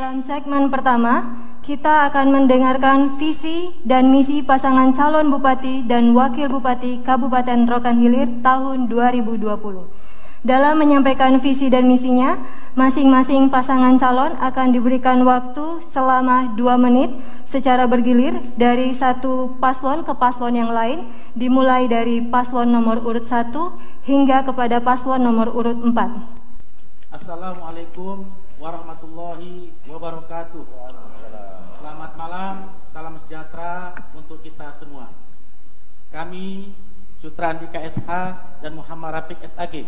Dalam segmen pertama, kita akan mendengarkan visi dan misi pasangan calon bupati dan wakil bupati Kabupaten Rokan Hilir tahun 2020. Dalam menyampaikan visi dan misinya, masing-masing pasangan calon akan diberikan waktu selama 2 menit secara bergilir dari satu paslon ke paslon yang lain, dimulai dari paslon nomor urut 1 hingga kepada paslon nomor urut 4. Assalamualaikum warahmatullahi wabarakatuh. Selamat malam, salam sejahtera untuk kita semua. Kami Sutra Andika SH dan Muhammad Rafiq SAG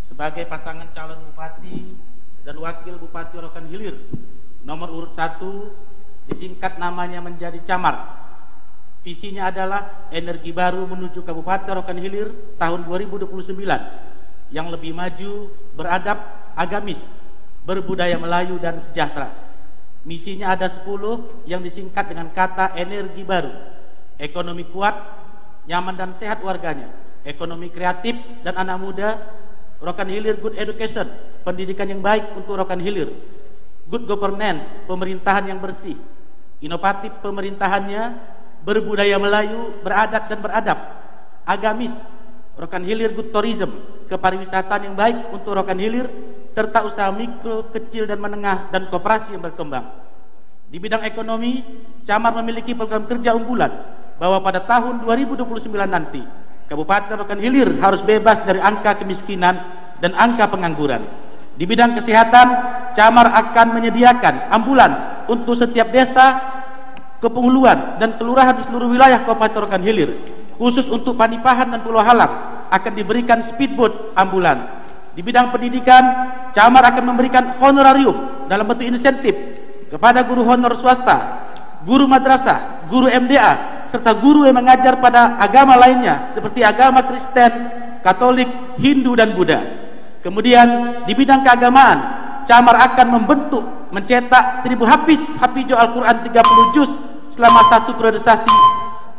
sebagai pasangan calon bupati dan wakil bupati Rokan Hilir nomor urut 1, disingkat namanya menjadi Camar. Visinya adalah energi baru menuju Kabupaten Rokan Hilir tahun 2029 yang lebih maju, beradab, agamis, berbudaya Melayu dan sejahtera. Misinya ada 10 yang disingkat dengan kata energi baru. Ekonomi kuat, nyaman dan sehat warganya. Ekonomi kreatif dan anak muda. Rokan Hilir good education, pendidikan yang baik untuk Rokan Hilir. Good governance, pemerintahan yang bersih. Inovatif pemerintahannya, berbudaya Melayu, beradat dan beradab. Agamis, Rokan Hilir good tourism, kepariwisataan yang baik untuk Rokan Hilir, serta usaha mikro, kecil dan menengah dan koperasi yang berkembang. Di bidang ekonomi, Camar memiliki program kerja unggulan bahwa pada tahun 2029 nanti Kabupaten Rokan Hilir harus bebas dari angka kemiskinan dan angka pengangguran. Di bidang kesehatan, Camar akan menyediakan ambulans untuk setiap desa, kepulauan dan kelurahan di seluruh wilayah Kabupaten Rokan Hilir. Khusus untuk Panipahan dan Pulau Halang akan diberikan speedboat ambulans. Di bidang pendidikan, Camar akan memberikan honorarium dalam bentuk insentif kepada guru honor swasta, guru madrasah, guru MDA, serta guru yang mengajar pada agama lainnya seperti agama Kristen, Katolik, Hindu dan Buddha. Kemudian di bidang keagamaan, Camar akan mencetak 1000 hafiz Al-Quran 30 juz selama 1 periodisasi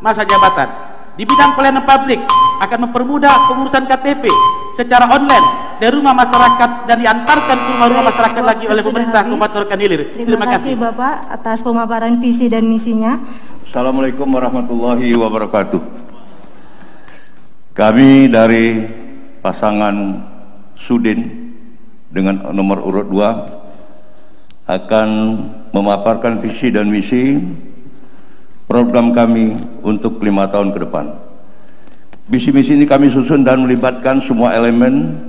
masa jabatan. Di bidang pelayanan publik akan mempermudah pengurusan KTP secara online dari rumah masyarakat dan diantarkan ke rumah-rumah masyarakat lagi oleh pemerintah Kabupaten Rokan Hilir. Terima kasih Bapak atas pemaparan visi dan misinya. Assalamualaikum warahmatullahi wabarakatuh. Kami dari pasangan Sudin dengan nomor urut 2 akan memaparkan visi dan misi program kami untuk 5 tahun ke depan. Visi misi ini kami susun dan melibatkan semua elemen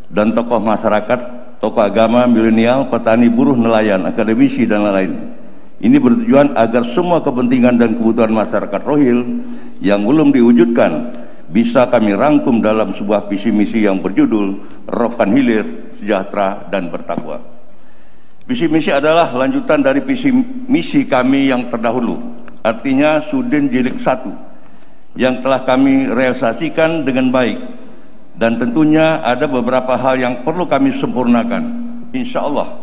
dan tokoh masyarakat, tokoh agama, milenial, petani, buruh, nelayan, akademisi dan lain-lain. Ini bertujuan agar semua kepentingan dan kebutuhan masyarakat Rohil yang belum diwujudkan bisa kami rangkum dalam sebuah visi misi yang berjudul Rokan Hilir Sejahtera dan Bertakwa. Visi misi adalah lanjutan dari visi misi kami yang terdahulu, artinya Sudin Jilid 1 yang telah kami realisasikan dengan baik, dan tentunya ada beberapa hal yang perlu kami sempurnakan. Insya Allah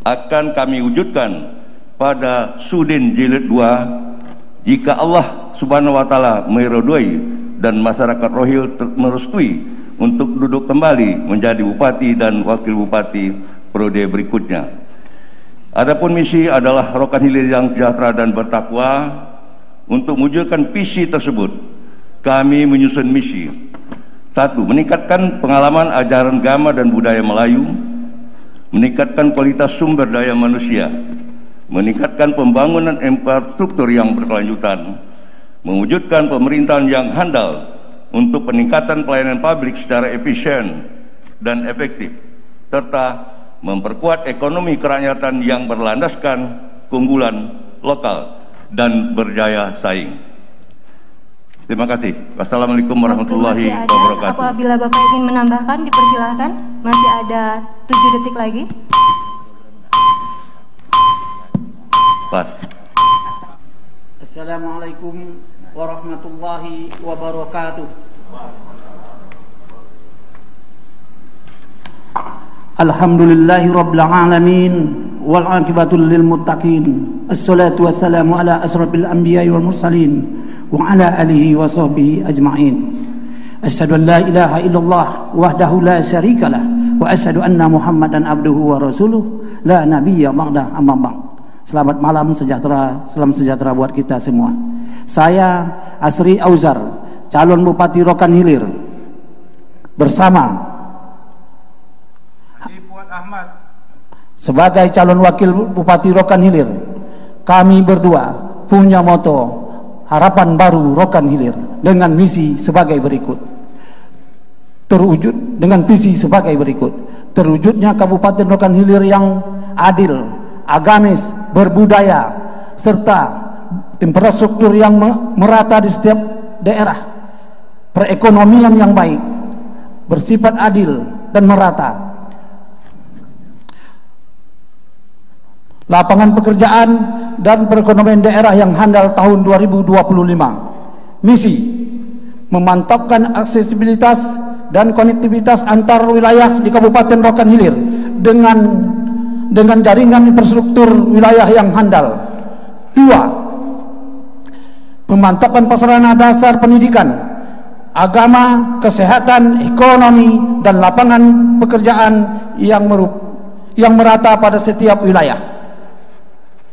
akan kami wujudkan pada Sudin Jilid 2 jika Allah Subhanahu wa Ta'ala meridhoi dan masyarakat Rohil merestui untuk duduk kembali menjadi bupati dan wakil bupati periode berikutnya. Adapun misi adalah Rokan Hilir yang sejahtera dan bertakwa. Untuk mewujudkan visi tersebut, kami menyusun misi. 1. Meningkatkan pengalaman ajaran agama dan budaya Melayu, meningkatkan kualitas sumber daya manusia, meningkatkan pembangunan infrastruktur yang berkelanjutan, mewujudkan pemerintahan yang handal untuk peningkatan pelayanan publik secara efisien dan efektif, serta memperkuat ekonomi kerakyatan yang berlandaskan keunggulan lokal dan berjaya saing. Terima kasih. Wassalamualaikum warahmatullahi wabarakatuh. Apabila Bapak ingin menambahkan, dipersilahkan. Masih ada 7 detik lagi. Pas. Assalamualaikum warahmatullahi wabarakatuh. Alhamdulillahi rabbil alamin wal aqibatu lil muttaqin. Assalatu wassalamu ala asrafil anbiya'i wal mursalin wa ala alihi wa sahbihi ajma'in. Asyhadu an la ilaha illallah wahdahu la syarikalah wa wa asyhadu anna Muhammadan abduhu wa rasuluh la nabiyya ba'da amma ba'd. Selamat malam sejahtera, salam sejahtera buat kita semua. Saya Asri Auzar, calon Bupati Rokan Hilir, bersama Haji Fuad Ahmad sebagai calon Wakil Bupati Rokan Hilir. Kami berdua punya moto Harapan Baru Rokan Hilir dengan misi sebagai berikut. Terwujud dengan visi sebagai berikut. Terwujudnya Kabupaten Rokan Hilir yang adil, agamis, berbudaya, serta infrastruktur yang merata di setiap daerah, perekonomian yang baik, bersifat adil dan merata, lapangan pekerjaan dan perekonomian daerah yang handal tahun 2025. Misi memantapkan aksesibilitas dan konektivitas antar wilayah di Kabupaten Rokan Hilir dengan jaringan infrastruktur wilayah yang handal. 2. Memantapkan prasarana dasar pendidikan, agama, kesehatan, ekonomi, dan lapangan pekerjaan yang merata pada setiap wilayah.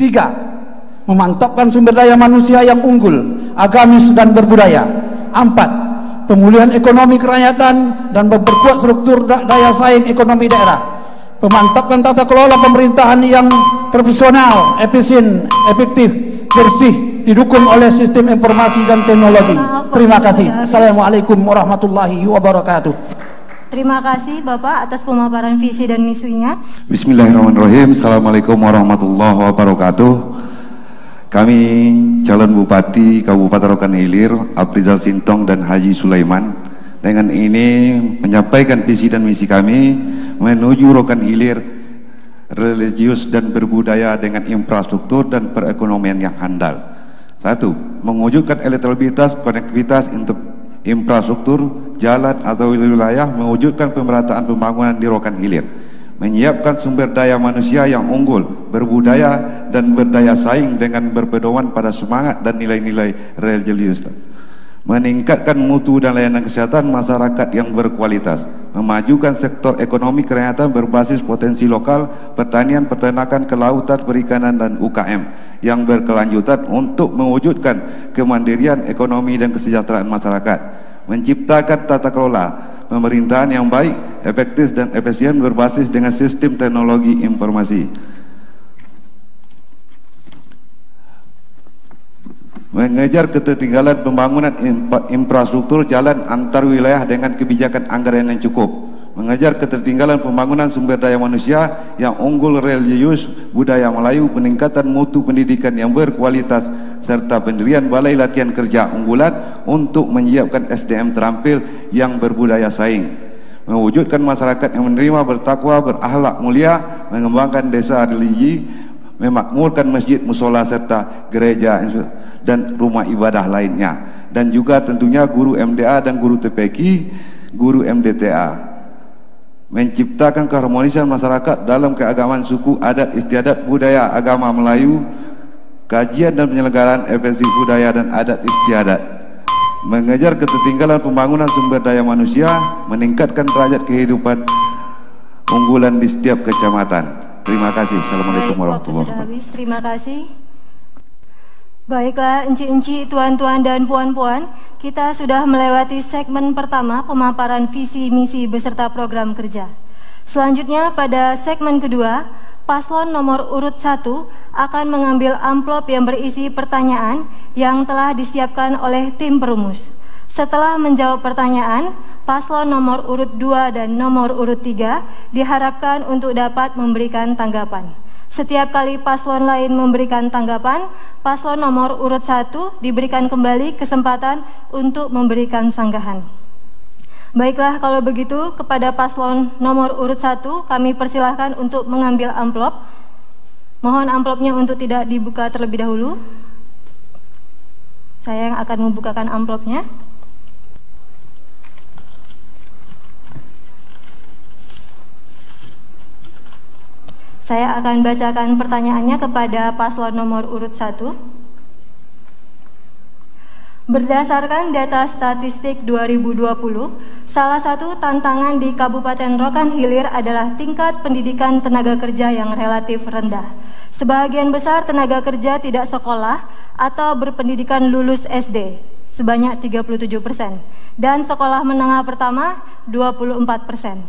3. Memantapkan sumber daya manusia yang unggul, agamis, dan berbudaya. 4. Pemulihan ekonomi kerakyatan dan memperkuat struktur daya saing ekonomi daerah. Memantapkan tata kelola pemerintahan yang profesional, efisien, efektif, bersih, didukung oleh sistem informasi dan teknologi. Terima kasih. Assalamualaikum warahmatullahi wabarakatuh. Terima kasih Bapak atas pemaparan visi dan misinya. Bismillahirrahmanirrahim. Assalamualaikum warahmatullahi wabarakatuh. Kami calon Bupati Kabupaten Rokan Hilir, Aprizal Sintong dan Haji Sulaiman, dengan ini menyampaikan visi dan misi kami menuju Rokan Hilir religius dan berbudaya dengan infrastruktur dan perekonomian yang handal. 1. Mewujudkan elektabilitas, konektivitas, infrastruktur, jalan atau wilayah, mewujudkan pemerataan pembangunan di Rokan Hilir, menyiapkan sumber daya manusia yang unggul, berbudaya dan berdaya saing dengan berpedoman pada semangat dan nilai-nilai religius, meningkatkan mutu dan layanan kesehatan masyarakat yang berkualitas, memajukan sektor ekonomi kerakyatan berbasis potensi lokal, pertanian, peternakan, kelautan, perikanan, dan UKM yang berkelanjutan untuk mewujudkan kemandirian ekonomi dan kesejahteraan masyarakat, menciptakan tata kelola pemerintahan yang baik, efektif dan efisien berbasis dengan sistem teknologi informasi, mengejar ketertinggalan pembangunan infrastruktur jalan antar wilayah dengan kebijakan anggaran yang cukup, mengejar ketertinggalan pembangunan sumber daya manusia yang unggul, religius, budaya Melayu, peningkatan mutu pendidikan yang berkualitas, serta pendirian balai latihan kerja unggulan untuk menyiapkan SDM terampil yang berbudaya saing, mewujudkan masyarakat yang menerima, bertakwa, berakhlak mulia, mengembangkan desa religi, memakmurkan masjid, musola, serta gereja dan rumah ibadah lainnya, dan juga tentunya guru MDA dan guru TPQ, guru MDTA, menciptakan keharmonisan masyarakat dalam keagamaan suku, adat, istiadat, budaya, agama Melayu, kajian dan penyelenggaraan FSI budaya dan adat istiadat, mengejar ketertinggalan pembangunan sumber daya manusia, meningkatkan derajat kehidupan unggulan di setiap kecamatan. Terima kasih. Assalamualaikum warahmatullahi wabarakatuh. Terima kasih. Baiklah, enci-enci, tuan-tuan dan puan-puan, kita sudah melewati segmen pertama pemaparan visi misi beserta program kerja. Selanjutnya pada segmen kedua, paslon nomor urut 1 akan mengambil amplop yang berisi pertanyaan yang telah disiapkan oleh tim perumus. Setelah menjawab pertanyaan, paslon nomor urut 2 dan nomor urut 3 diharapkan untuk dapat memberikan tanggapan. Setiap kali paslon lain memberikan tanggapan, paslon nomor urut 1 diberikan kembali kesempatan untuk memberikan sanggahan. Baiklah, kalau begitu kepada paslon nomor urut 1 kami persilahkan untuk mengambil amplop. Mohon amplopnya untuk tidak dibuka terlebih dahulu. Saya yang akan membukakan amplopnya. Saya akan bacakan pertanyaannya kepada paslon nomor urut 1. Berdasarkan data statistik 2020, salah satu tantangan di Kabupaten Rokan Hilir adalah tingkat pendidikan tenaga kerja yang relatif rendah. Sebagian besar tenaga kerja tidak sekolah atau berpendidikan lulus SD, sebanyak 37%, dan sekolah menengah pertama 24%.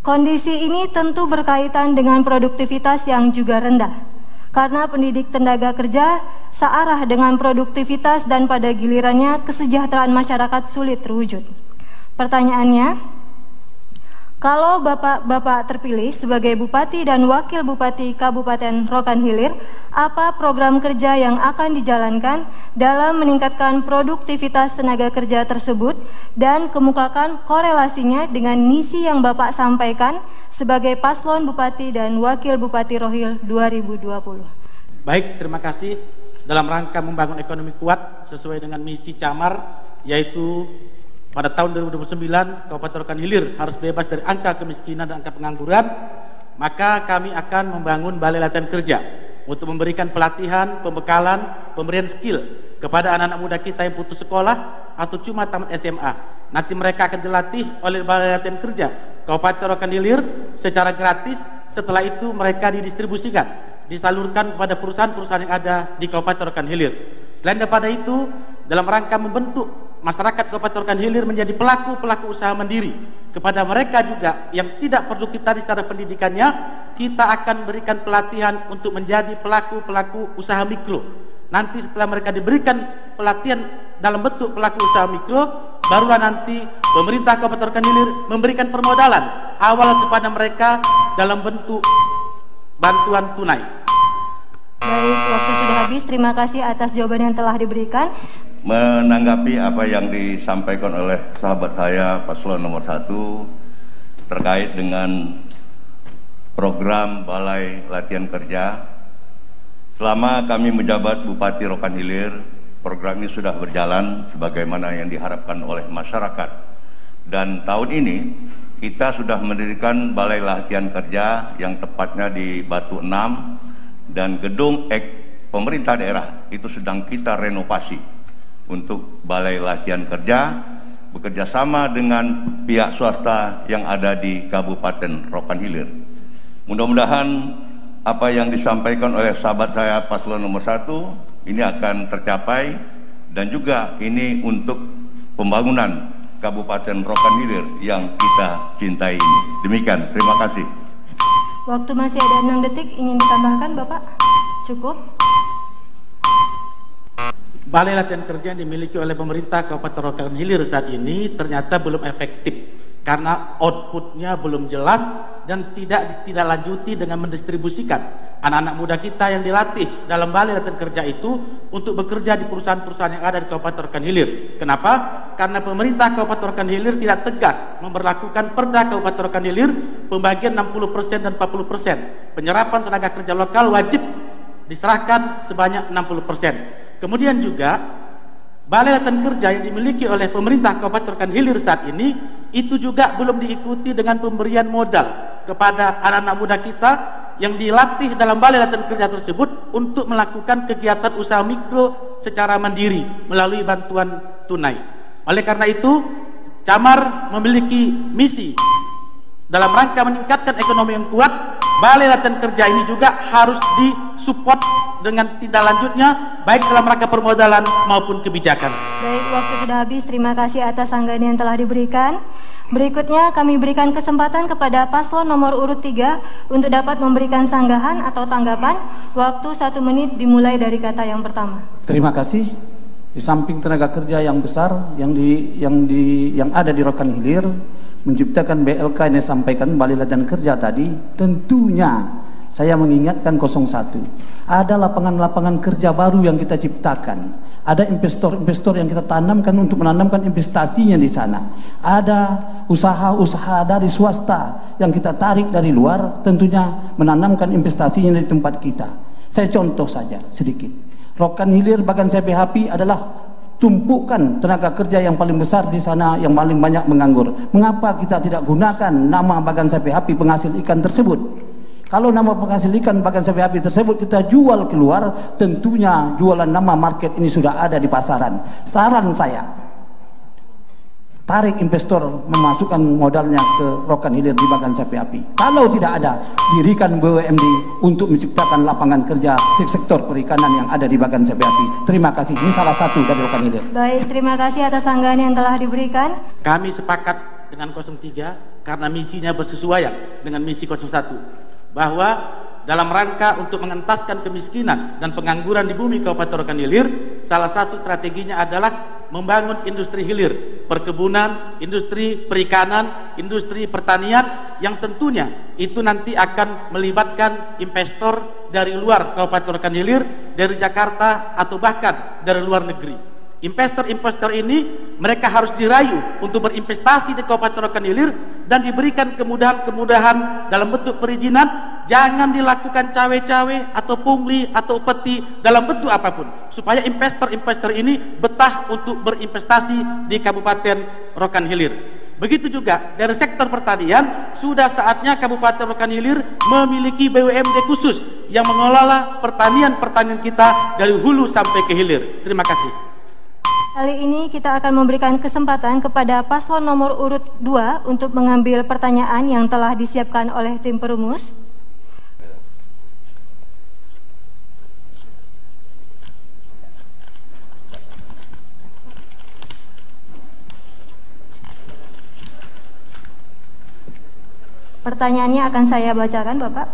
Kondisi ini tentu berkaitan dengan produktivitas yang juga rendah, karena pendidik tenaga kerja searah dengan produktivitas dan pada gilirannya kesejahteraan masyarakat sulit terwujud. Pertanyaannya, kalau Bapak terpilih sebagai Bupati dan Wakil Bupati Kabupaten Rokan Hilir, apa program kerja yang akan dijalankan dalam meningkatkan produktivitas tenaga kerja tersebut dan kemukakan korelasinya dengan misi yang Bapak sampaikan sebagai Paslon Bupati dan Wakil Bupati Rohil 2020? Baik, terima kasih. Dalam rangka membangun ekonomi kuat sesuai dengan misi Camar, yaitu pada tahun 2029 Kabupaten Rokan Hilir harus bebas dari angka kemiskinan dan angka pengangguran, maka kami akan membangun balai latihan kerja untuk memberikan pelatihan, pembekalan, pemberian skill kepada anak-anak muda kita yang putus sekolah atau cuma tamat SMA. Nanti mereka akan dilatih oleh balai latihan kerja Kabupaten Rokan Hilir secara gratis. Setelah itu mereka didistribusikan, disalurkan kepada perusahaan-perusahaan yang ada di Kabupaten Rokan Hilir. Selain daripada itu, dalam rangka membentuk masyarakat Kabupaten Rokan Hilir menjadi pelaku-pelaku usaha mandiri, kepada mereka juga yang tidak produktif tadi secara pendidikannya, kita akan berikan pelatihan untuk menjadi pelaku-pelaku usaha mikro. Nanti setelah mereka diberikan pelatihan dalam bentuk pelaku usaha mikro, barulah nanti pemerintah Kabupaten Rokan Hilir memberikan permodalan awal kepada mereka dalam bentuk bantuan tunai. Baik, waktu sudah habis. Terima kasih atas jawaban yang telah diberikan. Menanggapi apa yang disampaikan oleh sahabat saya Paslon nomor 1 terkait dengan program Balai Latihan Kerja. Selama kami menjabat Bupati Rokan Hilir, program ini sudah berjalan sebagaimana yang diharapkan oleh masyarakat. Dan tahun ini kita sudah mendirikan Balai Latihan Kerja yang tepatnya di Batu 6, dan gedung pemerintah daerah itu sedang kita renovasi untuk Balai Latihan Kerja bekerja sama dengan pihak swasta yang ada di Kabupaten Rokan Hilir. Mudah-mudahan apa yang disampaikan oleh sahabat saya Paslon nomor 1 ini akan tercapai, dan juga ini untuk pembangunan Kabupaten Rokan Hilir yang kita cintai ini. Demikian, terima kasih. Waktu masih ada 6 detik, ingin ditambahkan Bapak? Cukup? Balai latihan kerja yang dimiliki oleh pemerintah Kabupaten Rokan Hilir saat ini ternyata belum efektif karena outputnya belum jelas dan tidak lanjuti dengan mendistribusikan anak-anak muda kita yang dilatih dalam balai latihan kerja itu untuk bekerja di perusahaan-perusahaan yang ada di Kabupaten Rokan Hilir. Kenapa? Karena pemerintah Kabupaten Rokan Hilir tidak tegas memberlakukan Perda Kabupaten Rokan Hilir pembagian 60% dan 40%. Penyerapan tenaga kerja lokal wajib diserahkan sebanyak 60%. Kemudian juga balai latihan kerja yang dimiliki oleh pemerintah Kabupaten Rokan Hilir saat ini itu juga belum diikuti dengan pemberian modal kepada anak-anak muda kita yang dilatih dalam balai latihan kerja tersebut untuk melakukan kegiatan usaha mikro secara mandiri melalui bantuan tunai. Oleh karena itu, Camar memiliki misi dalam rangka meningkatkan ekonomi yang kuat. Balai latihan kerja ini juga harus disupport dengan tindak lanjutnya, baik dalam rangka permodalan maupun kebijakan. Baik, waktu sudah habis. Terima kasih atas anggaran yang telah diberikan. Berikutnya kami berikan kesempatan kepada paslon nomor urut 3 untuk dapat memberikan sanggahan atau tanggapan. Waktu 1 menit dimulai dari kata yang pertama. Terima kasih. Di samping tenaga kerja yang besar yang ada di Rokan Hilir, menciptakan BLK yang disampaikan Balai Latihan Kerja tadi, tentunya saya mengingatkan 01, ada lapangan-lapangan kerja baru yang kita ciptakan, ada investor-investor yang kita tanamkan untuk menanamkan investasinya di sana, ada usaha-usaha dari swasta yang kita tarik dari luar, tentunya menanamkan investasinya di tempat kita. Saya contoh saja sedikit. Rokan Hilir Bagan CPHP adalah tumpukan tenaga kerja yang paling besar di sana, yang paling banyak menganggur. Mengapa kita tidak gunakan nama Bagan CPHP penghasil ikan tersebut? Kalau nama penghasil ikan Bagan Sapi Api tersebut kita jual keluar, tentunya jualan nama market ini sudah ada di pasaran. Saran saya, tarik investor memasukkan modalnya ke Rokan Hilir di Bagan Sapi Api. Kalau tidak ada, dirikan BUMD untuk menciptakan lapangan kerja di sektor perikanan yang ada di Bagan Sapi Api. Terima kasih. Ini salah satu dari Rokan Hilir. Baik, terima kasih atas sanggahan yang telah diberikan. Kami sepakat dengan 03 karena misinya bersesuaian dengan misi 01, bahwa dalam rangka untuk mengentaskan kemiskinan dan pengangguran di bumi Kabupaten Rokan Hilir, salah satu strateginya adalah membangun industri hilir, perkebunan, industri perikanan, industri pertanian, yang tentunya itu nanti akan melibatkan investor dari luar Kabupaten Rokan Hilir, dari Jakarta atau bahkan dari luar negeri. Investor-investor ini mereka harus dirayu untuk berinvestasi di Kabupaten Rokan Hilir dan diberikan kemudahan-kemudahan dalam bentuk perizinan. Jangan dilakukan cawe-cawe atau pungli atau peti dalam bentuk apapun, supaya investor-investor ini betah untuk berinvestasi di Kabupaten Rokan Hilir. Begitu juga dari sektor pertanian, sudah saatnya Kabupaten Rokan Hilir memiliki BUMD khusus yang mengelola pertanian kita dari hulu sampai ke hilir. Terima kasih. Kali ini kita akan memberikan kesempatan kepada paslon nomor urut 2 untuk mengambil pertanyaan yang telah disiapkan oleh tim perumus. Pertanyaannya akan saya bacakan, Bapak.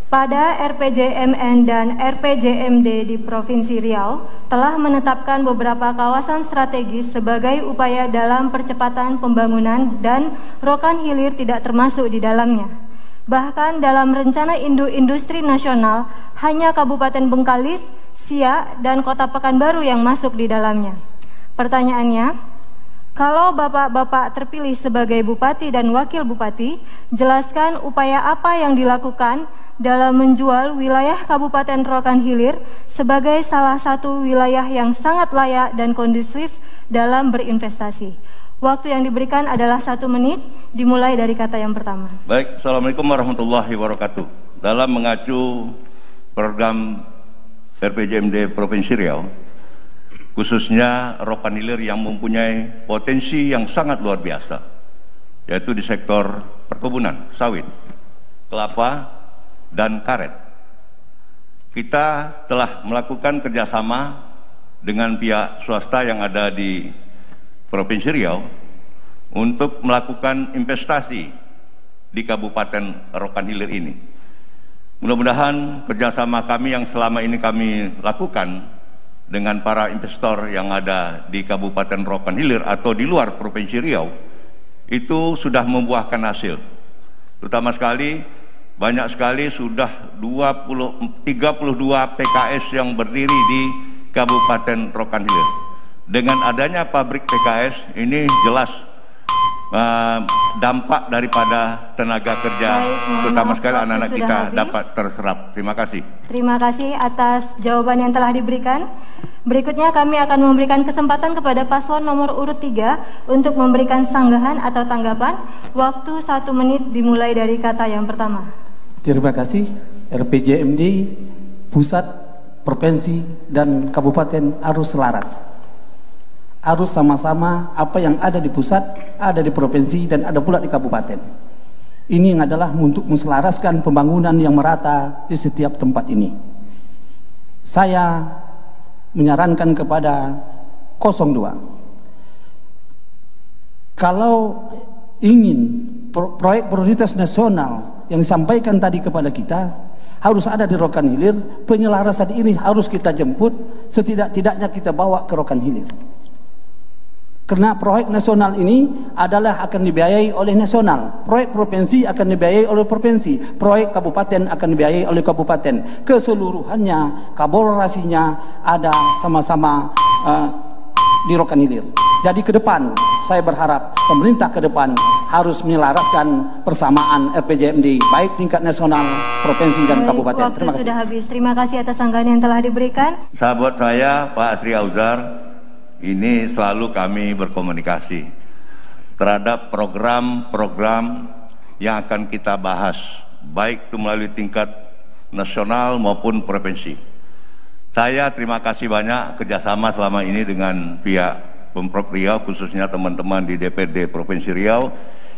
Pada RPJMN dan RPJMD di Provinsi Riau telah menetapkan beberapa kawasan strategis sebagai upaya dalam percepatan pembangunan dan Rokan Hilir tidak termasuk di dalamnya. Bahkan dalam rencana industri nasional hanya Kabupaten Bengkalis, Siak, dan Kota Pekanbaru yang masuk di dalamnya. Pertanyaannya, kalau Bapak-Bapak terpilih sebagai Bupati dan Wakil Bupati, jelaskan upaya apa yang dilakukan dalam menjual wilayah Kabupaten Rokan Hilir sebagai salah satu wilayah yang sangat layak dan kondusif dalam berinvestasi. Waktu yang diberikan adalah 1 menit, dimulai dari kata yang pertama. Baik, Assalamualaikum warahmatullahi wabarakatuh. Dalam mengacu program RPJMD Provinsi Riau, khususnya Rokan Hilir yang mempunyai potensi yang sangat luar biasa, yaitu di sektor perkebunan, sawit, kelapa, dan karet. Kita telah melakukan kerjasama dengan pihak swasta yang ada di Provinsi Riau untuk melakukan investasi di Kabupaten Rokan Hilir ini. Mudah-mudahan kerjasama kami yang selama ini kami lakukan dengan para investor yang ada di Kabupaten Rokan Hilir atau di luar Provinsi Riau itu sudah membuahkan hasil. Terutama sekali, banyak sekali sudah 32 PKS yang berdiri di Kabupaten Rokan Hilir. Dengan adanya pabrik PKS ini jelas dampak daripada tenaga kerja, terutama sekali anak-anak kita dapat terserap. Terima kasih. Terima kasih atas jawaban yang telah diberikan. Berikutnya kami akan memberikan kesempatan kepada paslon nomor urut 3 untuk memberikan sanggahan atau tanggapan. Waktu 1 menit dimulai dari kata yang pertama. Terima kasih. RPJMD, pusat, provinsi, dan kabupaten harus selaras. Harus sama-sama apa yang ada di pusat, ada di provinsi, dan ada pula di kabupaten. Ini adalah untuk menselaraskan pembangunan yang merata di setiap tempat ini. Saya menyarankan kepada 02, kalau ingin proyek prioritas nasional yang disampaikan tadi kepada kita harus ada di Rokan Hilir, penyelarasan ini harus kita jemput, setidak-tidaknya kita bawa ke Rokan Hilir. Karena proyek nasional ini adalah akan dibiayai oleh nasional, proyek provinsi akan dibiayai oleh provinsi, proyek kabupaten akan dibiayai oleh kabupaten. Keseluruhannya, kolaborasinya ada sama-sama di Rokan Hilir. Jadi ke depan saya berharap pemerintah ke depan harus menyelaraskan persamaan RPJMD baik tingkat nasional, provinsi, dan kabupaten. Terima kasih. Sudah habis. Terima kasih atas sanggahan yang telah diberikan. Sahabat saya Pak Asri Auzar, ini selalu kami berkomunikasi terhadap program-program yang akan kita bahas baik itu melalui tingkat nasional maupun provinsi. Saya terima kasih banyak kerjasama selama ini dengan pihak Pemprov Riau, khususnya teman-teman di DPRD Provinsi Riau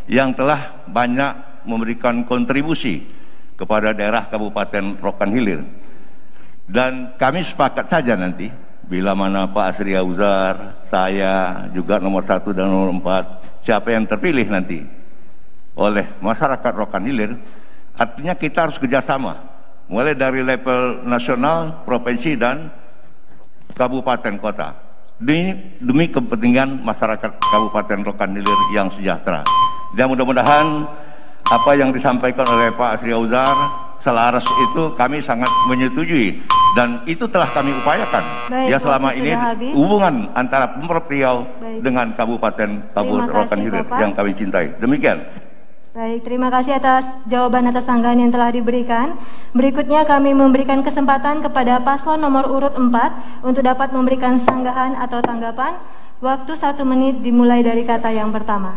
yang telah banyak memberikan kontribusi kepada daerah Kabupaten Rokan Hilir. Dan kami sepakat saja nanti bila mana Pak Asri Auzar, saya juga nomor 1 dan nomor 4, siapa yang terpilih nanti oleh masyarakat Rokan Hilir, artinya kita harus kerjasama mulai dari level nasional, provinsi dan kabupaten kota demi kepentingan masyarakat Kabupaten Rokan Hilir yang sejahtera. Dan mudah-mudahan apa yang disampaikan oleh Pak Asri Auzar selaras itu kami sangat menyetujui dan itu telah kami upayakan. Ya selama ini hubungan antara Pemprov Riau dengan Kabupaten Rokan Hilir yang kami cintai. Demikian. Baik, terima kasih atas jawaban atas sanggahan yang telah diberikan. Berikutnya kami memberikan kesempatan kepada paslon nomor urut 4 untuk dapat memberikan sanggahan atau tanggapan. Waktu 1 menit dimulai dari kata yang pertama.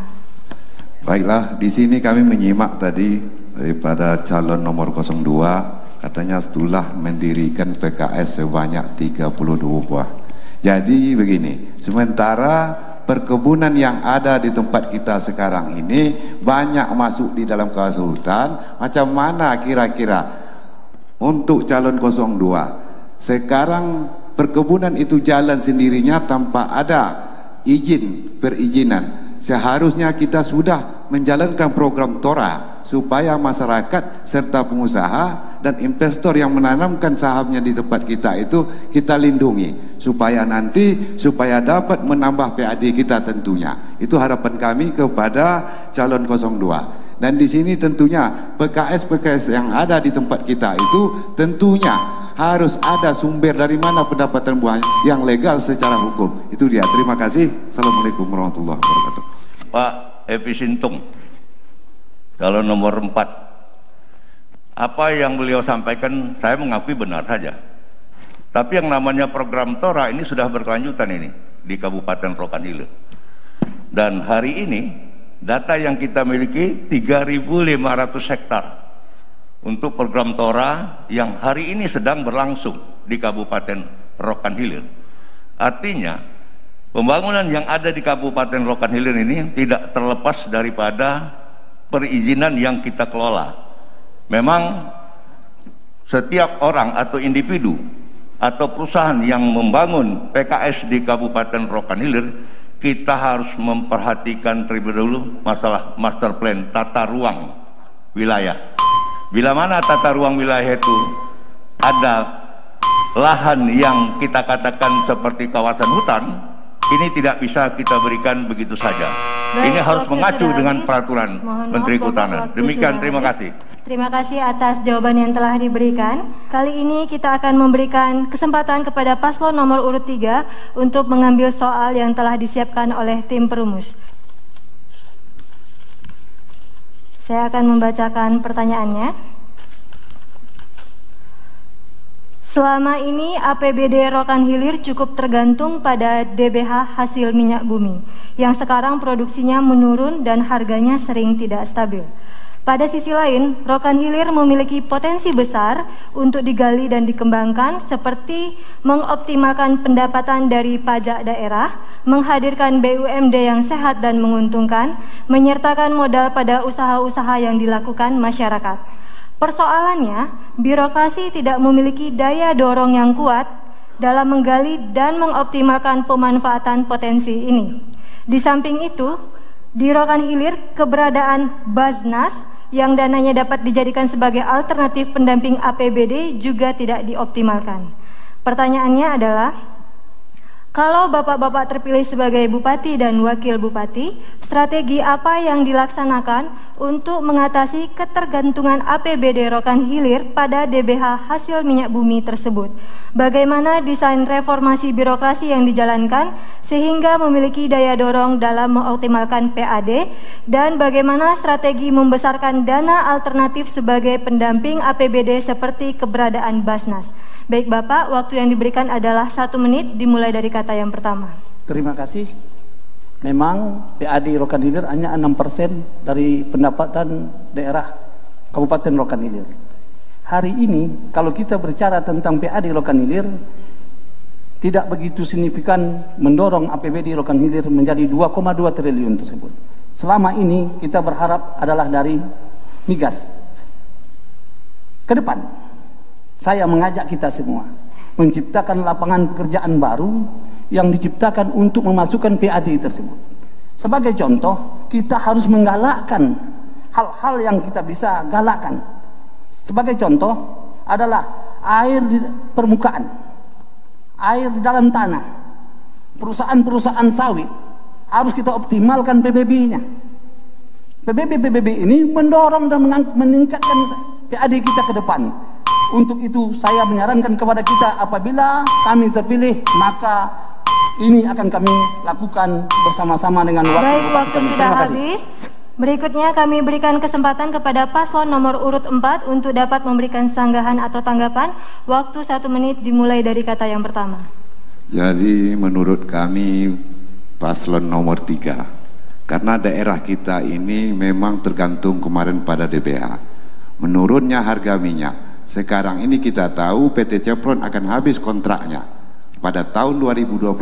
Baiklah, di sini kami menyimak tadi daripada calon nomor 02, katanya setelah mendirikan PKS sebanyak 32 buah. Jadi begini, sementara perkebunan yang ada di tempat kita sekarang ini banyak masuk di dalam kawasan hutan. Macam mana kira-kira untuk calon 02? Sekarang perkebunan itu jalan sendirinya tanpa ada perizinan. Seharusnya kita sudah menjalankan program TORA supaya masyarakat serta pengusaha dan investor yang menanamkan sahamnya di tempat kita itu kita lindungi supaya dapat menambah PAD kita tentunya. Itu harapan kami kepada calon 02. Dan di sini tentunya PKS yang ada di tempat kita itu tentunya harus ada sumber dari mana pendapatan buahnya yang legal secara hukum. Itu dia. Terima kasih. Assalamualaikum warahmatullahi wabarakatuh. Pak Epi Sintung, calon nomor 4. Apa yang beliau sampaikan saya mengakui benar saja. Tapi yang namanya program TORA ini sudah berkelanjutan ini di Kabupaten Rokan Hilir. Dan hari ini data yang kita miliki 3.500 hektar untuk program TORA yang hari ini sedang berlangsung di Kabupaten Rokan Hilir. Artinya pembangunan yang ada di Kabupaten Rokan Hilir ini tidak terlepas daripada perizinan yang kita kelola. Memang setiap orang atau individu atau perusahaan yang membangun PKS di Kabupaten Rokan Hilir, kita harus memperhatikan terlebih dahulu masalah master plan tata ruang wilayah. Bila mana tata ruang wilayah itu ada lahan yang kita katakan seperti kawasan hutan, ini tidak bisa kita berikan begitu saja. Ini harus mengacu dengan peraturan Menteri Kehutanan. Demikian, terima kasih. Terima kasih atas jawaban yang telah diberikan. Kali ini kita akan memberikan kesempatan kepada paslon nomor urut 3 untuk mengambil soal yang telah disiapkan oleh tim perumus. Saya akan membacakan pertanyaannya. Selama ini APBD Rokan Hilir cukup tergantung pada DBH hasil minyak bumi, yang sekarang produksinya menurun dan harganya sering tidak stabil. Pada sisi lain, Rokan Hilir memiliki potensi besar untuk digali dan dikembangkan seperti mengoptimalkan pendapatan dari pajak daerah, menghadirkan BUMD yang sehat dan menguntungkan, menyertakan modal pada usaha-usaha yang dilakukan masyarakat. Persoalannya, birokrasi tidak memiliki daya dorong yang kuat dalam menggali dan mengoptimalkan pemanfaatan potensi ini. Di samping itu, di Rokan Hilir keberadaan Basnas yang dananya dapat dijadikan sebagai alternatif pendamping APBD juga tidak dioptimalkan. Pertanyaannya adalah, kalau bapak-bapak terpilih sebagai bupati dan wakil bupati, strategi apa yang dilaksanakan untuk mengatasi ketergantungan APBD Rokan Hilir pada DBH hasil minyak bumi tersebut? Bagaimana desain reformasi birokrasi yang dijalankan sehingga memiliki daya dorong dalam mengoptimalkan PAD, dan bagaimana strategi membesarkan dana alternatif sebagai pendamping APBD seperti keberadaan Basnas? Baik Bapak, waktu yang diberikan adalah 1 menit dimulai dari kata yang pertama. Terima kasih. Memang PAD Rokan Hilir hanya 6% dari pendapatan daerah Kabupaten Rokan Hilir. Hari ini kalau kita berbicara tentang PAD Rokan Hilir, tidak begitu signifikan mendorong APBD Rokan Hilir menjadi 2,2 triliun tersebut. Selama ini kita berharap adalah dari migas. Ke depan, saya mengajak kita semua menciptakan lapangan pekerjaan baru yang diciptakan untuk memasukkan PAD tersebut. Sebagai contoh, kita harus menggalakkan hal-hal yang kita bisa galakkan. Sebagai contoh adalah air di permukaan, air di dalam tanah. Perusahaan-perusahaan sawit harus kita optimalkan PBB-nya. PBB ini mendorong dan meningkatkan PAD kita ke depan. Untuk itu saya menyarankan kepada kita, apabila kami terpilih, maka ini akan kami lakukan bersama-sama dengan waktu sudah habis. Berikutnya kami berikan kesempatan kepada paslon nomor urut 4 untuk dapat memberikan sanggahan atau tanggapan. Waktu 1 menit dimulai dari kata yang pertama. Jadi menurut kami paslon nomor 3, karena daerah kita ini memang tergantung kemarin pada DBH. Menurunnya harga minyak. Sekarang ini kita tahu PT Chevron akan habis kontraknya pada tahun 2021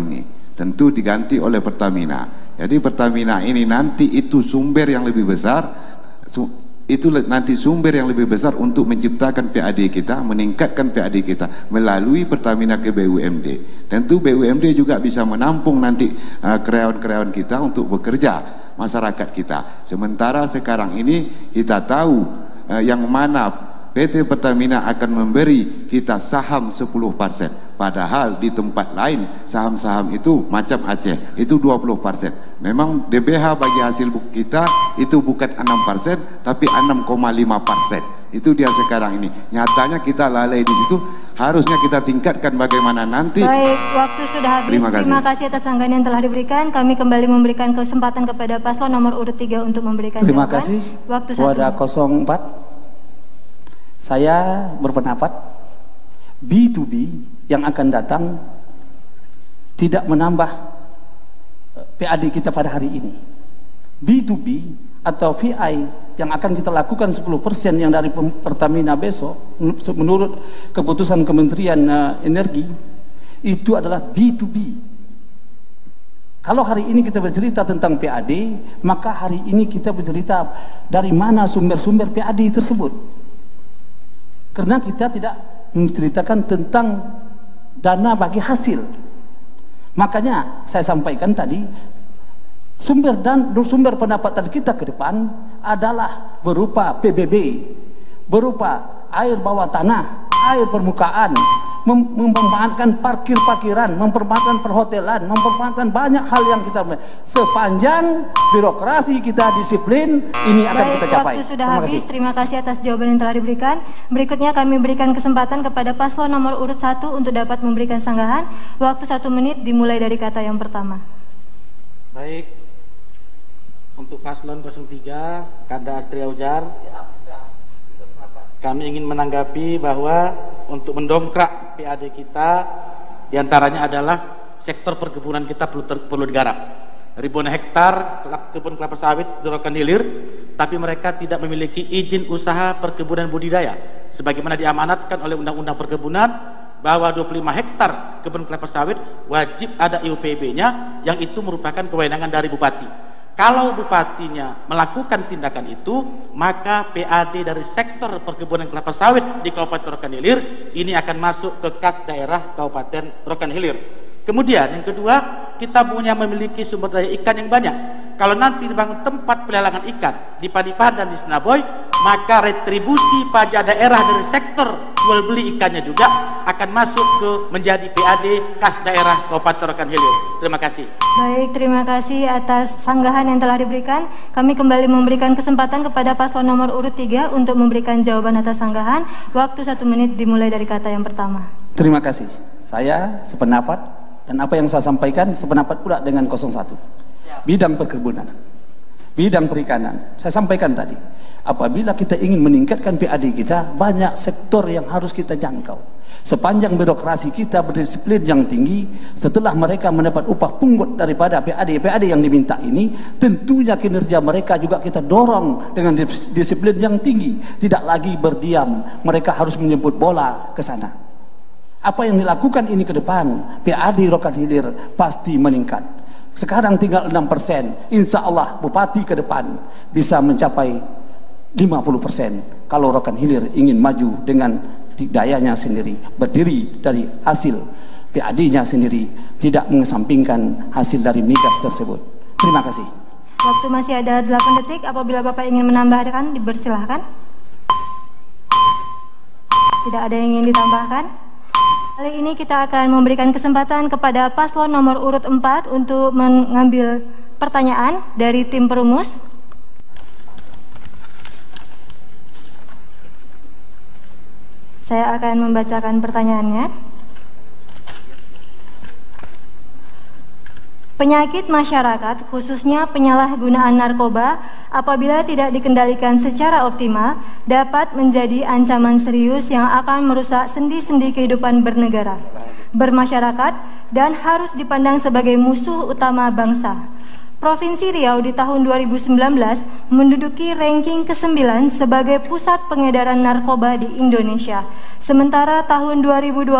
ini. Tentu diganti oleh Pertamina. Jadi Pertamina ini nanti itu sumber yang lebih besar, untuk menciptakan PAD kita, meningkatkan PAD kita melalui Pertamina ke BUMD. Tentu BUMD juga bisa menampung nanti karyawan-karyawan kita untuk bekerja, masyarakat kita. Sementara sekarang ini kita tahu yang mana PT Pertamina akan memberi kita saham 10%. Padahal di tempat lain saham-saham itu macam Aceh itu 20%. Memang DBH bagi hasil buku kita itu bukan 6% tapi 6,5%. Itu dia sekarang ini. Nyatanya kita lalai di situ. Harusnya kita tingkatkan bagaimana nanti. Baik, waktu sudah habis. Terima kasih atas sanggahan yang telah diberikan. Kami kembali memberikan kesempatan kepada paslon nomor urut 3 untuk memberikan jawaban. Terima kasih. Waktu kepada 04. Saya berpendapat B2B yang akan datang tidak menambah PAD kita pada hari ini. B2B atau VI yang akan kita lakukan 10% yang dari Pertamina besok menurut keputusan Kementerian Energi itu adalah B2B. Kalau hari ini kita bercerita tentang PAD, maka hari ini kita bercerita dari mana sumber-sumber PAD tersebut. Karena kita tidak menceritakan tentang dana bagi hasil. Makanya saya sampaikan tadi, sumber pendapatan kita ke depan adalah berupa PBB, berupa air bawah tanah, air permukaan, memanfaatkan parkir-parkiran, mempermanfaatkan perhotelan, mempermanfaatkan banyak hal yang kita, sepanjang birokrasi kita disiplin, ini akan kita capai. Waktu sudah habis. Terima kasih atas jawaban yang telah diberikan. Berikutnya kami berikan kesempatan kepada paslon nomor urut 1 untuk dapat memberikan sanggahan. Waktu 1 menit dimulai dari kata yang pertama. Baik, untuk paslon 03 Kanda Astria Ujar, kami ingin menanggapi bahwa untuk mendongkrak PAD kita, diantaranya adalah sektor perkebunan kita perlu digarap. Ribuan hektar kebun kelapa sawit di Rokan Hilir, tapi mereka tidak memiliki izin usaha perkebunan budidaya, sebagaimana diamanatkan oleh Undang-Undang Perkebunan bahwa 25 hektar kebun kelapa sawit wajib ada IUPB-nya, yang itu merupakan kewenangan dari bupati. Kalau bupatinya melakukan tindakan itu, maka PAD dari sektor perkebunan kelapa sawit di Kabupaten Rokan Hilir ini akan masuk ke kas daerah Kabupaten Rokan Hilir. Kemudian yang kedua, kita memiliki sumber daya ikan yang banyak. Kalau nanti dibangun tempat pelelangan ikan di Padipadan, di Senaboy, maka retribusi pajak daerah dari sektor jual beli ikannya juga akan masuk ke menjadi PAD kas daerah Kabupaten Rokan Hilir. Terima kasih. Baik, terima kasih atas sanggahan yang telah diberikan. Kami kembali memberikan kesempatan kepada paslon nomor urut 3 untuk memberikan jawaban atas sanggahan. Waktu 1 menit dimulai dari kata yang pertama. Terima kasih. Saya sependapat, dan apa yang saya sampaikan sependapat pula dengan 01. Bidang perkebunan. bidang perikanan. Saya sampaikan tadi, apabila kita ingin meningkatkan PAD kita, banyak sektor yang harus kita jangkau. Sepanjang birokrasi kita berdisiplin yang tinggi, setelah mereka mendapat upah pungut daripada PAD yang diminta ini, tentunya kinerja mereka juga kita dorong dengan disiplin yang tinggi. Tidak lagi berdiam, mereka harus menjemput bola ke sana. Apa yang dilakukan ini ke depan, PAD Rokan Hilir pasti meningkat. Sekarang tinggal 6%, insya Allah Bupati ke depan bisa mencapai 50% kalau Rokan Hilir ingin maju dengan dayanya sendiri, berdiri dari hasil PAD-nya sendiri, tidak mengesampingkan hasil dari migas tersebut. Terima kasih. Waktu masih ada 8 detik, apabila Bapak ingin menambahkan, dipersilahkan. Tidak ada yang ingin ditambahkan. Kali ini kita akan memberikan kesempatan kepada paslon nomor urut 4 untuk mengambil pertanyaan dari tim perumus. Saya akan membacakan pertanyaannya. Penyakit masyarakat, khususnya penyalahgunaan narkoba, apabila tidak dikendalikan secara optimal, dapat menjadi ancaman serius yang akan merusak sendi-sendi kehidupan bernegara, bermasyarakat, dan harus dipandang sebagai musuh utama bangsa. Provinsi Riau di tahun 2019 menduduki ranking ke-9 sebagai pusat pengedaran narkoba di Indonesia. Sementara tahun 2020,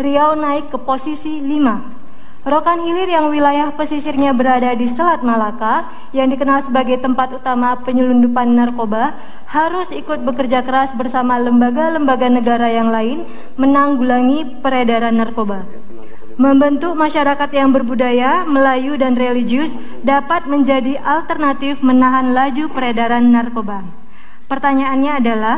Riau naik ke posisi 5. Rokan Hilir yang wilayah pesisirnya berada di Selat Malaka, yang dikenal sebagai tempat utama penyelundupan narkoba, harus ikut bekerja keras bersama lembaga-lembaga negara yang lain menanggulangi peredaran narkoba. Membentuk masyarakat yang berbudaya, Melayu dan religius dapat menjadi alternatif menahan laju peredaran narkoba. Pertanyaannya adalah,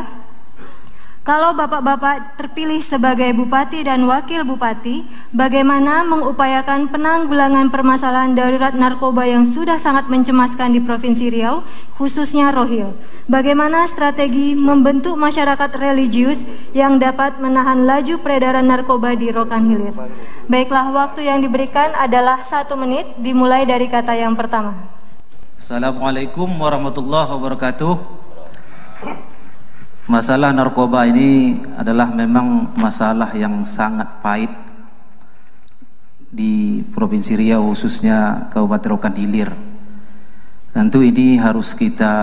kalau Bapak-Bapak terpilih sebagai Bupati dan Wakil Bupati, bagaimana mengupayakan penanggulangan permasalahan darurat narkoba yang sudah sangat mencemaskan di Provinsi Riau, khususnya Rohil? Bagaimana strategi membentuk masyarakat religius yang dapat menahan laju peredaran narkoba di Rokan Hilir? Baiklah, waktu yang diberikan adalah 1 menit, dimulai dari kata yang pertama. Assalamualaikum warahmatullahi wabarakatuh. Masalah narkoba ini adalah memang masalah yang sangat pahit di Provinsi Riau, khususnya Kabupaten Rokan Hilir. Tentu ini harus kita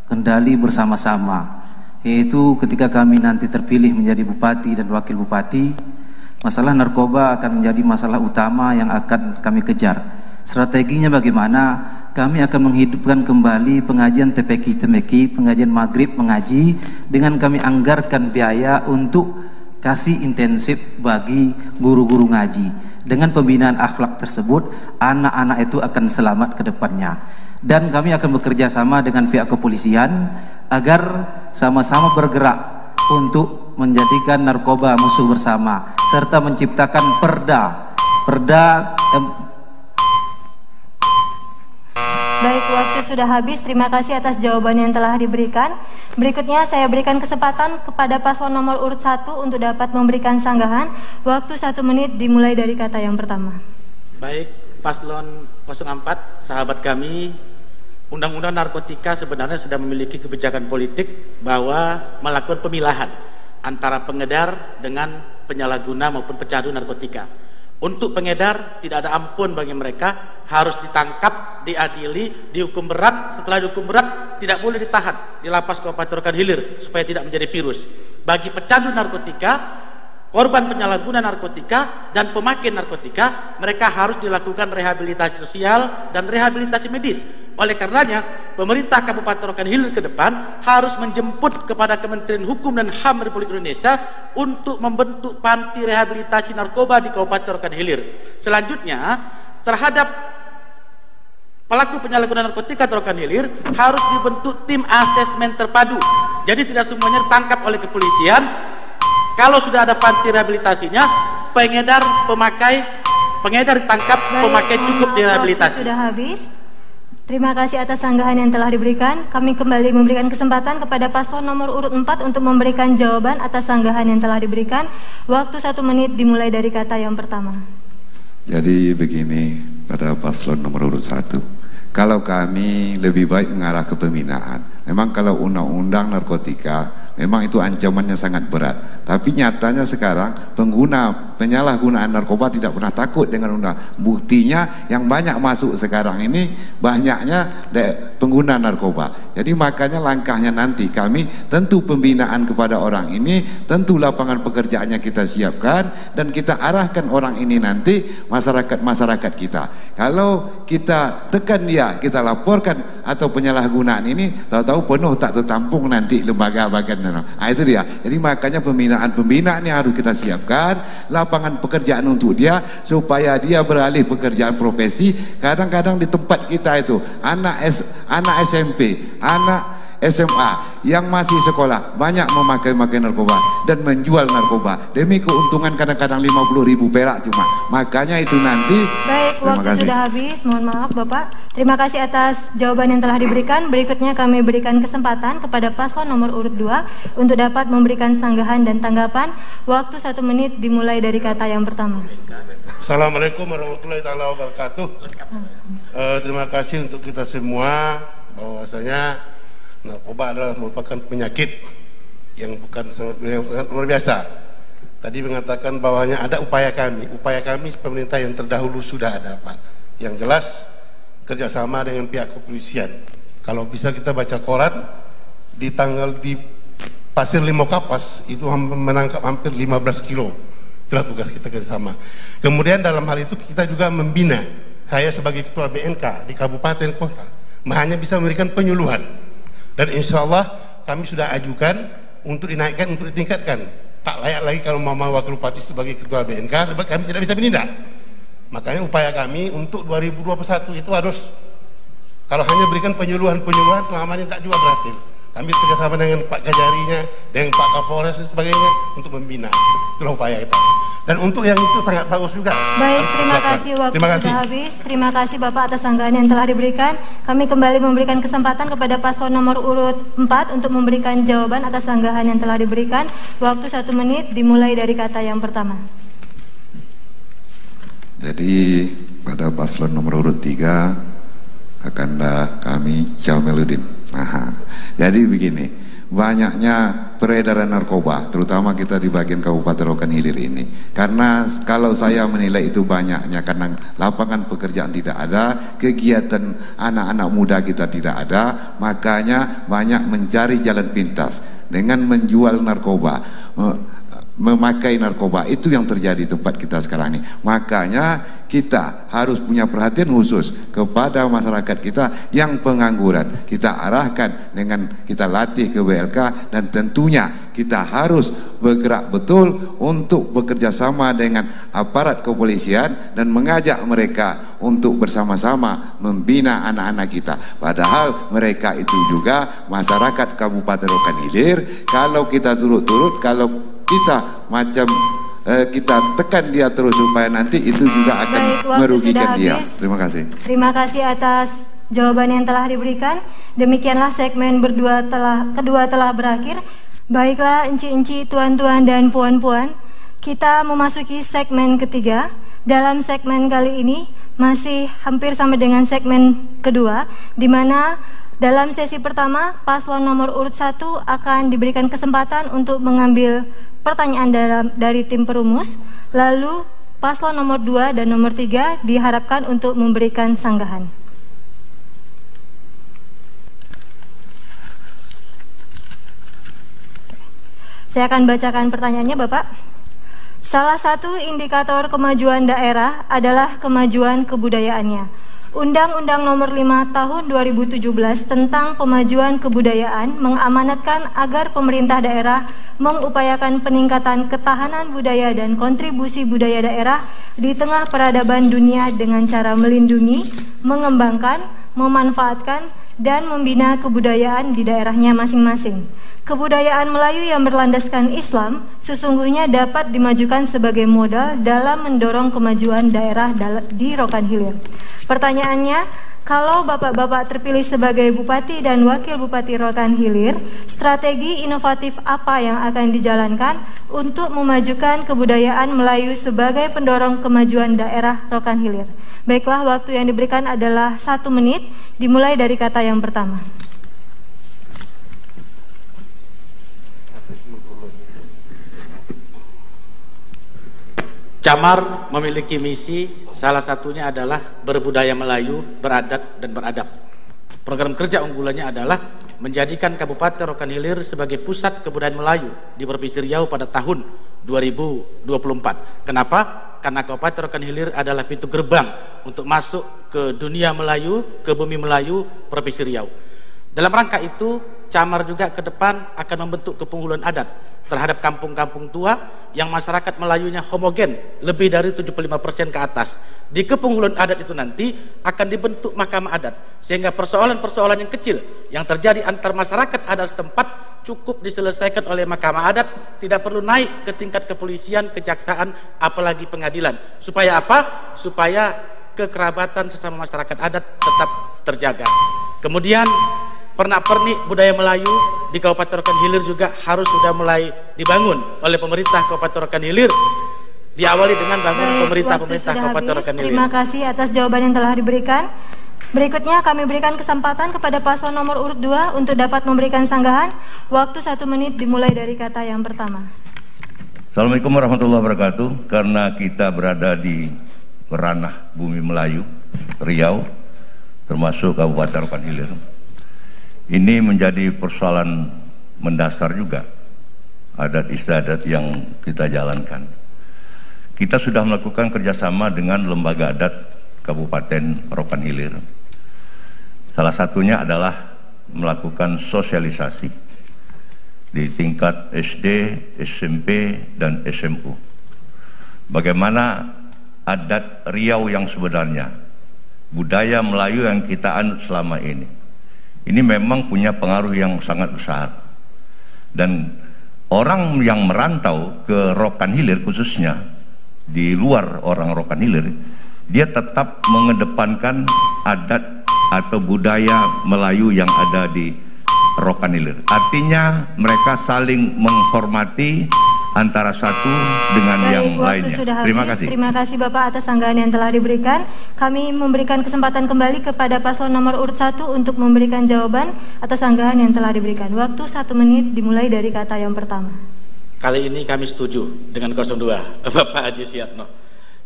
kendali bersama-sama, yaitu ketika kami nanti terpilih menjadi Bupati dan Wakil Bupati, masalah narkoba akan menjadi masalah utama yang akan kami kejar. Strateginya bagaimana? Kami akan menghidupkan kembali pengajian TPQ, pengajian maghrib mengaji, dengan kami anggarkan biaya untuk kasih intensif bagi guru-guru ngaji. Dengan pembinaan akhlak tersebut, anak-anak itu akan selamat ke depannya. Dan kami akan bekerja sama dengan pihak kepolisian agar sama-sama bergerak untuk menjadikan narkoba musuh bersama, serta menciptakan perda. Baik, waktu sudah habis. Terima kasih atas jawaban yang telah diberikan. Berikutnya saya berikan kesempatan kepada paslon nomor urut 1 untuk dapat memberikan sanggahan. Waktu 1 menit, dimulai dari kata yang pertama. Baik, paslon 04, sahabat kami, Undang-Undang Narkotika sebenarnya sudah memiliki kebijakan politik bahwa melakukan pemilahan antara pengedar dengan penyalahguna maupun pecandu narkotika. Untuk pengedar tidak ada ampun bagi mereka, harus ditangkap, diadili, dihukum berat. Setelah dihukum berat tidak boleh ditahan di lapas Kabupaten Rokan Hilir supaya tidak menjadi virus. Bagi pecandu narkotika, korban penyalahguna narkotika dan pemakai narkotika, mereka harus dilakukan rehabilitasi sosial dan rehabilitasi medis. Oleh karenanya, pemerintah Kabupaten Rokan Hilir ke depan harus menjemput kepada Kementerian Hukum dan HAM Republik Indonesia untuk membentuk panti rehabilitasi narkoba di Kabupaten Rokan Hilir. Selanjutnya, terhadap pelaku penyalahgunaan narkotika di Rokan Hilir harus dibentuk tim asesmen terpadu. Jadi tidak semuanya ditangkap oleh kepolisian. Kalau sudah ada panti rehabilitasinya, pengedar ditangkap, pemakai cukup direhabilitasi. Sudah habis. Terima kasih atas sanggahan yang telah diberikan. Kami kembali memberikan kesempatan kepada paslon nomor urut 4 untuk memberikan jawaban atas sanggahan yang telah diberikan. Waktu 1 menit, dimulai dari kata yang pertama. Jadi begini, pada paslon nomor urut 1, Kalau kami lebih baik mengarah ke pembinaan. Memang kalau undang-undang narkotika memang itu ancamannya sangat berat. Tapi nyatanya sekarang penyalahgunaan narkoba tidak pernah takut dengan undang. Buktinya yang banyak masuk sekarang ini banyaknya pengguna narkoba. Jadi makanya langkahnya nanti kami tentu pembinaan kepada orang ini, tentu lapangan pekerjaannya kita siapkan dan kita arahkan orang ini nanti masyarakat kita. Kalau kita tekan dia, kita laporkan atau penyalahgunaan ini, tahu-tahu penuh tak tertampung nanti lembaga bagian. Itu dia. Jadi makanya pembinaan yang harus kita siapkan, lapangan pekerjaan untuk dia supaya dia beralih pekerjaan profesi. Kadang-kadang di tempat kita itu anak SMP, anak SMA yang masih sekolah banyak memakai narkoba dan menjual narkoba demi keuntungan kadang-kadang 50.000 perak cuma. Makanya itu nanti. Baik, waktu sudah habis. Mohon maaf Bapak. Terima kasih atas jawaban yang telah diberikan. Berikutnya kami berikan kesempatan kepada paslon nomor urut 2 untuk dapat memberikan sanggahan dan tanggapan. Waktu 1 menit dimulai dari kata yang pertama. Assalamualaikum warahmatullahi wabarakatuh. Terima kasih untuk kita semua bahwasanya narkoba adalah merupakan penyakit yang sangat luar biasa. Tadi mengatakan bahwanya ada upaya kami pemerintah yang terdahulu sudah ada Pak. Yang jelas kerjasama dengan pihak kepolisian. Kalau bisa kita baca koran di Pasir Limau Kapas itu menangkap hampir 15 kilo. Itulah tugas kita kerjasama. Kemudian dalam hal itu kita juga membina. Saya sebagai ketua BNK di kabupaten kota hanya bisa memberikan penyuluhan. Dan insya Allah kami sudah ajukan untuk dinaikkan, untuk ditingkatkan. Tak layak lagi kalau Mama Wakil Bupati sebagai ketua BNK, sebab kami tidak bisa menindak. Makanya upaya kami untuk 2021 itu harus, kalau hanya berikan penyuluhan selama ini tak juga berhasil. Kami bekerjasama dengan Pak Kajarinya, dengan Pak Kapolres dan sebagainya untuk membina. Itulah upaya kita. Dan untuk yang itu sangat bagus juga. Baik, terima kasih. Waktu sudah habis. Terima kasih Bapak atas sanggahan yang telah diberikan. Kami kembali memberikan kesempatan kepada paslon nomor urut 4 untuk memberikan jawaban atas sanggahan yang telah diberikan. Waktu 1 menit dimulai dari kata yang pertama. Jadi pada paslon nomor urut 3 akanlah kami Jamaluddin. Jadi begini, banyaknya peredaran narkoba, terutama kita di bagian Kabupaten Rokan Hilir ini. Karena kalau saya menilai itu banyaknya karena lapangan pekerjaan tidak ada, kegiatan anak-anak muda kita tidak ada, makanya banyak mencari jalan pintas dengan menjual narkoba, memakai narkoba. Itu yang terjadi di tempat kita sekarang ini. Makanya kita harus punya perhatian khusus kepada masyarakat kita yang pengangguran. Kita arahkan dengan kita latih ke BLK, dan tentunya kita harus bergerak betul untuk bekerja sama dengan aparat kepolisian dan mengajak mereka untuk bersama-sama membina anak-anak kita. Padahal mereka itu juga masyarakat Kabupaten Rokan Hilir. Kalau kita turut-turut, kalau kita kita tekan dia terus supaya nanti itu juga akan merugikan dia. Terima kasih. Terima kasih atas jawaban yang telah diberikan. Demikianlah segmen kedua telah berakhir. Baiklah enci-enci, tuan-tuan dan puan-puan, kita memasuki segmen ketiga. Dalam segmen kali ini masih hampir sama dengan segmen kedua, di mana dalam sesi pertama paslon nomor urut 1 akan diberikan kesempatan untuk mengambil pertanyaan dari tim perumus. Lalu paslon nomor 2 dan nomor 3 diharapkan untuk memberikan sanggahan. Saya akan bacakan pertanyaannya Bapak. Salah satu indikator kemajuan daerah adalah kemajuan kebudayaannya. Undang-Undang Nomor 5 Tahun 2017 tentang Pemajuan Kebudayaan mengamanatkan agar pemerintah daerah mengupayakan peningkatan ketahanan budaya dan kontribusi budaya daerah di tengah peradaban dunia dengan cara melindungi, mengembangkan, memanfaatkan, dan membina kebudayaan di daerahnya masing-masing. Kebudayaan Melayu yang berlandaskan Islam sesungguhnya dapat dimajukan sebagai modal dalam mendorong kemajuan daerah di Rokan Hilir. Pertanyaannya, Kalau Bapak-Bapak terpilih sebagai Bupati dan Wakil Bupati Rokan Hilir, strategi inovatif apa yang akan dijalankan untuk memajukan kebudayaan Melayu sebagai pendorong kemajuan daerah Rokan Hilir? Baiklah, waktu yang diberikan adalah 1 menit, dimulai dari kata yang pertama. Camar memiliki misi, salah satunya adalah berbudaya Melayu, beradat dan beradab. Program kerja unggulannya adalah menjadikan Kabupaten Rokan Hilir sebagai pusat kebudayaan Melayu di Provinsi Riau pada tahun 2024. Kenapa? Karena Kabupaten Rokan Hilir adalah pintu gerbang untuk masuk ke dunia Melayu, ke bumi Melayu, Provinsi Riau. Dalam rangka itu, Camar juga ke depan akan membentuk kepunggulan adat terhadap kampung-kampung tua yang masyarakat Melayunya homogen, lebih dari 75% ke atas. Di kepunggulan adat itu nanti akan dibentuk mahkamah adat, sehingga persoalan-persoalan yang kecil yang terjadi antar masyarakat adat setempat cukup diselesaikan oleh mahkamah adat, tidak perlu naik ke tingkat kepolisian, kejaksaan, apalagi pengadilan. Supaya apa? Supaya kekerabatan sesama masyarakat adat tetap terjaga. Kemudian pernak-pernik budaya Melayu di Kabupaten Rokan Hilir juga harus sudah mulai dibangun oleh pemerintah Kabupaten Rokan Hilir, diawali dengan bangun pemerintah Kabupaten Rokan Hilir. Terima kasih atas jawaban yang telah diberikan. Berikutnya kami berikan kesempatan kepada paslon nomor urut 2 untuk dapat memberikan sanggahan. Waktu 1 menit dimulai dari kata yang pertama. Assalamualaikum warahmatullahi wabarakatuh. Karena kita berada di ranah bumi Melayu, Riau, termasuk Kabupaten Rokan Hilir, ini menjadi persoalan mendasar juga, adat istiadat yang kita jalankan. Kita sudah melakukan kerjasama dengan lembaga adat Kabupaten Rokan Hilir. Salah satunya adalah melakukan sosialisasi di tingkat SD, SMP, dan SMU. Bagaimana adat Riau yang sebenarnya, budaya Melayu yang kita anut selama ini. Ini memang punya pengaruh yang sangat besar. Dan orang yang merantau ke Rokan Hilir khususnya, di luar orang Rokan Hilir, dia tetap mengedepankan adat atau budaya Melayu yang ada di Rokan Hilir. Artinya mereka saling menghormati antara satu dengan yang lainnya. Terima kasih. Terima kasih Bapak atas sanggahan yang telah diberikan. Kami memberikan kesempatan kembali kepada paslon nomor urut 1 untuk memberikan jawaban atas sanggahan yang telah diberikan. Waktu 1 menit dimulai dari kata yang pertama. Kali ini kami setuju dengan 02 Bapak Haji Siatno.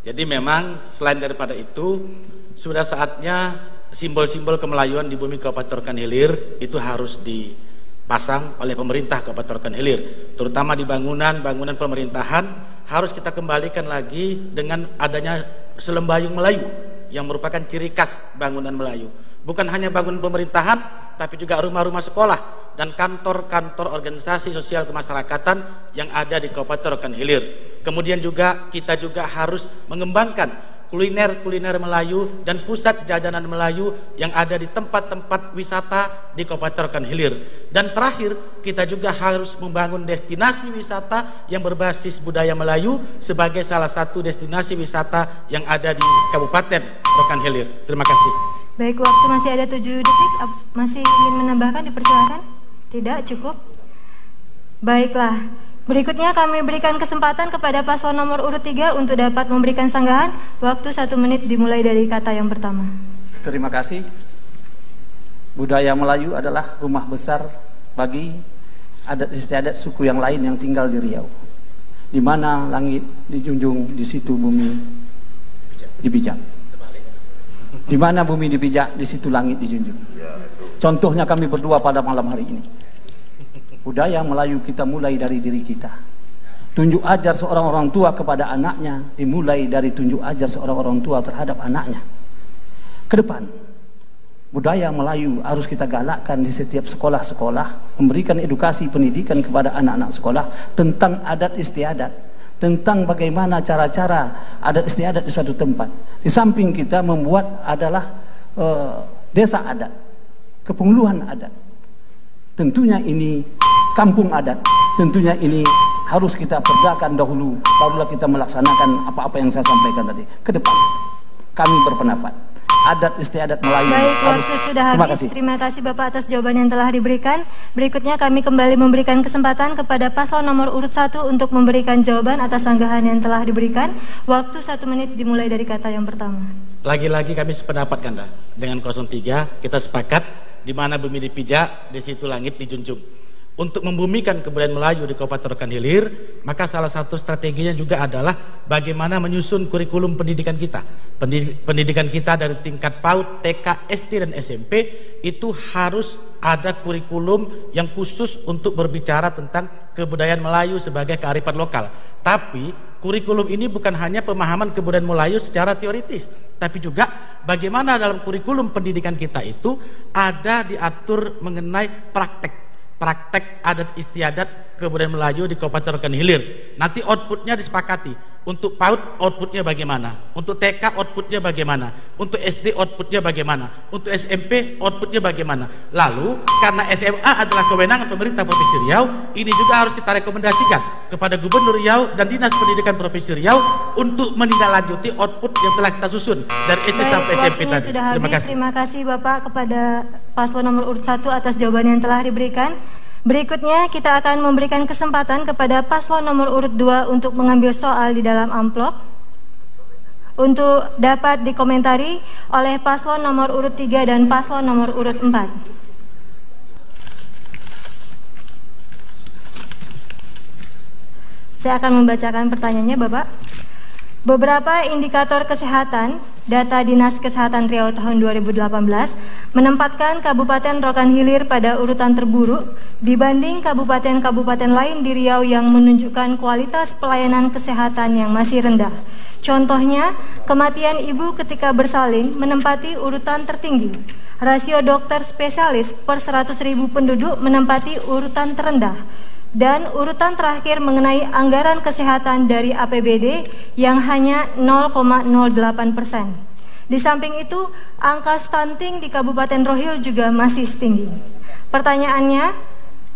Jadi memang selain daripada itu, sudah saatnya simbol-simbol kemelayuan di bumi Kabupaten Rokan Hilir itu harus dipasang oleh pemerintah Kabupaten Rokan Hilir, terutama di bangunan pemerintahan. Harus kita kembalikan lagi dengan adanya selembayung Melayu yang merupakan ciri khas bangunan Melayu. Bukan hanya bangunan pemerintahan, tapi juga rumah-rumah sekolah dan kantor-kantor organisasi sosial kemasyarakatan yang ada di Kabupaten Rokan Hilir. Kemudian juga kita juga harus mengembangkan kuliner Melayu dan pusat jajanan Melayu yang ada di tempat-tempat wisata di Kabupaten Rokan Hilir. Dan terakhir, kita juga harus membangun destinasi wisata yang berbasis budaya Melayu sebagai salah satu destinasi wisata yang ada di Kabupaten Rokan Hilir. Terima kasih. Baik, waktu masih ada 7 detik. Masih ingin menambahkan, dipersilakan. Tidak, cukup. Baiklah, berikutnya kami berikan kesempatan kepada paslon nomor urut 3 untuk dapat memberikan sanggahan. Waktu 1 menit dimulai dari kata yang pertama. Terima kasih. Budaya Melayu adalah rumah besar bagi adat istiadat suku yang lain yang tinggal di Riau. Di mana langit dijunjung, di situ bumi dipijak. Di mana bumi dipijak, di situ langit dijunjung. Contohnya kami berdua pada malam hari ini. Budaya Melayu kita mulai dari diri kita. Tunjuk ajar seorang orang tua kepada anaknya dimulai dari tunjuk ajar seorang orang tua terhadap anaknya. Ke depan, budaya Melayu harus kita galakkan di setiap sekolah-sekolah, memberikan edukasi pendidikan kepada anak-anak sekolah tentang adat istiadat, tentang bagaimana cara-cara adat istiadat di suatu tempat. Di samping kita membuat adalah desa adat, kepungluhan adat. Tentunya ini kampung adat. Tentunya ini harus kita perdakan dahulu, barulah kita melaksanakan apa-apa yang saya sampaikan tadi. Ke depan, kami berpendapat adat istiadat Melayu. Baik, waktu sudah habis. Terima kasih Bapak atas jawaban yang telah diberikan. Berikutnya kami kembali memberikan kesempatan kepada paslon nomor urut 1 untuk memberikan jawaban atas sanggahan yang telah diberikan. Waktu 1 menit dimulai dari kata yang pertama. Lagi-lagi kami sependapat Kanda dengan 03, kita sepakat di mana bumi dipijak, di situ langit dijunjung. Untuk membumikan kebudayaan Melayu di Kabupaten Rokan Hilir, maka salah satu strateginya juga adalah bagaimana menyusun kurikulum pendidikan kita. Pendidikan kita dari tingkat PAUD, TK, SD, dan SMP itu harus ada kurikulum yang khusus untuk berbicara tentang kebudayaan Melayu sebagai kearifan lokal. Tapi kurikulum ini bukan hanya pemahaman kebudayaan Melayu secara teoritis, tapi juga bagaimana dalam kurikulum pendidikan kita itu ada diatur mengenai praktek adat istiadat kebudayaan Melayu di Kabupaten Rokan Hilir. Nanti outputnya disepakati. Untuk PAUD outputnya bagaimana, untuk TK outputnya bagaimana, untuk SD outputnya bagaimana, untuk SMP outputnya bagaimana. Lalu karena SMA adalah kewenangan pemerintah Provinsi Riau, ini juga harus kita rekomendasikan kepada Gubernur Riau dan Dinas Pendidikan Provinsi Riau untuk menindaklanjuti output yang telah kita susun dari SD sampai SMP tadi. Terima kasih. Terima kasih Bapak kepada paslon nomor urut 1 atas jawaban yang telah diberikan. Berikutnya kita akan memberikan kesempatan kepada paslon nomor urut 2 untuk mengambil soal di dalam amplop untuk dapat dikomentari oleh paslon nomor urut 3 dan paslon nomor urut 4. Saya akan membacakan pertanyaannya, Bapak. Beberapa indikator kesehatan data Dinas Kesehatan Riau tahun 2018 menempatkan Kabupaten Rokan Hilir pada urutan terburuk dibanding kabupaten-kabupaten lain di Riau yang menunjukkan kualitas pelayanan kesehatan yang masih rendah. Contohnya, kematian ibu ketika bersalin menempati urutan tertinggi. Rasio dokter spesialis per 100.000 penduduk menempati urutan terendah. Dan urutan terakhir mengenai anggaran kesehatan dari APBD yang hanya 0,08%. Di samping itu, angka stunting di Kabupaten Rohil juga masih tinggi. Pertanyaannya,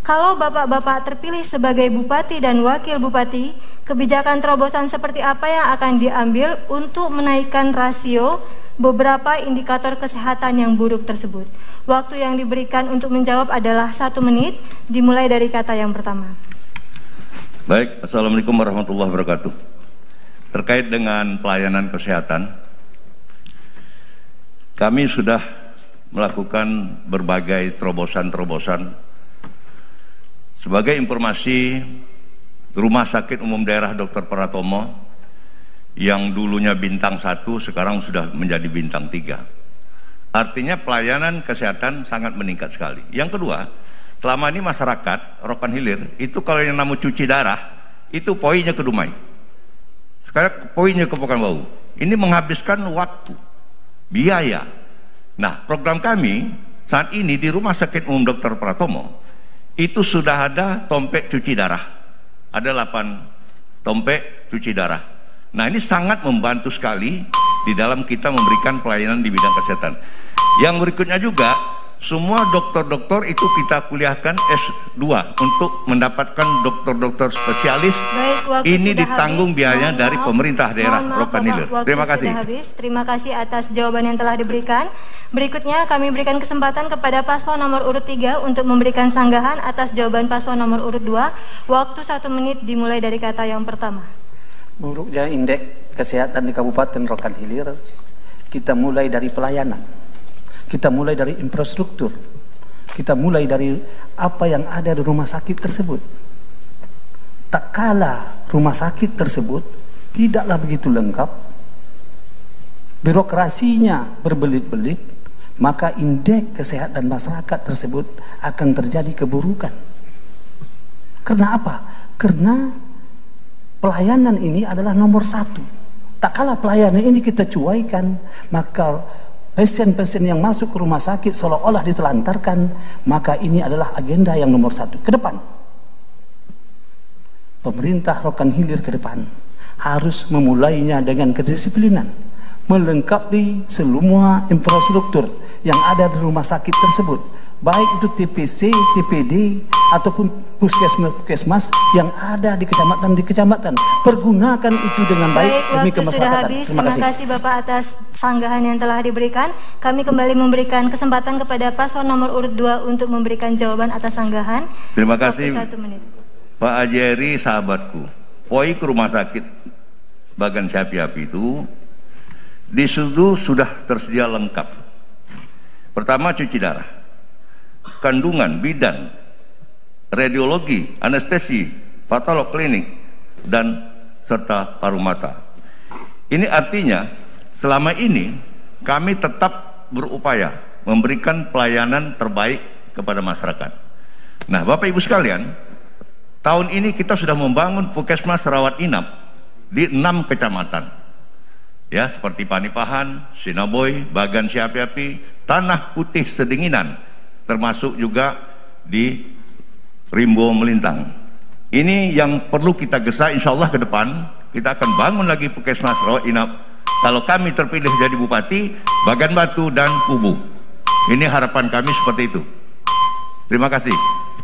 kalau bapak-bapak terpilih sebagai bupati dan wakil bupati, kebijakan terobosan seperti apa yang akan diambil untuk menaikkan rasio beberapa indikator kesehatan yang buruk tersebut? Waktu yang diberikan untuk menjawab adalah 1 menit, dimulai dari kata yang pertama. Baik, Assalamualaikum warahmatullahi wabarakatuh. Terkait dengan pelayanan kesehatan, kami sudah melakukan berbagai terobosan-terobosan. Sebagai informasi, Rumah Sakit Umum Daerah Dr. Pratomo yang dulunya bintang 1 sekarang sudah menjadi bintang 3. Artinya pelayanan kesehatan sangat meningkat sekali. Yang kedua, selama ini masyarakat Rokan Hilir itu kalau yang namanya cuci darah itu poinnya ke Dumai, sekarang poinnya ke Pekanbaru. Ini menghabiskan waktu, biaya. Nah, program kami saat ini di Rumah Sakit Umum Dr. Pratomo itu sudah ada tompek cuci darah, ada 8 tompek cuci darah. Nah, ini sangat membantu sekali di dalam kita memberikan pelayanan di bidang kesehatan. Yang berikutnya juga, semua dokter-dokter itu kita kuliahkan S2 untuk mendapatkan dokter-dokter spesialis. Baik, ini ditanggung biayanya dari pemerintah daerah Rokan Hilir. Terima kasih. Terima kasih atas jawaban yang telah diberikan. Berikutnya kami berikan kesempatan kepada paslon nomor urut 3 untuk memberikan sanggahan atas jawaban paslon nomor urut 2. Waktu 1 menit dimulai dari kata yang pertama. Buruknya indeks kesehatan di Kabupaten Rokan Hilir, kita mulai dari pelayanan, kita mulai dari infrastruktur, kita mulai dari apa yang ada di rumah sakit tersebut. Tak kala rumah sakit tersebut tidaklah begitu lengkap, birokrasinya berbelit-belit, maka indeks kesehatan masyarakat tersebut akan terjadi keburukan. Karena apa? Karena pelayanan ini adalah nomor 1. Tak kalah pelayanan ini kita cuaikan, maka pasien-pasien yang masuk ke rumah sakit seolah-olah ditelantarkan, maka ini adalah agenda yang nomor 1 ke depan. Pemerintah Rokan Hilir ke depan harus memulainya dengan kedisiplinan, melengkapi semua infrastruktur yang ada di rumah sakit tersebut, baik itu TPC, TPD, ataupun puskesmas yang ada di kecamatan. Pergunakan itu dengan baik demi kemaslahatan. Terima kasih Bapak atas sanggahan yang telah diberikan. Kami kembali memberikan kesempatan kepada paslon nomor urut 2 untuk memberikan jawaban atas sanggahan. Terima kasih. 1 menit. Pak Ajeri, sahabatku. Poi ke rumah sakit Bagan Syapi-Api itu di situ sudah tersedia lengkap. Pertama, cuci darah, kandungan, bidan, radiologi, anestesi, patolog klinik, dan serta paru mata. Ini artinya selama ini kami tetap berupaya memberikan pelayanan terbaik kepada masyarakat. Nah, Bapak Ibu sekalian, tahun ini kita sudah membangun puskesmas rawat inap di 6 kecamatan. Ya, seperti Panipahan, Sinaboy, Bagan Syapi-Api, Tanah Putih Sedinginan, termasuk juga di Rimbo Melintang. Ini yang perlu kita gesa. Insya Allah ke depan kita akan bangun lagi puskesmas rawat inap. Kalau kami terpilih jadi bupati, Bagan Batu dan Kubu. Ini harapan kami seperti itu. Terima kasih.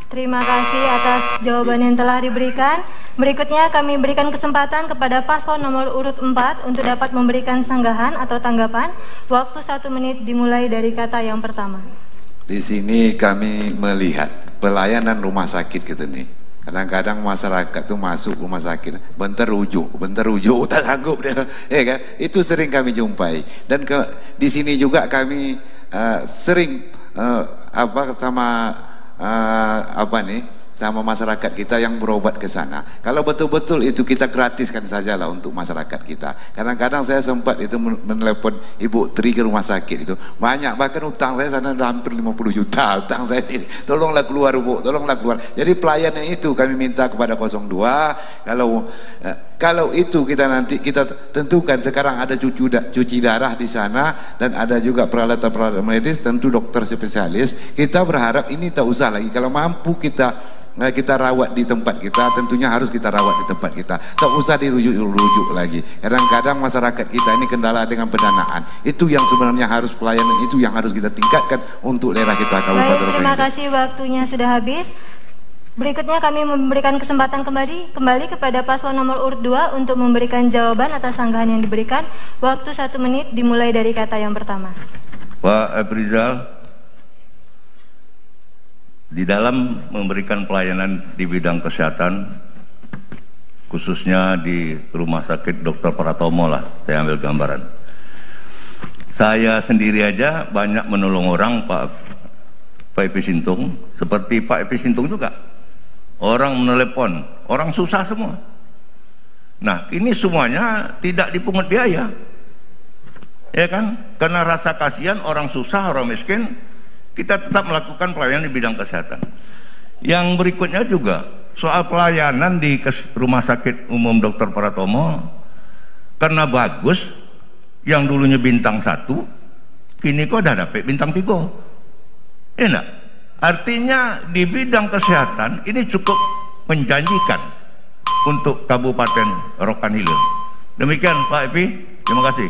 Terima kasih atas jawaban yang telah diberikan. Berikutnya kami berikan kesempatan kepada paslon nomor urut 4 untuk dapat memberikan sanggahan atau tanggapan. Waktu 1 menit dimulai dari kata yang pertama. Di sini kami melihat pelayanan rumah sakit gitu nih. Kadang-kadang masyarakat tuh masuk rumah sakit, bentar rujuk, tak sanggup dia, kan? Itu sering kami jumpai. Dan di sini juga kami sering sama masyarakat kita yang berobat ke sana. Kalau betul-betul itu kita gratiskan sajalah untuk masyarakat kita. Kadang-kadang saya sempat itu menelepon Ibu Tri ke rumah sakit itu. Banyak, bahkan utang saya sana sudah hampir 50 juta utang saya ini. Tolonglah keluar Bu, tolonglah keluar. Jadi pelayanan itu kami minta kepada 02. Kalau itu kita nanti kita tentukan, sekarang ada cuci darah di sana dan ada juga peralatan-peralatan medis, tentu dokter spesialis. Kita berharap ini tak usah lagi. Kalau mampu kita rawat di tempat kita, tentunya harus kita rawat di tempat kita, tak usah dirujuk lagi. Kadang-kadang masyarakat kita ini kendala dengan pendanaan. Itu yang sebenarnya harus, pelayanan itu yang harus kita tingkatkan untuk daerah kita Kabupaten Rokan. Terima kasih, waktunya sudah habis. Berikutnya kami memberikan kesempatan kembali kepada paslon nomor urut 2 untuk memberikan jawaban atas sanggahan yang diberikan. Waktu 1 menit dimulai dari kata yang pertama. Pak Aprizal, di dalam memberikan pelayanan di bidang kesehatan, khususnya di Rumah Sakit Dr. Pratomo lah, saya ambil gambaran. Saya sendiri aja banyak menolong orang, Pak Epi Sintung, seperti Pak Epi Sintung juga. Orang menelepon, orang susah semua. Nah, ini semuanya tidak dipungut biaya, ya kan? Karena rasa kasihan orang susah, orang miskin, kita tetap melakukan pelayanan di bidang kesehatan. Yang berikutnya juga soal pelayanan di Rumah Sakit Umum Dr. Pratomo, karena bagus, yang dulunya bintang 1, kini kok udah dapet bintang 3. Enak. Artinya di bidang kesehatan ini cukup menjanjikan untuk Kabupaten Rokan Hilir. Demikian Pak Epi, terima kasih.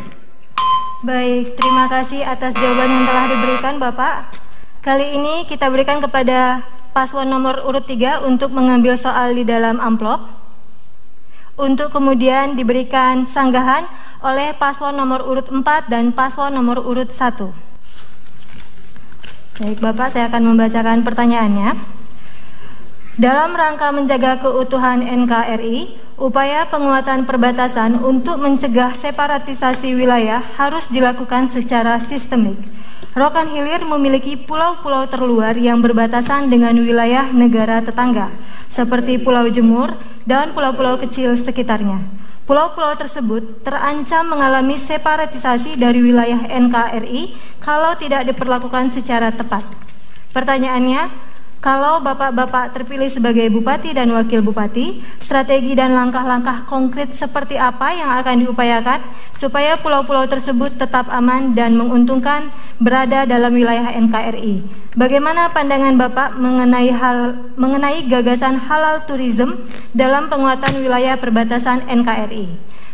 Baik, terima kasih atas jawaban yang telah diberikan Bapak. Kali ini kita berikan kepada paslon nomor urut 3 untuk mengambil soal di dalam amplop, untuk kemudian diberikan sanggahan oleh paslon nomor urut 4 dan paslon nomor urut 1. Baik Bapak, saya akan membacakan pertanyaannya. Dalam rangka menjaga keutuhan NKRI, upaya penguatan perbatasan untuk mencegah separatisasi wilayah harus dilakukan secara sistemik. Rokan Hilir memiliki pulau-pulau terluar yang berbatasan dengan wilayah negara tetangga, seperti Pulau Jemur dan pulau-pulau kecil sekitarnya. Pulau-pulau tersebut terancam mengalami separatisasi dari wilayah NKRI kalau tidak diperlakukan secara tepat. Pertanyaannya, kalau Bapak-Bapak terpilih sebagai Bupati dan Wakil Bupati, strategi dan langkah-langkah konkret seperti apa yang akan diupayakan supaya pulau-pulau tersebut tetap aman dan menguntungkan berada dalam wilayah NKRI? Bagaimana pandangan Bapak mengenai gagasan halal tourism dalam penguatan wilayah perbatasan NKRI?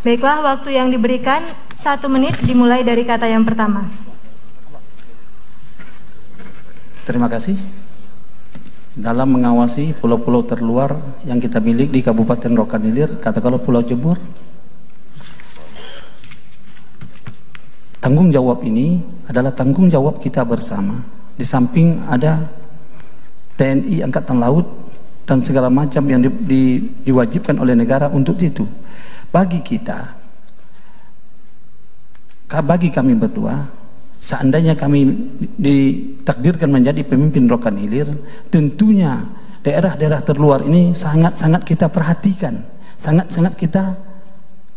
Baiklah, waktu yang diberikan 1 menit dimulai dari kata yang pertama. Terima kasih. dalam mengawasi pulau-pulau terluar yang kita miliki di Kabupaten Rokan Hilir, katakanlah Pulau Jemur. Tanggung jawab ini adalah tanggung jawab kita bersama. Di samping ada TNI Angkatan Laut dan segala macam yang diwajibkan oleh negara untuk itu. Bagi kita, bagi kami berdua, seandainya kami ditakdirkan menjadi pemimpin Rokan Hilir, tentunya daerah-daerah terluar ini sangat-sangat kita perhatikan, sangat-sangat kita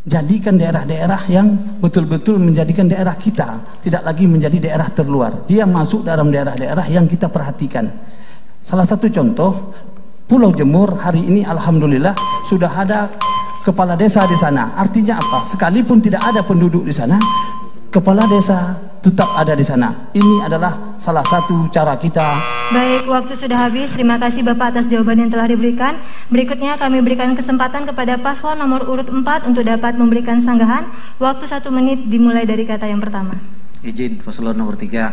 jadikan daerah-daerah yang betul-betul menjadikan daerah kita, tidak lagi menjadi daerah terluar. Dia masuk dalam daerah-daerah yang kita perhatikan. Salah satu contoh, Pulau Jemur hari ini alhamdulillah sudah ada kepala desa di sana. Artinya apa? Sekalipun tidak ada penduduk di sana, kepala desa tetap ada di sana. Ini adalah salah satu cara kita. Baik, waktu sudah habis. Terima kasih Bapak atas jawaban yang telah diberikan. Berikutnya kami berikan kesempatan kepada paslon nomor urut 4 untuk dapat memberikan sanggahan. Waktu 1 menit dimulai dari kata yang pertama. Izin paslon nomor 3,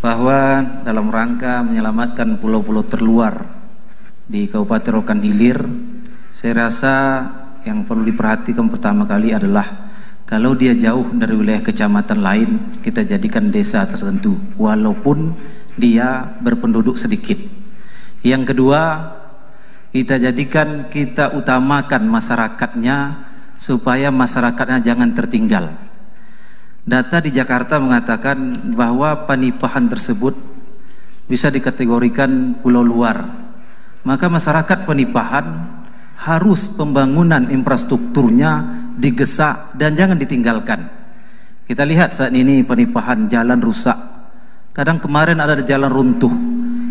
bahwa dalam rangka menyelamatkan pulau-pulau terluar di Kabupaten Rokan Hilir, saya rasa yang perlu diperhatikan pertama kali adalah kalau dia jauh dari wilayah kecamatan lain, kita jadikan desa tertentu walaupun dia berpenduduk sedikit. Yang kedua, kita utamakan masyarakatnya supaya masyarakatnya jangan tertinggal. Data di Jakarta mengatakan bahwa Panipahan tersebut bisa dikategorikan pulau luar. Maka masyarakat Panipahan harus pembangunan infrastrukturnya digesa dan jangan ditinggalkan. Kita lihat saat ini Panipahan jalan rusak, kadang kemarin ada jalan runtuh.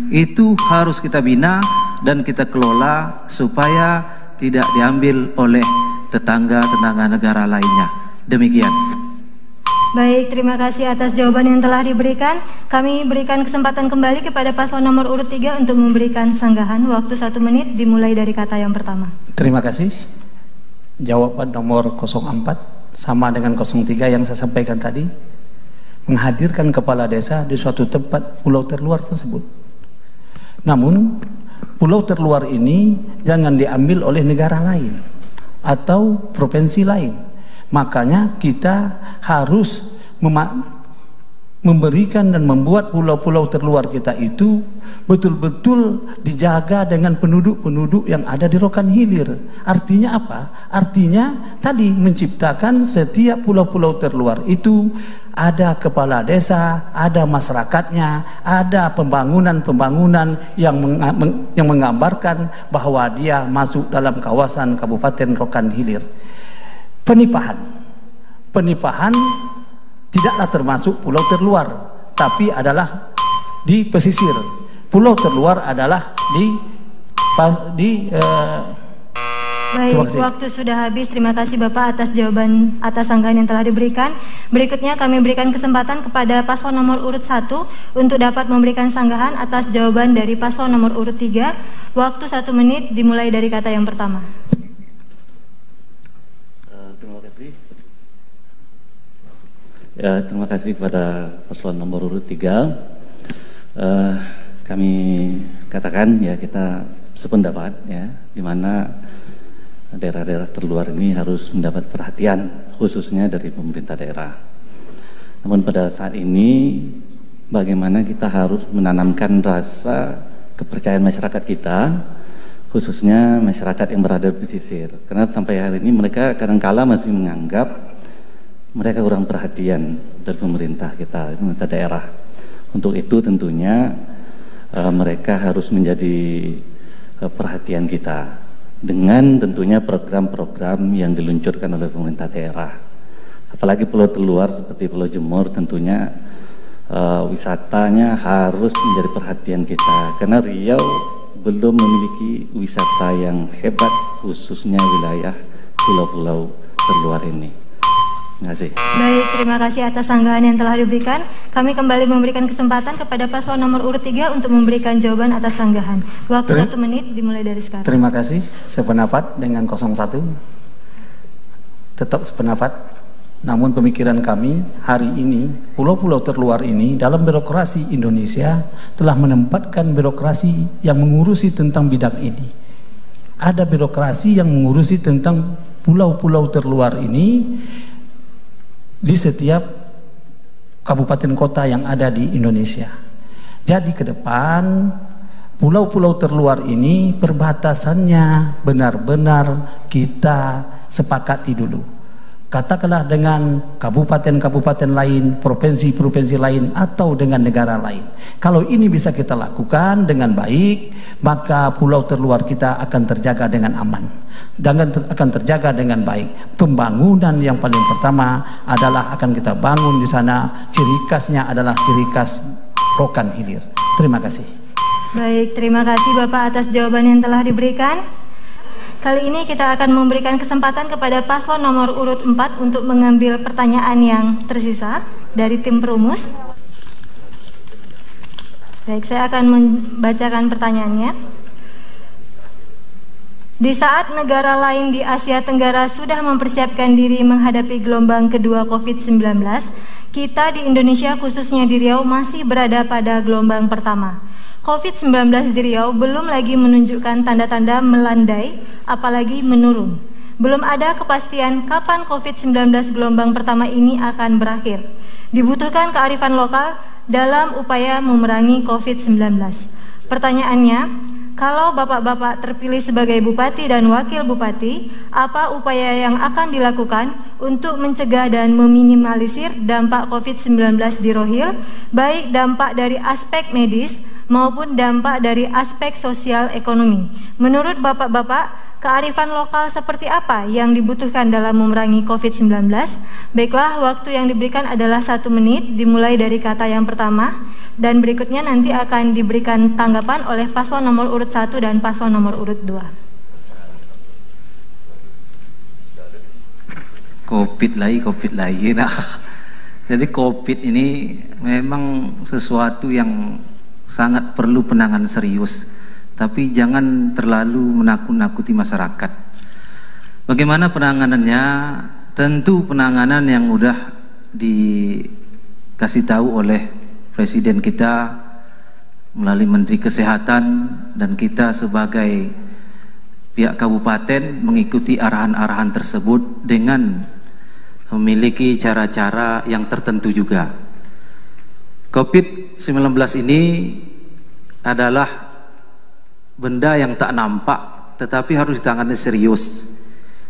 Itu harus kita bina dan kita kelola supaya tidak diambil oleh tetangga-tetangga negara lainnya. Demikian. Baik, terima kasih atas jawaban yang telah diberikan. Kami berikan kesempatan kembali kepada paslon nomor urut 3 untuk memberikan sanggahan. Waktu 1 menit dimulai dari kata yang pertama. Terima kasih. Jawaban nomor 04 sama dengan 03 yang saya sampaikan tadi, menghadirkan kepala desa di suatu tempat pulau terluar tersebut. Namun pulau terluar ini jangan diambil oleh negara lain atau provinsi lain. Makanya kita harus memberikan dan membuat pulau-pulau terluar kita itu betul-betul dijaga dengan penduduk-penduduk yang ada di Rokan Hilir. Artinya apa? Artinya tadi menciptakan setiap pulau-pulau terluar itu ada kepala desa, ada masyarakatnya, ada pembangunan-pembangunan yang menggambarkan bahwa dia masuk dalam kawasan Kabupaten Rokan Hilir. Penipahan tidaklah termasuk pulau terluar, tapi adalah di pesisir. Pulau terluar adalah Baik, waktu sudah habis. Terima kasih Bapak atas jawaban atas sanggahan yang telah diberikan. Berikutnya kami berikan kesempatan kepada paslon nomor urut 1 untuk dapat memberikan sanggahan atas jawaban dari paslon nomor urut 3. Waktu 1 menit dimulai dari kata yang pertama. Ya, terima kasih kepada paslon nomor urut 3. Kami katakan ya kita sependapat ya, di mana daerah-daerah terluar ini harus mendapat perhatian khususnya dari pemerintah daerah. Namun pada saat ini bagaimana kita harus menanamkan rasa kepercayaan masyarakat kita, khususnya masyarakat yang berada di pesisir. Karena sampai hari ini mereka kadang-kala masih menganggap mereka kurang perhatian dari pemerintah kita, pemerintah daerah. Untuk itu tentunya mereka harus menjadi perhatian kita dengan tentunya program-program yang diluncurkan oleh pemerintah daerah. Apalagi pulau terluar seperti Pulau Jemur tentunya wisatanya harus menjadi perhatian kita, karena Riau belum memiliki wisata yang hebat khususnya wilayah pulau-pulau terluar ini. Terima kasih. Baik, terima kasih atas sanggahan yang telah diberikan. Kami kembali memberikan kesempatan kepada paslon nomor urut 3 untuk memberikan jawaban atas sanggahan. Waktu 1 menit dimulai dari sekarang. Terima kasih. Sependapat dengan 01. Tetap sependapat. Namun pemikiran kami hari ini, pulau-pulau terluar ini dalam birokrasi Indonesia telah menempatkan birokrasi yang mengurusi tentang bidang ini. Ada birokrasi yang mengurusi tentang pulau-pulau terluar ini di setiap kabupaten kota yang ada di Indonesia. Jadi ke depan pulau-pulau terluar ini perbatasannya benar-benar kita sepakati dulu. Katakanlah dengan kabupaten-kabupaten lain, provinsi-provinsi lain, atau dengan negara lain. Kalau ini bisa kita lakukan dengan baik, maka pulau terluar kita akan terjaga dengan aman, dan akan terjaga dengan baik. Pembangunan yang paling pertama adalah akan kita bangun di sana, ciri khasnya adalah ciri khas Rokan Hilir. Terima kasih. Baik, terima kasih Bapak atas jawaban yang telah diberikan. Kali ini kita akan memberikan kesempatan kepada paslon nomor urut 4 untuk mengambil pertanyaan yang tersisa dari tim perumus. Baik, saya akan membacakan pertanyaannya. Di saat negara lain di Asia Tenggara sudah mempersiapkan diri menghadapi gelombang kedua COVID-19, kita di Indonesia khususnya di Riau masih berada pada gelombang pertama. COVID-19 di Riau belum lagi menunjukkan tanda-tanda melandai, apalagi menurun. Belum ada kepastian kapan COVID-19 gelombang pertama ini akan berakhir. Dibutuhkan kearifan lokal dalam upaya memerangi COVID-19. Pertanyaannya, kalau Bapak-Bapak terpilih sebagai Bupati dan Wakil Bupati, apa upaya yang akan dilakukan untuk mencegah dan meminimalisir dampak COVID-19 di Rohil, baik dampak dari aspek medis maupun dampak dari aspek sosial ekonomi? Menurut Bapak-Bapak, kearifan lokal seperti apa yang dibutuhkan dalam memerangi COVID-19? Baiklah, waktu yang diberikan adalah 1 menit, dimulai dari kata yang pertama, dan berikutnya nanti akan diberikan tanggapan oleh paslon nomor urut 1 dan paslon nomor urut 2. COVID lagi. Nah, jadi COVID ini memang sesuatu yang sangat perlu penanganan serius, tapi jangan terlalu menakut-nakuti masyarakat. Bagaimana penanganannya? Tentu penanganan yang udah dikasih tahu oleh Presiden kita melalui Menteri Kesehatan, dan kita sebagai pihak kabupaten mengikuti arahan-arahan tersebut dengan memiliki cara-cara yang tertentu juga. COVID-19 ini adalah benda yang tak nampak tetapi harus ditangani serius,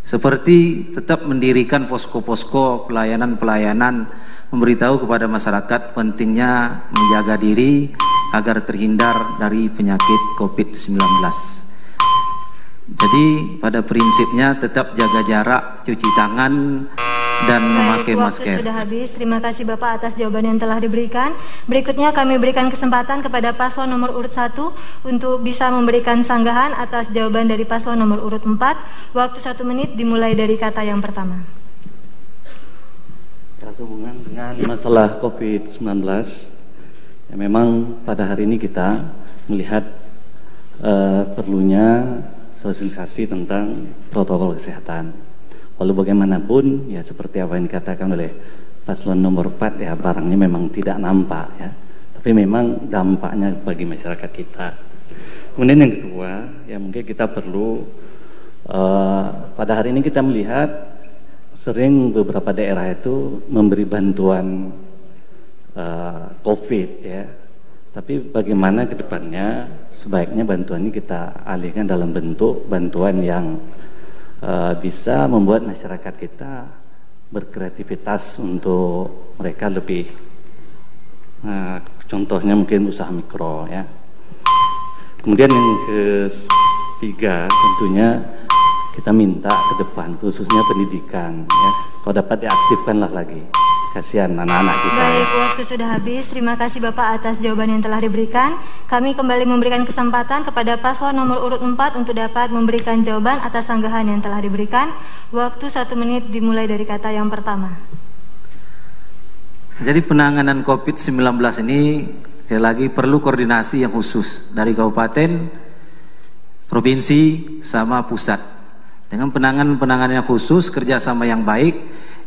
seperti tetap mendirikan posko-posko pelayanan-pelayanan, memberitahu kepada masyarakat pentingnya menjaga diri agar terhindar dari penyakit COVID-19. Jadi pada prinsipnya tetap jaga jarak, cuci tangan, dan memakai masker. Waktu sudah habis. Terima kasih Bapak atas jawaban yang telah diberikan. Berikutnya kami berikan kesempatan kepada paslon nomor urut 1 untuk bisa memberikan sanggahan atas jawaban dari paslon nomor urut 4. Waktu 1 menit dimulai dari kata yang pertama. Sehubungan dengan masalah COVID-19, ya memang pada hari ini kita melihat perlunya sosialisasi tentang protokol kesehatan. Walau bagaimanapun, ya seperti apa yang dikatakan oleh paslon nomor 4, ya barangnya memang tidak nampak, ya, tapi memang dampaknya bagi masyarakat kita. Kemudian yang kedua, ya mungkin kita perlu pada hari ini kita melihat sering beberapa daerah itu memberi bantuan COVID, ya. Tapi bagaimana ke depannya sebaiknya bantuan ini kita alihkan dalam bentuk bantuan yang bisa membuat masyarakat kita berkreativitas untuk mereka lebih, contohnya mungkin usaha mikro, ya. Kemudian yang ketiga tentunya kita minta ke depan khususnya pendidikan, ya, kalau dapat diaktifkanlah lagi. Kasihan anak-anak kita. Baik, waktu sudah habis. Terima kasih Bapak atas jawaban yang telah diberikan. Kami kembali memberikan kesempatan kepada paslon nomor urut 4 untuk dapat memberikan jawaban atas sanggahan yang telah diberikan. Waktu 1 menit dimulai dari kata yang pertama. Jadi penanganan COVID-19 ini sekali lagi perlu koordinasi yang khusus dari kabupaten, provinsi, sama pusat. Dengan penanganan yang khusus, kerjasama yang baik,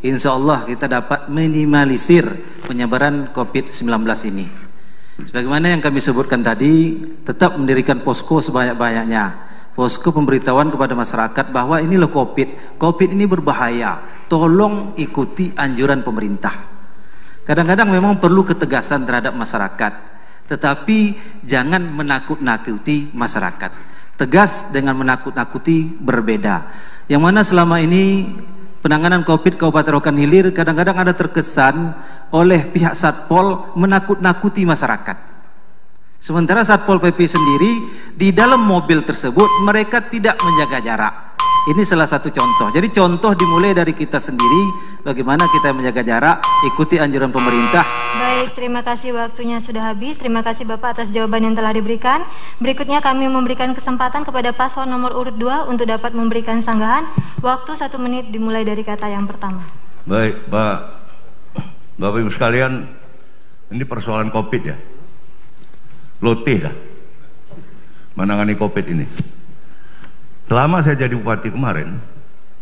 insya Allah kita dapat minimalisir penyebaran COVID-19 ini. Sebagaimana yang kami sebutkan tadi, tetap mendirikan posko sebanyak-banyaknya. Posko pemberitahuan kepada masyarakat bahwa ini loh COVID ini berbahaya, tolong ikuti anjuran pemerintah. Kadang-kadang memang perlu ketegasan terhadap masyarakat, tetapi jangan menakut-nakuti masyarakat. Tegas dengan menakut-nakuti berbeda. Yang mana selama ini penanganan COVID Kabupaten Rokan Hilir kadang-kadang ada terkesan oleh pihak Satpol menakut-nakuti masyarakat. Sementara Satpol PP sendiri di dalam mobil tersebut mereka tidak menjaga jarak. Ini salah satu contoh. Jadi contoh dimulai dari kita sendiri, bagaimana kita menjaga jarak, ikuti anjuran pemerintah. Baik, terima kasih, waktunya sudah habis. Terima kasih Bapak atas jawaban yang telah diberikan. Berikutnya kami memberikan kesempatan kepada paslon nomor urut 2 untuk dapat memberikan sanggahan. Waktu 1 menit dimulai dari kata yang pertama. Baik, Bapak Ibu sekalian, ini persoalan COVID ya. Lotih dah menangani COVID ini. Selama saya jadi bupati kemarin,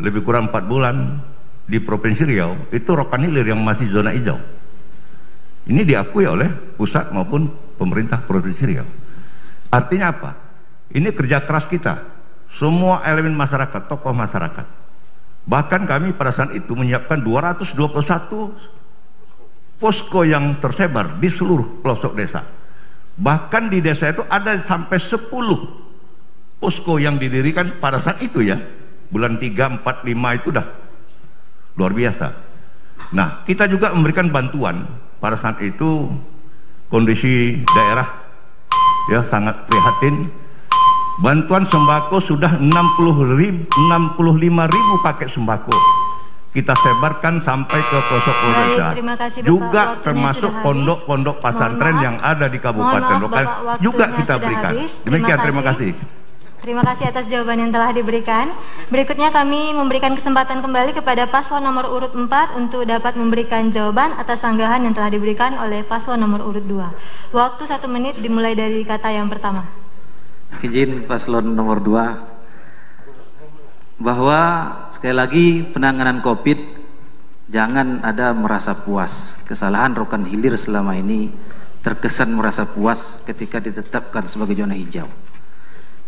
lebih kurang 4 bulan di Provinsi Riau, itu Rokan Hilir yang masih zona hijau. Ini diakui oleh pusat maupun pemerintah Provinsi Riau. Artinya apa? Ini kerja keras kita, semua elemen masyarakat, tokoh masyarakat. Bahkan kami pada saat itu menyiapkan 221 posko yang tersebar di seluruh pelosok desa. Bahkan di desa itu ada sampai 10 posko yang didirikan pada saat itu ya. Bulan 3, 4, 5 itu dah luar biasa. Nah, kita juga memberikan bantuan pada saat itu. Kondisi daerah ya sangat prihatin. Bantuan sembako sudah 65.000 paket sembako kita sebarkan sampai ke pelosok desa. Juga termasuk pondok-pondok pesantren yang ada di Kabupaten Rokan juga kita berikan. Demikian, terima kasih. Terima kasih atas jawaban yang telah diberikan. Berikutnya kami memberikan kesempatan kembali kepada paslon nomor urut 4 untuk dapat memberikan jawaban atas sanggahan yang telah diberikan oleh paslon nomor urut 2. Waktu 1 menit dimulai dari kata yang pertama. Izin paslon nomor 2 bahwa sekali lagi penanganan COVID jangan ada merasa puas. Kesalahan Rokan Hilir selama ini terkesan merasa puas ketika ditetapkan sebagai zona hijau.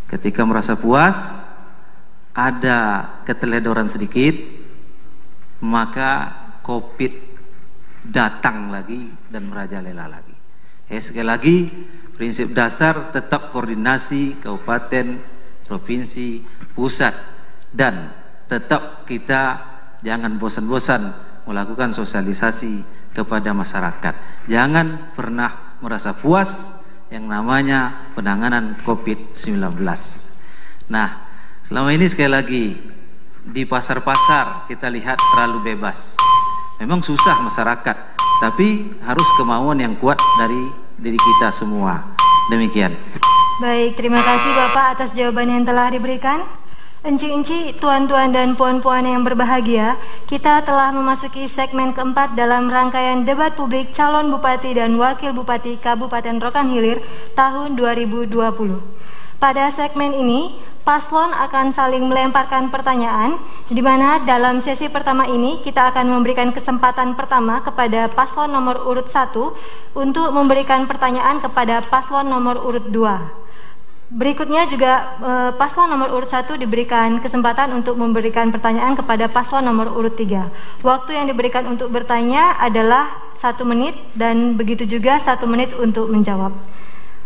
Ketika merasa puas, ada keteledoran sedikit, maka COVID datang lagi dan merajalela lagi. Sekali lagi, prinsip dasar tetap koordinasi kabupaten, provinsi, pusat, dan tetap kita jangan bosan-bosan melakukan sosialisasi kepada masyarakat. Jangan pernah merasa puas yang namanya penanganan COVID-19. Nah, selama ini sekali lagi di pasar-pasar kita lihat terlalu bebas. Memang susah masyarakat, tapi harus kemauan yang kuat dari diri kita semua. Demikian. Baik, terima kasih Bapak atas jawaban yang telah diberikan. Enci-enci, tuan-tuan dan puan-puan yang berbahagia, kita telah memasuki segmen keempat dalam rangkaian debat publik calon bupati dan wakil bupati Kabupaten Rokan Hilir tahun 2020. Pada segmen ini, paslon akan saling melemparkan pertanyaan, di mana dalam sesi pertama ini kita akan memberikan kesempatan pertama kepada paslon nomor urut 1 untuk memberikan pertanyaan kepada paslon nomor urut 2. Berikutnya juga paslon nomor urut 1 diberikan kesempatan untuk memberikan pertanyaan kepada paslon nomor urut 3. Waktu yang diberikan untuk bertanya adalah 1 menit dan begitu juga 1 menit untuk menjawab.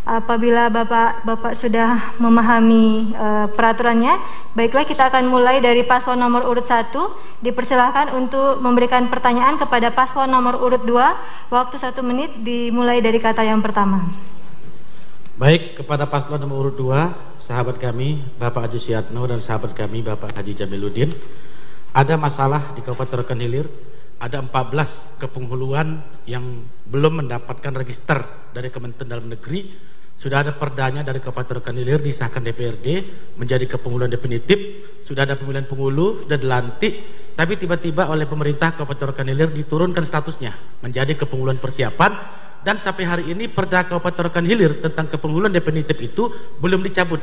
Apabila Bapak sudah memahami peraturannya, baiklah kita akan mulai dari paslon nomor urut 1. Dipersilahkan untuk memberikan pertanyaan kepada paslon nomor urut 2. Waktu 1 menit dimulai dari kata yang pertama. Baik, kepada paslon nomor urut 2, sahabat kami Bapak Haji Suyatno dan sahabat kami Bapak Haji Jamiluddin, ada masalah di Kabupaten Rokan Hilir. Ada 14 kepenghuluan yang belum mendapatkan register dari Kementerian Dalam Negeri. Sudah ada perdanya dari Kabupaten Rokan Hilir, disahkan DPRD menjadi kepenghuluan definitif. Sudah ada pemilihan penghulu, sudah dilantik, tapi tiba-tiba oleh pemerintah Kabupaten Rokan Hilir diturunkan statusnya menjadi kepenghuluan persiapan. Dan sampai hari ini Perda Kabupaten Rokan Hilir tentang kepenghuluan definitif itu belum dicabut.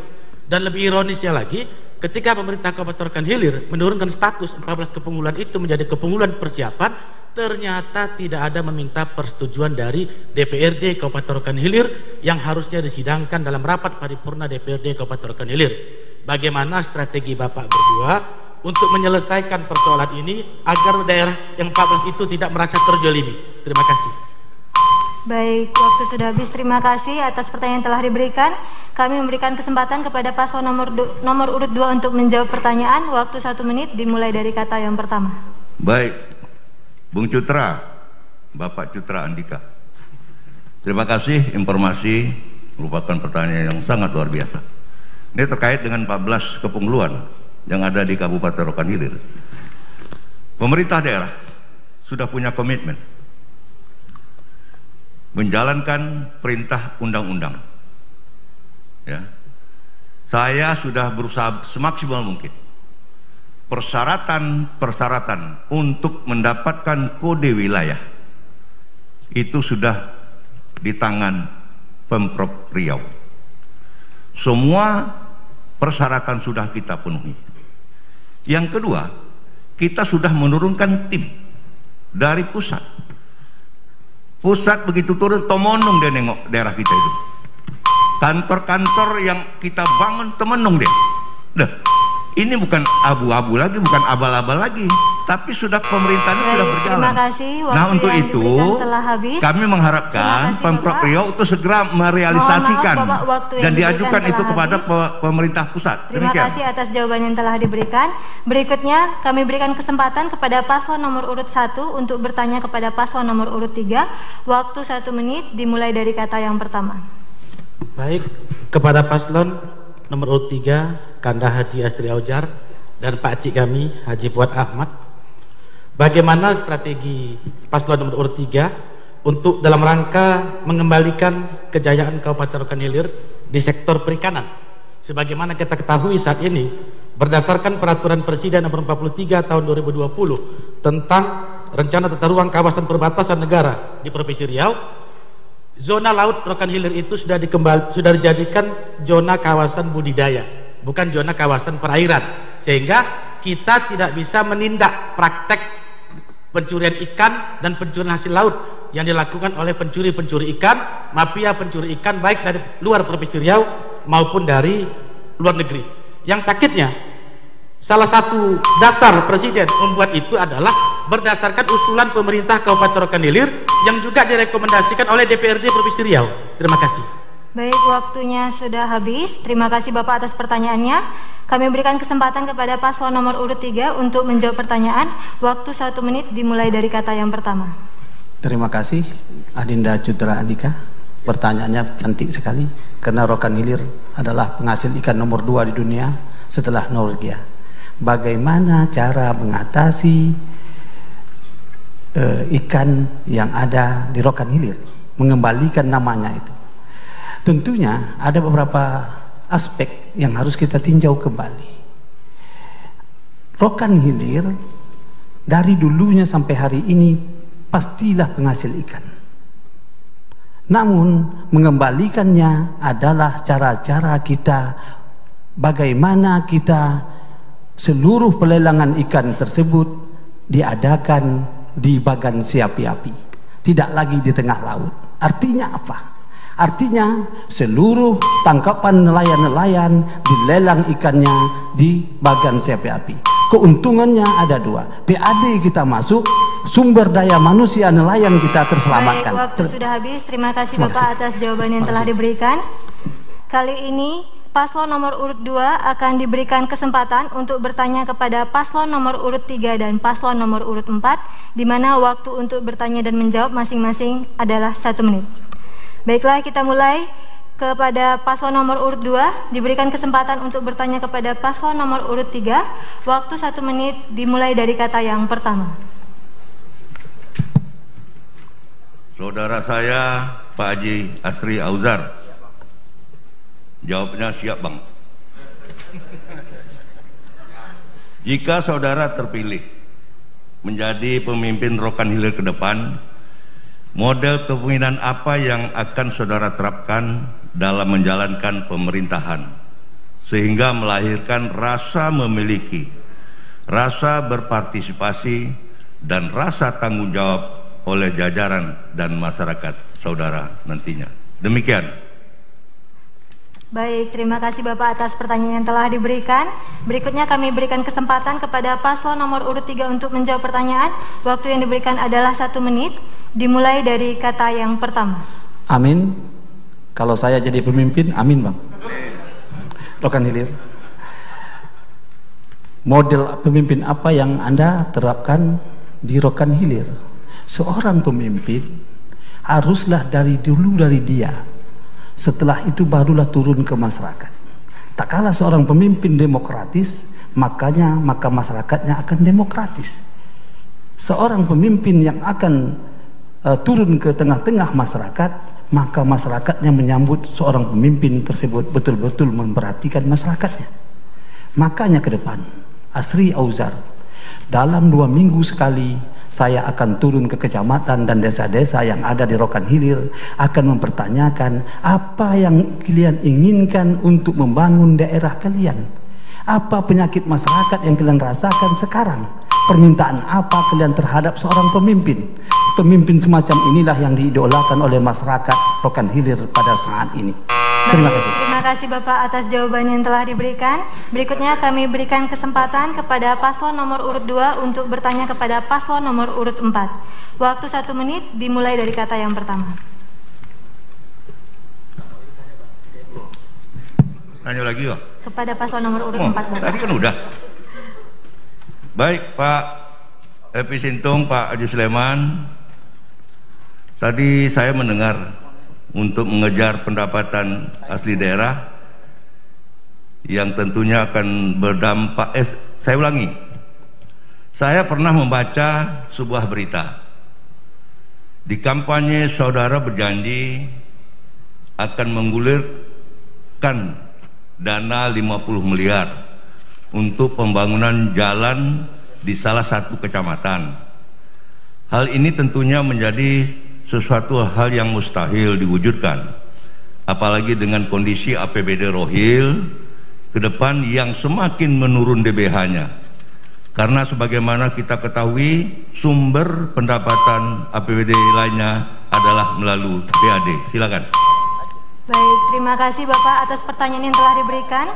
Dan lebih ironisnya lagi, ketika pemerintah Kabupaten Rokan Hilir menurunkan status 14 kepunggulan itu menjadi kepunggulan persiapan, ternyata tidak ada meminta persetujuan dari DPRD Kabupaten Rokan Hilir yang harusnya disidangkan dalam rapat paripurna DPRD Kabupaten Rokan Hilir. Bagaimana strategi Bapak berdua untuk menyelesaikan persoalan ini agar daerah yang 14 itu tidak merasa terjolimi? Terima kasih. Baik, waktu sudah habis. Terima kasih atas pertanyaan yang telah diberikan. Kami memberikan kesempatan kepada paslon nomor urut 2 untuk menjawab pertanyaan. Waktu 1 menit dimulai dari kata yang pertama. Baik, Bung Cutra, Bapak Cutra Andika. Terima kasih, informasi merupakan pertanyaan yang sangat luar biasa. Ini terkait dengan 14 kepunggulan yang ada di Kabupaten Rokan Hilir. Pemerintah daerah sudah punya komitmen menjalankan perintah undang-undang. Ya. Saya sudah berusaha semaksimal mungkin. Persyaratan untuk mendapatkan kode wilayah itu sudah di tangan Pemprov Riau. Semua persyaratan sudah kita penuhi. Yang kedua, kita sudah menurunkan tim dari pusat. Pusat begitu turun, temenung dia nengok daerah kita itu. Kantor-kantor yang kita bangun temenung dia. Dah, ini bukan abu-abu lagi, bukan abal-abal lagi, tapi sudah pemerintahannya sudah berjalan. Terima kasih. Nah, untuk itu kami mengharapkan Pemprov Riau itu segera merealisasikan dan diajukan itu kepada pemerintah pusat. Terima kasih atas jawaban yang telah diberikan. Berikutnya kami berikan kesempatan kepada paslon nomor urut 1 untuk bertanya kepada paslon nomor urut 3. Waktu 1 menit dimulai dari kata yang pertama. Baik, kepada paslon nomor urut 3, Kanda Haji Astri Aujar dan Pak Cik kami Haji Fuad Ahmad. Bagaimana strategi paslon nomor urut 3 untuk dalam rangka mengembalikan kejayaan Kabupaten Rokan Hilir di sektor perikanan? Sebagaimana kita ketahui saat ini, berdasarkan peraturan Presiden nomor 43 tahun 2020 tentang rencana tata ruang kawasan perbatasan negara di Provinsi Riau, zona laut Rokan Hilir itu sudah dijadikan zona kawasan budidaya, bukan zona kawasan perairan, sehingga kita tidak bisa menindak praktek pencurian ikan dan pencurian hasil laut yang dilakukan oleh pencuri-pencuri ikan, mafia pencuri ikan baik dari luar Provinsi Riau maupun dari luar negeri. Yang sakitnya, salah satu dasar Presiden membuat itu adalah berdasarkan usulan pemerintah Kabupaten Rokan Hilir yang juga direkomendasikan oleh DPRD Provinsi Riau. Terima kasih. Baik, waktunya sudah habis. Terima kasih Bapak atas pertanyaannya. Kami berikan kesempatan kepada paslon nomor urut 3 untuk menjawab pertanyaan. Waktu 1 menit dimulai dari kata yang pertama. Terima kasih Adinda Cutra Andika. Pertanyaannya cantik sekali, karena Rokan Hilir adalah penghasil ikan nomor 2 di dunia setelah Norwegia. Bagaimana cara mengatasi ikan yang ada di Rokan Hilir, mengembalikan namanya itu? Tentunya ada beberapa aspek yang harus kita tinjau kembali. Rokan Hilir dari dulunya sampai hari ini pastilah penghasil ikan. Namun mengembalikannya adalah cara-cara kita, bagaimana kita seluruh pelelangan ikan tersebut diadakan di bagan siapi-api, tidak lagi di tengah laut. Artinya apa? Artinya seluruh tangkapan nelayan-nelayan dilelang ikannya di bagan siapi-api. Keuntungannya ada 2. PAD kita masuk, sumber daya manusia nelayan kita terselamatkan. Baik, waktu sudah habis. Terima kasih Bapak atas jawaban yang telah diberikan. Kali ini paslon nomor urut 2 akan diberikan kesempatan untuk bertanya kepada paslon nomor urut 3 dan paslon nomor urut 4, di mana waktu untuk bertanya dan menjawab masing-masing adalah 1 menit. Baiklah, kita mulai kepada paslon nomor urut 2. Diberikan kesempatan untuk bertanya kepada paslon nomor urut 3. Waktu 1 menit dimulai dari kata yang pertama. Saudara saya Pak Haji Astri Aujar. Jawabnya siap Bang. Jika saudara terpilih menjadi pemimpin Rokan Hilir ke depan, model kepemimpinan apa yang akan saudara terapkan dalam menjalankan pemerintahan sehingga melahirkan rasa memiliki, rasa berpartisipasi, dan rasa tanggung jawab oleh jajaran dan masyarakat saudara nantinya. Demikian. Baik, terima kasih Bapak atas pertanyaan yang telah diberikan. Berikutnya kami berikan kesempatan kepada paslon nomor urut 3 untuk menjawab pertanyaan. Waktu yang diberikan adalah 1 menit, dimulai dari kata yang pertama. Amin. Kalau saya jadi pemimpin, amin Bang. Rokan Hilir. Model pemimpin apa yang Anda terapkan di Rokan Hilir? Seorang pemimpin haruslah dari dulu dari dia. Setelah itu barulah turun ke masyarakat. Tak kalah seorang pemimpin demokratis, maka masyarakatnya akan demokratis. Seorang pemimpin yang akan turun ke tengah-tengah masyarakat, maka masyarakatnya menyambut seorang pemimpin tersebut betul-betul memperhatikan masyarakatnya. Makanya ke depan, Asri Auzar, dalam 2 minggu sekali saya akan turun ke kecamatan dan desa-desa yang ada di Rokan Hilir, akan mempertanyakan apa yang kalian inginkan untuk membangun daerah kalian. Apa penyakit masyarakat yang kalian rasakan sekarang? Permintaan apa kalian terhadap seorang pemimpin? Pemimpin semacam inilah yang diidolakan oleh masyarakat Rokan Hilir pada saat ini. Terima kasih. Terima kasih Bapak atas jawaban yang telah diberikan. Berikutnya kami berikan kesempatan kepada paslon nomor urut 2 untuk bertanya kepada paslon nomor urut 4. Waktu 1 menit, dimulai dari kata yang pertama. Tanya lagi ya? Kepada paslon nomor urut 4 Bapak. Tadi kan udah. Baik Pak Epi Sintung, Pak Haji Sulaiman. Tadi saya mendengar untuk mengejar pendapatan asli daerah yang tentunya akan berdampak. Saya ulangi, saya pernah membaca sebuah berita. Di kampanye saudara berjanji akan menggulirkan dana 50 miliar untuk pembangunan jalan di salah satu kecamatan. Hal ini tentunya menjadi sesuatu hal yang mustahil diwujudkan, apalagi dengan kondisi APBD Rohil ke depan yang semakin menurun DBH-nya. Karena sebagaimana kita ketahui, sumber pendapatan APBD lainnya adalah melalui PAD. Silakan. Baik, terima kasih Bapak atas pertanyaan yang telah diberikan.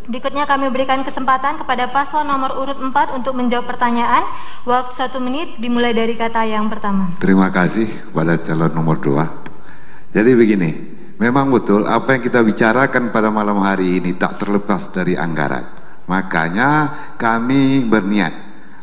Berikutnya kami berikan kesempatan kepada paslon nomor urut 4 untuk menjawab pertanyaan. Waktu 1 menit, dimulai dari kata yang pertama. Terima kasih kepada calon nomor 2. Jadi begini, memang betul apa yang kita bicarakan pada malam hari ini tak terlepas dari anggaran. Makanya kami berniat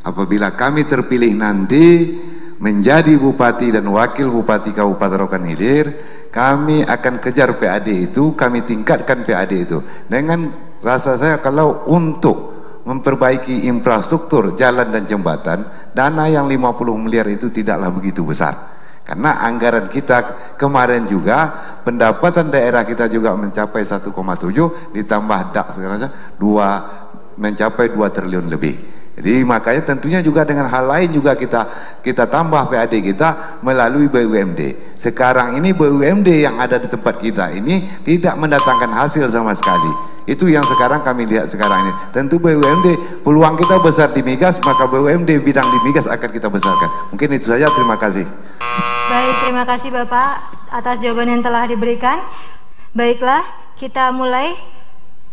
apabila kami terpilih nanti menjadi bupati dan wakil bupati Kabupaten Rokan Hilir, kami akan kejar PAD itu, kami tingkatkan PAD itu. Dengan rasa saya kalau untuk memperbaiki infrastruktur jalan dan jembatan, dana yang 50 miliar itu tidaklah begitu besar. Karena anggaran kita kemarin juga, pendapatan daerah kita juga mencapai 1,7, ditambah DAK sekarang mencapai 2 triliun lebih. Jadi makanya tentunya juga dengan hal lain juga kita tambah PAD kita melalui BUMD. Sekarang ini BUMD yang ada di tempat kita ini tidak mendatangkan hasil sama sekali. Itu yang sekarang kami lihat sekarang ini. Tentu BUMD peluang kita besar di migas, maka BUMD bidang di migas akan kita besarkan. Mungkin itu saja, terima kasih. Baik, terima kasih Bapak atas jawaban yang telah diberikan. Baiklah, kita mulai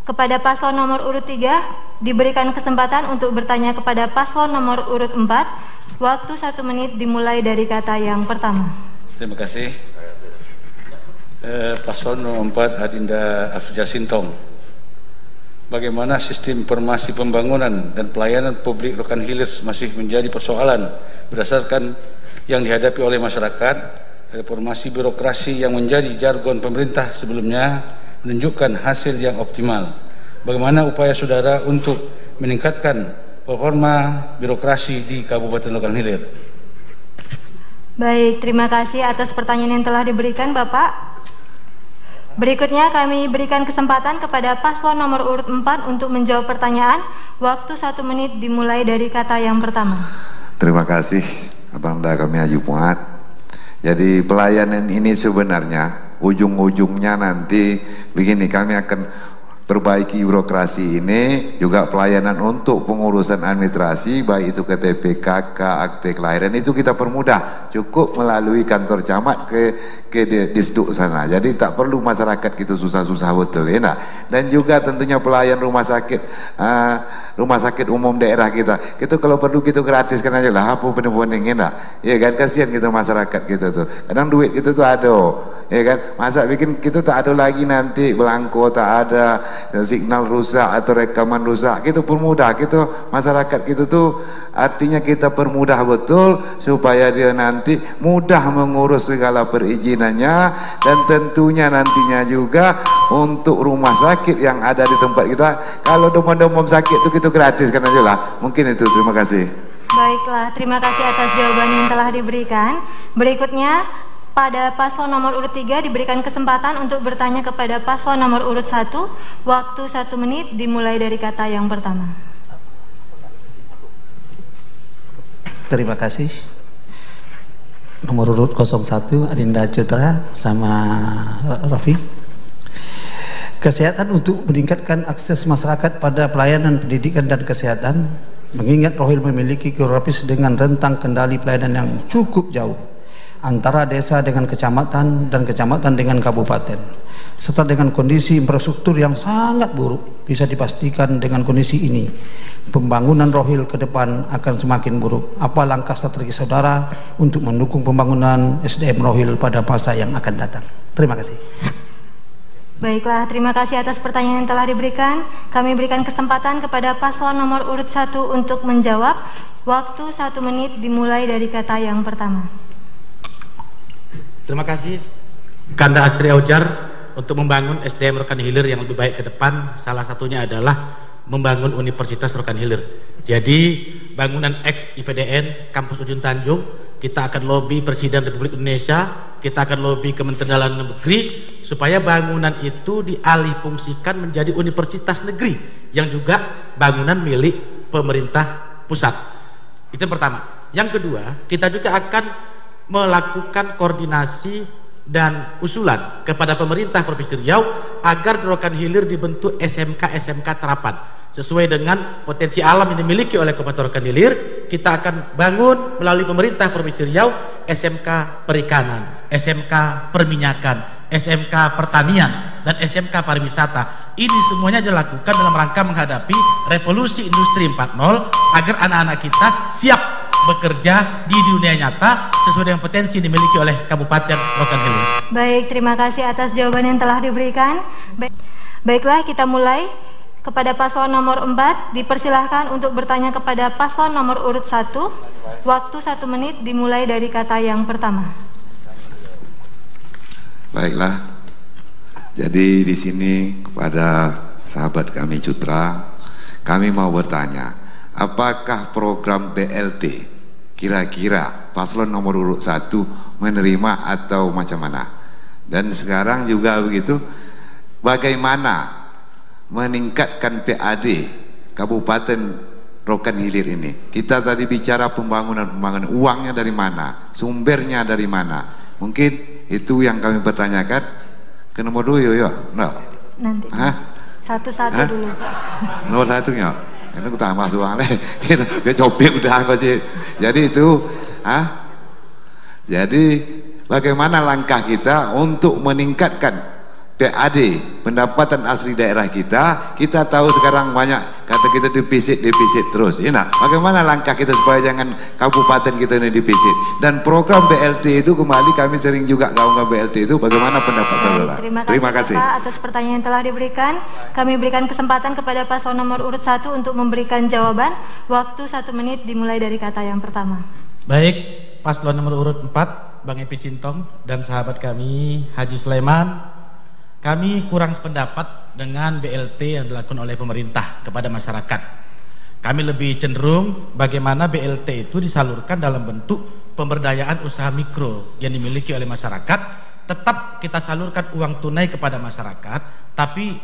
kepada paslon nomor urut 3. Diberikan kesempatan untuk bertanya kepada paslon nomor urut 4. Waktu 1 menit, dimulai dari kata yang pertama. Terima kasih. Paslon nomor 4 Adinda Afrizal Sintong. Bagaimana sistem informasi pembangunan dan pelayanan publik Rokan Hilir masih menjadi persoalan berdasarkan yang dihadapi oleh masyarakat. Reformasi birokrasi yang menjadi jargon pemerintah sebelumnya menunjukkan hasil yang optimal. Bagaimana upaya saudara untuk meningkatkan performa birokrasi di Kabupaten Rokan Hilir? Baik, terima kasih atas pertanyaan yang telah diberikan Bapak. Berikutnya kami berikan kesempatan kepada paslon nomor urut 4 untuk menjawab pertanyaan. Waktu 1 menit, dimulai dari kata yang pertama. Terima kasih Abang Da kami Haji Muat. Jadi pelayanan ini sebenarnya ujung-ujungnya nanti begini, kami akan perbaiki birokrasi ini, juga pelayanan untuk pengurusan administrasi, baik itu KTP, KK, akte kelahiran, itu kita permudah, cukup melalui kantor camat ke disduk sana. Jadi tak perlu masyarakat kita susah-susah betul, ya nak? Dan juga tentunya pelayan rumah sakit umum daerah kita kalau perlu kita gratiskan aja lah, apa benar-benar, ya nak? Ya kan, kasihan kita masyarakat kita tuh, kadang duit kita tuh ada, ya kan, masa bikin kita tak ada lagi nanti belangko tak ada, signal rusak atau rekaman rusak, kita permudah, kita masyarakat kita tuh artinya kita permudah betul supaya dia nanti mudah mengurus segala perizinannya, dan tentunya nantinya juga untuk rumah sakit yang ada di tempat kita, kalau demam-demam sakit itu kita gratiskan aja lah. Mungkin itu, terima kasih. Baiklah, terima kasih atas jawaban yang telah diberikan. Berikutnya, pada paslon nomor urut 3 diberikan kesempatan untuk bertanya kepada paslon nomor urut 1. Waktu 1 menit dimulai dari kata yang pertama. Terima kasih. Nomor urut 01 Adinda Cutra sama Rafi. Kesehatan untuk meningkatkan akses masyarakat pada pelayanan pendidikan dan kesehatan, mengingat Rohil memiliki geografis dengan rentang kendali pelayanan yang cukup jauh antara desa dengan kecamatan dan kecamatan dengan kabupaten, serta dengan kondisi infrastruktur yang sangat buruk. Bisa dipastikan dengan kondisi ini pembangunan Rohil ke depan akan semakin buruk. Apa langkah strategi saudara untuk mendukung pembangunan SDM Rohil pada masa yang akan datang? Terima kasih. Baiklah, terima kasih atas pertanyaan yang telah diberikan. Kami berikan kesempatan kepada paslon nomor urut 1 untuk menjawab. Waktu 1 menit dimulai dari kata yang pertama. Terima kasih Kanda Astri Aujar. Untuk membangun SDM Rokan Hilir yang lebih baik ke depan, salah satunya adalah membangun Universitas Rokan Hilir. Jadi bangunan ex IPDN Kampus Ujung Tanjung, kita akan lobby Presiden Republik Indonesia, kita akan lobby Kementerian Dalam Negeri supaya bangunan itu dialihfungsikan menjadi universitas negeri yang juga bangunan milik pemerintah pusat. Itu yang pertama. Yang kedua, kita juga akan melakukan koordinasi dan usulan kepada pemerintah Provinsi Riau agar di Rokan Hilir dibentuk SMK terapan sesuai dengan potensi alam yang dimiliki oleh Kabupaten Rokan Hilir. Kita akan bangun melalui pemerintah Provinsi Riau SMK perikanan, SMK perminyakan, SMK pertanian, dan SMK pariwisata. Ini semuanya dilakukan dalam rangka menghadapi revolusi industri 4.0 agar anak-anak kita siap bekerja di dunia nyata sesuai dengan potensi yang dimiliki oleh Kabupaten Rokan Hilir. Baik, terima kasih atas jawaban yang telah diberikan. Baiklah, kita mulai. Kepada paslon nomor 4, dipersilahkan untuk bertanya kepada paslon nomor urut 1. Waktu 1 menit dimulai dari kata yang pertama. Baiklah. Jadi di sini kepada sahabat kami Cutra, kami mau bertanya, apakah program BLT kira-kira paslon nomor urut 1 menerima atau macam mana? Dan sekarang juga begitu, bagaimana meningkatkan PAD Kabupaten Rokan Hilir ini? Kita tadi bicara pembangunan, uangnya dari mana, sumbernya dari mana? Mungkin itu yang kami pertanyakan. Ke nomor 2 yuk, no. Nanti. Satu-satu dulu. Nomor 1 ya. Ini aku tak masuk uang leh. Dia copik udah aku. Jadi itu, jadi bagaimana langkah kita untuk meningkatkan PAD, pendapatan asli daerah kita? Kita tahu sekarang banyak kata kita defisit terus. Ya, bagaimana langkah kita supaya jangan kabupaten kita ini defisit? Dan program BLT itu kembali kami sering juga gaungkan BLT itu. Bagaimana pendapat saudara? Terima kasih Pak atas pertanyaan yang telah diberikan. Kami berikan kesempatan kepada paslon nomor urut 1 untuk memberikan jawaban. Waktu 1 menit dimulai dari kata yang pertama. Baik, paslon nomor urut 4 Bang Epi Sintong dan sahabat kami Haji Sulaiman, kami kurang sependapat dengan BLT yang dilakukan oleh pemerintah kepada masyarakat. Kami lebih cenderung bagaimana BLT itu disalurkan dalam bentuk pemberdayaan usaha mikro yang dimiliki oleh masyarakat. Tetap kita salurkan uang tunai kepada masyarakat, tapi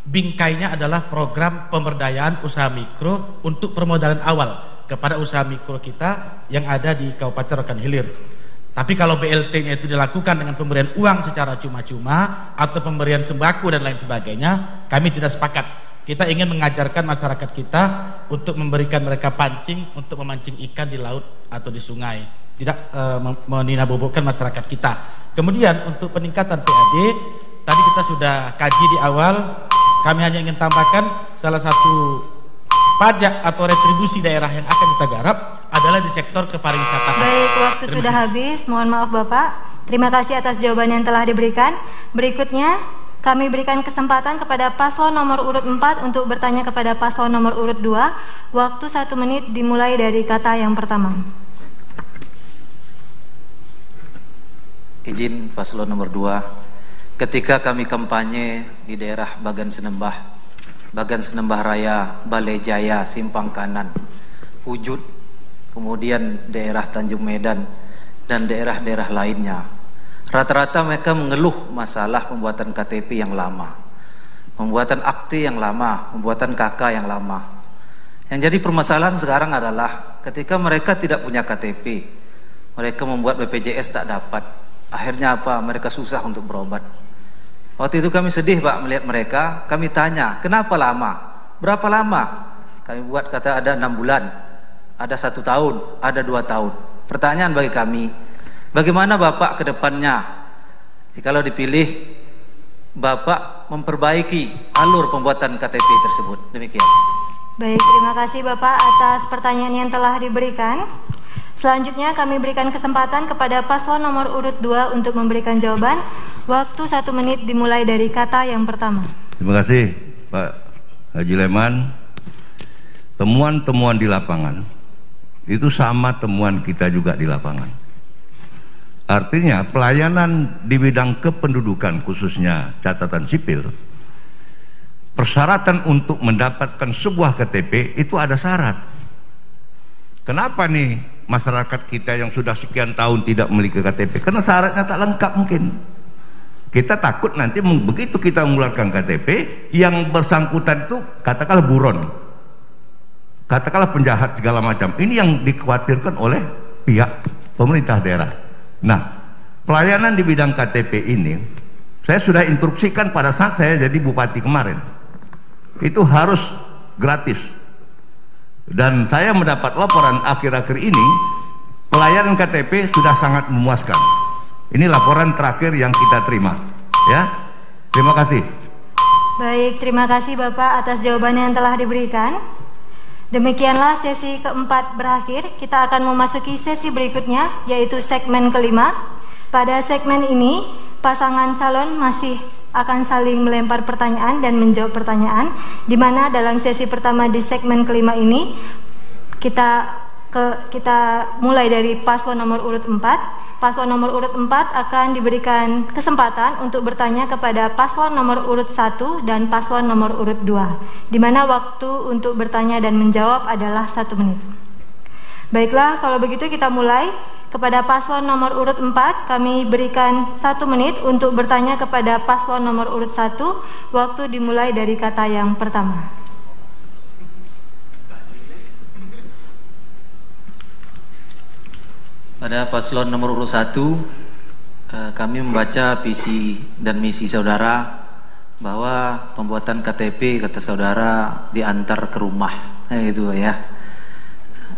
bingkainya adalah program pemberdayaan usaha mikro untuk permodalan awal kepada usaha mikro kita yang ada di Kabupaten Rokan Hilir. Tapi kalau BLT-nya itu dilakukan dengan pemberian uang secara cuma-cuma atau pemberian sembako dan lain sebagainya, kami tidak sepakat. Kita ingin mengajarkan masyarakat kita untuk memberikan mereka pancing untuk memancing ikan di laut atau di sungai, tidak meninabobokan masyarakat kita. Kemudian untuk peningkatan PAD, tadi kita sudah kaji di awal. Kami hanya ingin tambahkan salah satu pajak atau retribusi daerah yang akan kita garap adalah di sektor kepariwisataan. Baik, waktu sudah habis. Mohon maaf Bapak. Terima kasih atas jawaban yang telah diberikan. Berikutnya kami berikan kesempatan kepada paslon nomor urut 4 untuk bertanya kepada paslon nomor urut 2. Waktu 1 menit dimulai dari kata yang pertama. Izin paslon nomor 2. Ketika kami kampanye di daerah Bagan Senembah Raya, Balai Jaya, Simpang Kanan, Wujud, kemudian daerah Tanjung Medan dan daerah-daerah lainnya, rata-rata mereka mengeluh masalah pembuatan KTP yang lama, pembuatan akte yang lama, pembuatan KK yang lama. Yang jadi permasalahan sekarang adalah ketika mereka tidak punya KTP, mereka membuat BPJS tak dapat. Akhirnya apa? Mereka susah untuk berobat. Waktu itu kami sedih Pak melihat mereka. Kami tanya, kenapa lama? Berapa lama? Kami buat kata ada 6 bulan, ada 1 tahun, ada 2 tahun. Pertanyaan bagi kami, bagaimana Bapak ke depannya? Jikalau dipilih, Bapak memperbaiki alur pembuatan KTP tersebut. Demikian. Baik, terima kasih Bapak atas pertanyaan yang telah diberikan. Selanjutnya kami berikan kesempatan kepada paslon nomor urut 2 untuk memberikan jawaban. Waktu 1 menit dimulai dari kata yang pertama. Terima kasih Pak Haji Leman. Temuan-temuan di lapangan itu sama temuan kita juga di lapangan. Artinya pelayanan di bidang kependudukan khususnya catatan sipil, persyaratan untuk mendapatkan sebuah KTP itu ada syarat. Kenapa nih masyarakat kita yang sudah sekian tahun tidak memiliki KTP? Karena syaratnya tak lengkap mungkin. Kita takut nanti begitu kita mengeluarkan KTP, yang bersangkutan itu katakanlah buron, katakanlah penjahat segala macam. Ini yang dikhawatirkan oleh pihak pemerintah daerah. Nah, pelayanan di bidang KTP ini saya sudah instruksikan pada saat saya jadi bupati kemarin. Itu harus gratis. Dan saya mendapat laporan akhir-akhir ini pelayanan KTP sudah sangat memuaskan. Ini laporan terakhir yang kita terima, ya. Terima kasih. Baik, terima kasih Bapak atas jawaban yang telah diberikan. Demikianlah sesi keempat berakhir. Kita akan memasuki sesi berikutnya, yaitu segmen kelima. Pada segmen ini, pasangan calon masih akan saling melempar pertanyaan dan menjawab pertanyaan, di mana dalam sesi pertama di segmen kelima ini kita mulai dari paslon nomor urut 4. Paslon nomor urut 4 akan diberikan kesempatan untuk bertanya kepada paslon nomor urut 1 dan paslon nomor urut 2, di mana waktu untuk bertanya dan menjawab adalah 1 menit. Baiklah, kalau begitu kita mulai. Kepada paslon nomor urut 4 kami berikan 1 menit untuk bertanya kepada paslon nomor urut 1. Waktu dimulai dari kata yang pertama. Pada paslon nomor urut 1, kami membaca visi dan misi saudara bahwa pembuatan KTP, kata saudara, diantar ke rumah, gitu ya.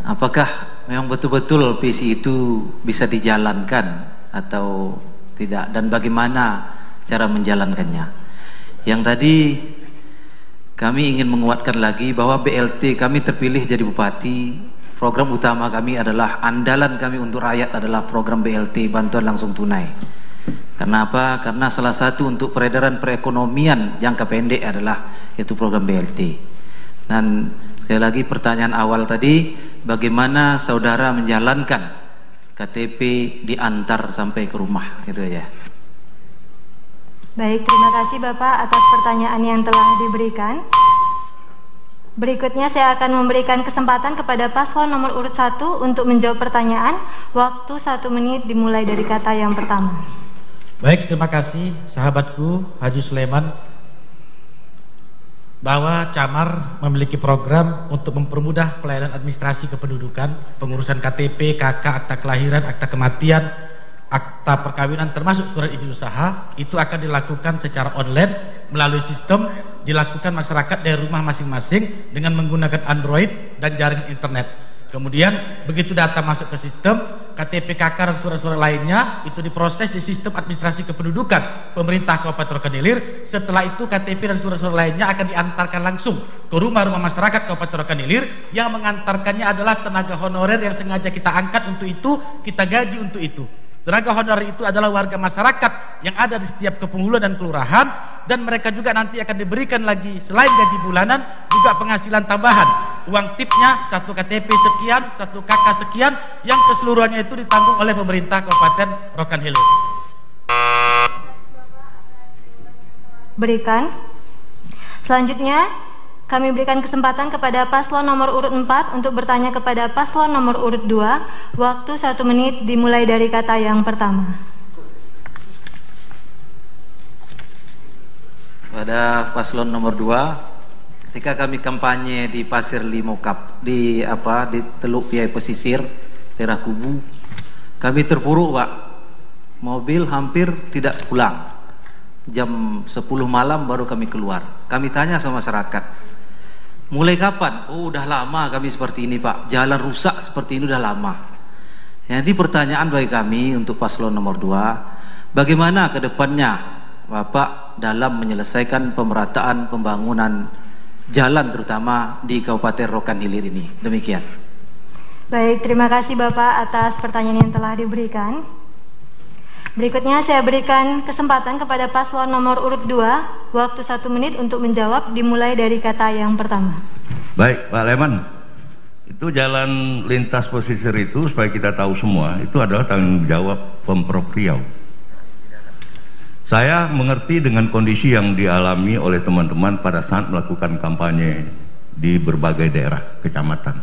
Apakah memang betul-betul visi itu bisa dijalankan atau tidak, dan bagaimana cara menjalankannya? Yang tadi kami ingin menguatkan lagi bahwa BLT kami terpilih jadi bupati. Program utama kami adalah, andalan kami untuk rakyat adalah program BLT, bantuan langsung tunai. Karena apa? Karena salah satu untuk peredaran perekonomian jangka pendek adalah itu program BLT. Dan sekali lagi pertanyaan awal tadi, bagaimana saudara menjalankan KTP diantar sampai ke rumah, itu ya. Baik, terima kasih Bapak atas pertanyaan yang telah diberikan. Berikutnya saya akan memberikan kesempatan kepada paslon nomor urut 1 untuk menjawab pertanyaan. Waktu 1 menit dimulai dari kata yang pertama. Baik, terima kasih sahabatku Haji Sulaiman, bahwa Camar memiliki program untuk mempermudah pelayanan administrasi kependudukan, pengurusan KTP, KK, akta kelahiran, akta kematian, akta perkawinan termasuk surat izin usaha itu akan dilakukan secara online melalui sistem dilakukan masyarakat dari rumah masing-masing dengan menggunakan Android dan jaringan internet. Kemudian begitu data masuk ke sistem, KTP KK dan surat-surat lainnya itu diproses di sistem administrasi kependudukan pemerintah Kabupaten Rokan Hilir. Setelah itu KTP dan surat-surat lainnya akan diantarkan langsung ke rumah-rumah masyarakat Kabupaten Rokan Hilir. Yang mengantarkannya adalah tenaga honorer yang sengaja kita angkat untuk itu, kita gaji untuk itu. Tenaga honorer itu adalah warga masyarakat yang ada di setiap kepenghuluan dan kelurahan, dan mereka juga nanti akan diberikan lagi selain gaji bulanan juga penghasilan tambahan. Uang tipnya 1 KTP sekian, 1 KK sekian, yang keseluruhannya itu ditanggung oleh pemerintah Kabupaten Rokan Hilir. Berikan. Selanjutnya kami berikan kesempatan kepada paslon nomor urut 4 untuk bertanya kepada paslon nomor urut 2. Waktu 1 menit dimulai dari kata yang pertama. Pada paslon nomor 2, ketika kami kampanye di Pasir Limokap, di Teluk Piai Pesisir, daerah Kubu, kami terpuruk, Pak. Mobil hampir tidak pulang. Jam 10 malam baru kami keluar. Kami tanya sama masyarakat, mulai kapan? Oh, udah lama kami seperti ini, Pak. Jalan rusak seperti ini udah lama. Jadi pertanyaan bagi kami untuk paslon nomor 2, bagaimana ke depannya Bapak dalam menyelesaikan pemerataan pembangunan jalan terutama di Kabupaten Rokan Hilir ini? Demikian. Baik, terima kasih Bapak atas pertanyaan yang telah diberikan. Berikutnya saya berikan kesempatan kepada paslon nomor urut 2, waktu 1 menit untuk menjawab dimulai dari kata yang pertama. Baik, Pak Leman, itu jalan lintas pesisir itu supaya kita tahu semua, itu adalah tanggung jawab Pemprov Riau. Saya mengerti dengan kondisi yang dialami oleh teman-teman pada saat melakukan kampanye di berbagai daerah kecamatan.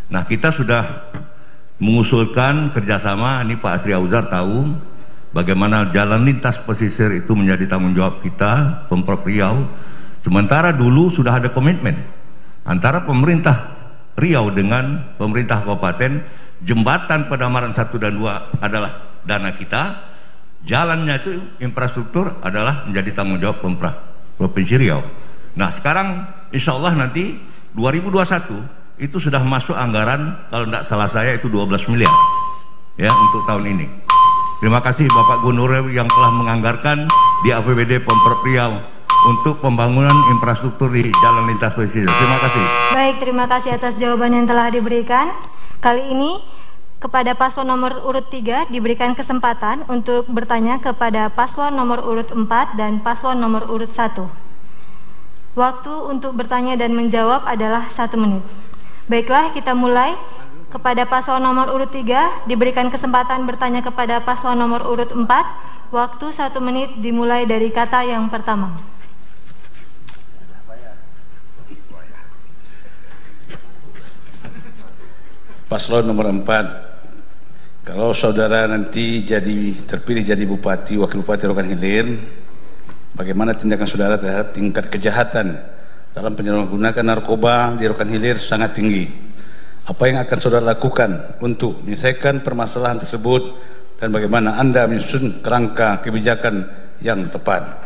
Nah, kita sudah mengusulkan kerjasama, ini Pak Asri Auzar tahu bagaimana jalan lintas pesisir itu menjadi tanggung jawab kita, Pemprov Riau. Sementara dulu sudah ada komitmen antara pemerintah Riau dengan pemerintah kabupaten, jembatan Pedamaran 1 dan 2 adalah dana kita, jalannya itu infrastruktur adalah menjadi tanggung jawab Pemprov Provinsi Riau. Nah, sekarang insya Allah nanti 2021 itu sudah masuk anggaran, kalau tidak salah saya itu 12 miliar ya untuk tahun ini. Terima kasih Bapak Gubernur yang telah menganggarkan di APBD Pemprov Riau untuk pembangunan infrastruktur di jalan lintas pesisir. Terima kasih. Baik, terima kasih atas jawaban yang telah diberikan. Kali ini kepada paslon nomor urut 3 diberikan kesempatan untuk bertanya kepada paslon nomor urut 4 dan paslon nomor urut 1. Waktu untuk bertanya dan menjawab adalah 1 menit. Baiklah, kita mulai. Kepada paslon nomor urut 3 diberikan kesempatan bertanya kepada paslon nomor urut 4. Waktu 1 menit dimulai dari kata yang pertama. Paslon nomor 4, kalau saudara nanti terpilih jadi bupati, wakil bupati Rokan Hilir, bagaimana tindakan saudara terhadap tingkat kejahatan dalam penyalahgunaan narkoba di Rokan Hilir sangat tinggi. Apa yang akan saudara lakukan untuk menyelesaikan permasalahan tersebut, dan bagaimana Anda menyusun kerangka kebijakan yang tepat?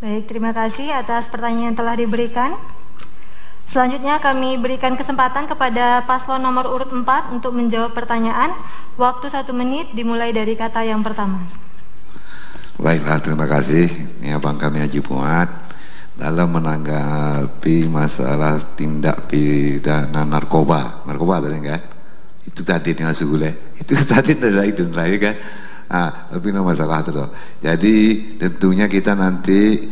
Baik, terima kasih atas pertanyaan yang telah diberikan. Selanjutnya kami berikan kesempatan kepada paslon nomor urut 4 untuk menjawab pertanyaan. Waktu 1 menit dimulai dari kata yang pertama. Baiklah, terima kasih. Ini abang kami Haji Fuad. Dalam menanggapi masalah tindak pidana narkoba tadi kan, itu tadi nih masuk gule, itu tadi adalah itu lagi kan, tapi masalah itu loh. Jadi tentunya kita nanti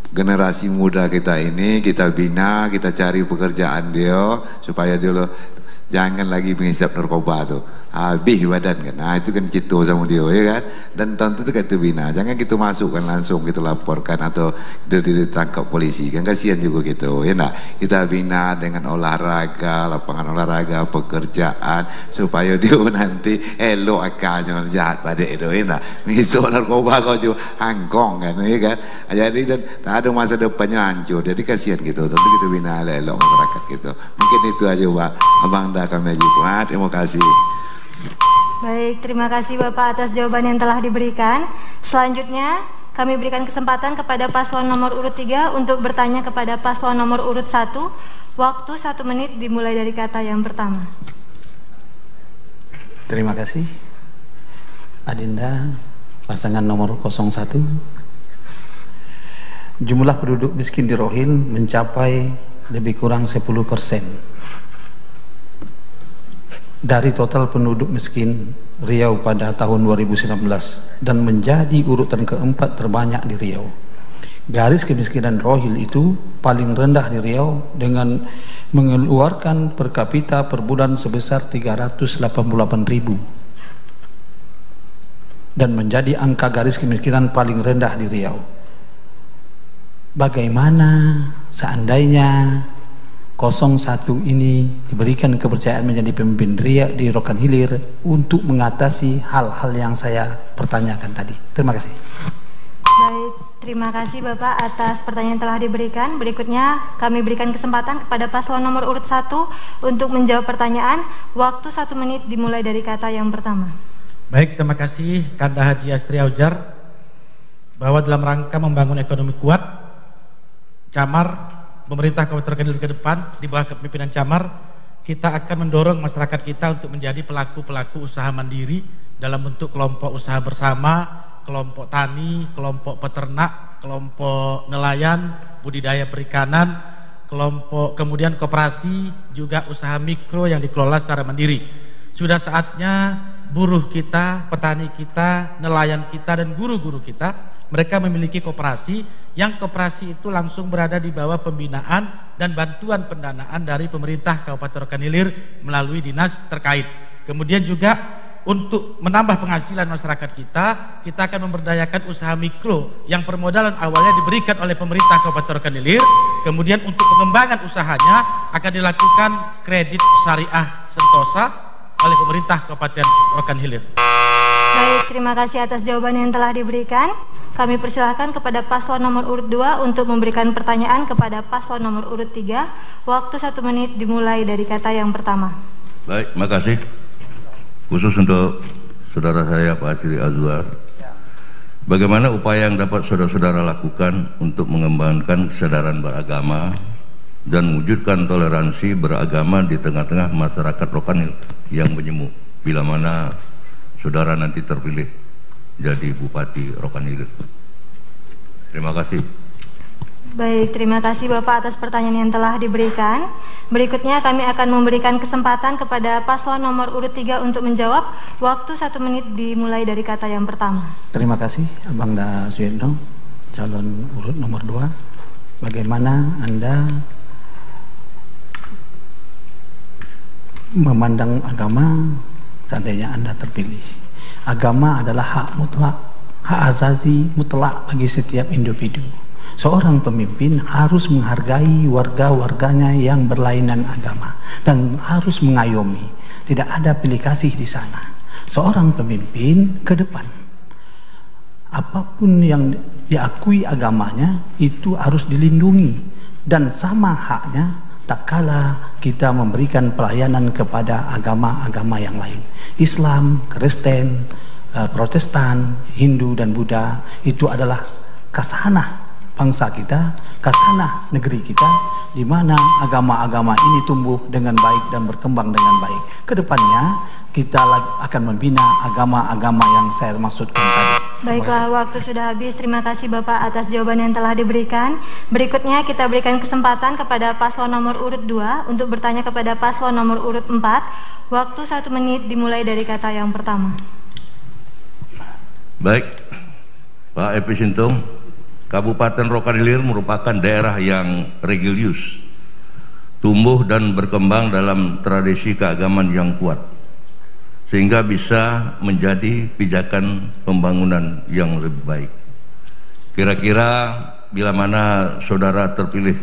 generasi muda kita ini kita bina, kita cari pekerjaan dia supaya dia loh jangan lagi menghisap narkoba tuh, habis badan kan. Nah itu kan cito sama dia ya kan. Dan tentu itu kita bina, jangan kita masukkan langsung kita laporkan atau ditangkap polisi kan, kasihan juga gitu ya. Nah kita bina dengan olahraga, lapangan olahraga, pekerjaan supaya dia nanti elok akalnya jahat pada itu ya. Nah menghisap narkoba kau juga hangkong kan ya kan. Jadi dan ada masa depannya hancur, jadi kasihan gitu. Tentu kita bina elok masyarakat gitu. Mungkin itu aja Pak Abang kami Haji Fuad, terima kasih. Baik, terima kasih Bapak atas jawaban yang telah diberikan. Selanjutnya kami berikan kesempatan kepada paslon nomor urut 3 untuk bertanya kepada paslon nomor urut 1. Waktu 1 menit dimulai dari kata yang pertama. Terima kasih. Adinda, pasangan nomor 01. Jumlah penduduk miskin di Rohil mencapai lebih kurang 10% dari total penduduk miskin Riau pada tahun 2019 dan menjadi urutan keempat terbanyak di Riau. Garis kemiskinan Rohil itu paling rendah di Riau dengan mengeluarkan per kapita per bulan sebesar 388.000 dan menjadi angka garis kemiskinan paling rendah di Riau. Bagaimana seandainya 01 ini diberikan kepercayaan menjadi pemimpin Riau di Rokan Hilir untuk mengatasi hal-hal yang saya pertanyakan tadi? Terima kasih. Baik, terima kasih Bapak atas pertanyaan yang telah diberikan. Berikutnya kami berikan kesempatan kepada paslon nomor urut 1 untuk menjawab pertanyaan. Waktu 1 menit dimulai dari kata yang pertama. Baik, terima kasih Kanda Haji Astri Aujar. Bahwa dalam rangka membangun ekonomi kuat, Camar, pemerintah Kabupaten Rokan Hilir ke depan di bawah kepemimpinan Camar, kita akan mendorong masyarakat kita untuk menjadi pelaku-pelaku usaha mandiri dalam bentuk kelompok usaha bersama, kelompok tani, kelompok peternak, kelompok nelayan, budidaya perikanan, kelompok kemudian koperasi, juga usaha mikro yang dikelola secara mandiri. Sudah saatnya buruh kita, petani kita, nelayan kita, dan guru-guru kita, mereka memiliki koperasi, yang koperasi itu langsung berada di bawah pembinaan dan bantuan pendanaan dari pemerintah Kabupaten Rokan Hilir melalui dinas terkait. Kemudian juga untuk menambah penghasilan masyarakat kita akan memberdayakan usaha mikro yang permodalan awalnya diberikan oleh pemerintah Kabupaten Rokan Hilir. Kemudian untuk pengembangan usahanya akan dilakukan kredit syariah sentosa oleh pemerintah Kabupaten Rokan Hilir. Baik, terima kasih atas jawaban yang telah diberikan. Kami persilahkan kepada paslon nomor urut 2 untuk memberikan pertanyaan kepada paslon nomor urut 3. Waktu 1 menit dimulai dari kata yang pertama. Baik, terima kasih. Khusus untuk saudara saya Pak Asri Azwar, bagaimana upaya yang dapat saudara-saudara lakukan untuk mengembangkan kesadaran beragama dan mewujudkan toleransi beragama di tengah-tengah masyarakat Rokan yang menjemuk bila mana saudara nanti terpilih jadi Bupati Rokan Hilir? Terima kasih. Baik, terima kasih Bapak atas pertanyaan yang telah diberikan. Berikutnya kami akan memberikan kesempatan kepada paslon nomor urut 3 untuk menjawab. Waktu 1 menit dimulai dari kata yang pertama. Terima kasih Abang Da Suyetno, calon urut nomor 2. Bagaimana Anda memandang agama seandainya Anda terpilih? Agama adalah hak mutlak, hak azazi mutlak bagi setiap individu. Seorang pemimpin harus menghargai warga-warganya yang berlainan agama dan harus mengayomi. Tidak ada pilih kasih di sana. Seorang pemimpin ke depan, apapun yang diakui agamanya itu harus dilindungi dan sama haknya tak kala kita memberikan pelayanan kepada agama-agama yang lain. Islam, Kristen, Protestan, Hindu dan Buddha itu adalah kasanah bangsa kita, kasanah negeri kita, di mana agama-agama ini tumbuh dengan baik dan berkembang dengan baik. Kedepannya kita akan membina agama-agama yang saya maksudkan tadi. Baiklah, waktu sudah habis. Terima kasih Bapak atas jawaban yang telah diberikan. Berikutnya kita berikan kesempatan kepada paslon nomor urut 2 untuk bertanya kepada paslon nomor urut 4. Waktu 1 menit dimulai dari kata yang pertama. Baik, Pak Epi Sintung, Kabupaten Rokan Hilir merupakan daerah yang religius, tumbuh dan berkembang dalam tradisi keagamaan yang kuat, sehingga bisa menjadi pijakan pembangunan yang lebih baik. Kira-kira bila mana saudara terpilih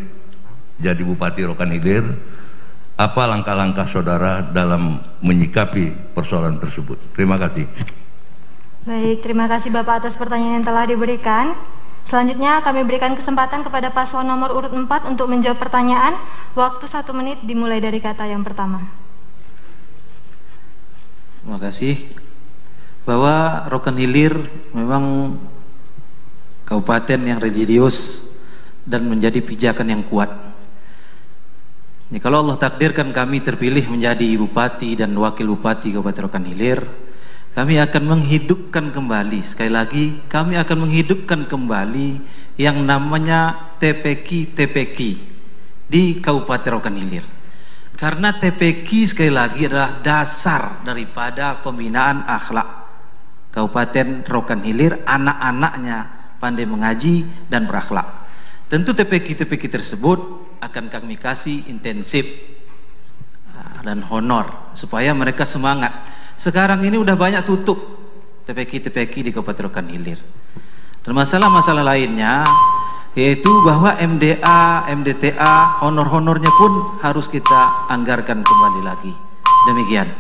jadi Bupati Rokan Hilir, apa langkah-langkah saudara dalam menyikapi persoalan tersebut? Terima kasih. Baik, terima kasih Bapak atas pertanyaan yang telah diberikan. Selanjutnya kami berikan kesempatan kepada paslon nomor urut 4 untuk menjawab pertanyaan. Waktu 1 menit dimulai dari kata yang pertama. Terima kasih. bahwa Rokan Hilir memang kabupaten yang religius dan menjadi pijakan yang kuat. Jadi kalau Allah takdirkan kami terpilih menjadi bupati dan wakil bupati Kabupaten Rokan Hilir, kami akan menghidupkan kembali, sekali lagi kami akan menghidupkan kembali yang namanya TPQ di Kabupaten Rokan Hilir. Karena TPQ sekali lagi adalah dasar daripada pembinaan akhlak Kabupaten Rokan Hilir, anak-anaknya pandai mengaji dan berakhlak. Tentu TPQ tersebut akan kami kasih intensif dan honor supaya mereka semangat. Sekarang ini udah banyak tutup TPQ di Kabupaten Rokan Hilir. Dan masalah-masalah lainnya yaitu bahwa MDA, MDTA, honor-honornya pun harus kita anggarkan kembali lagi. Demikian.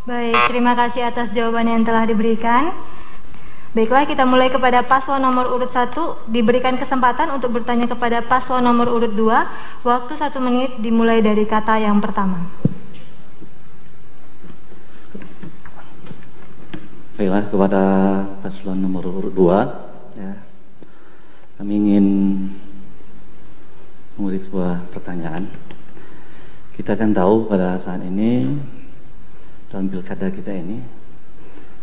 Baik, terima kasih atas jawaban yang telah diberikan. Baiklah, kita mulai kepada paslon nomor urut 1. Diberikan kesempatan untuk bertanya kepada paslon nomor urut 2. Waktu 1 menit dimulai dari kata yang pertama. Baiklah, kepada paslon nomor urut 2 ya, kami ingin memberi sebuah pertanyaan. Kita akan tahu pada saat ini dalam pilkada kita ini,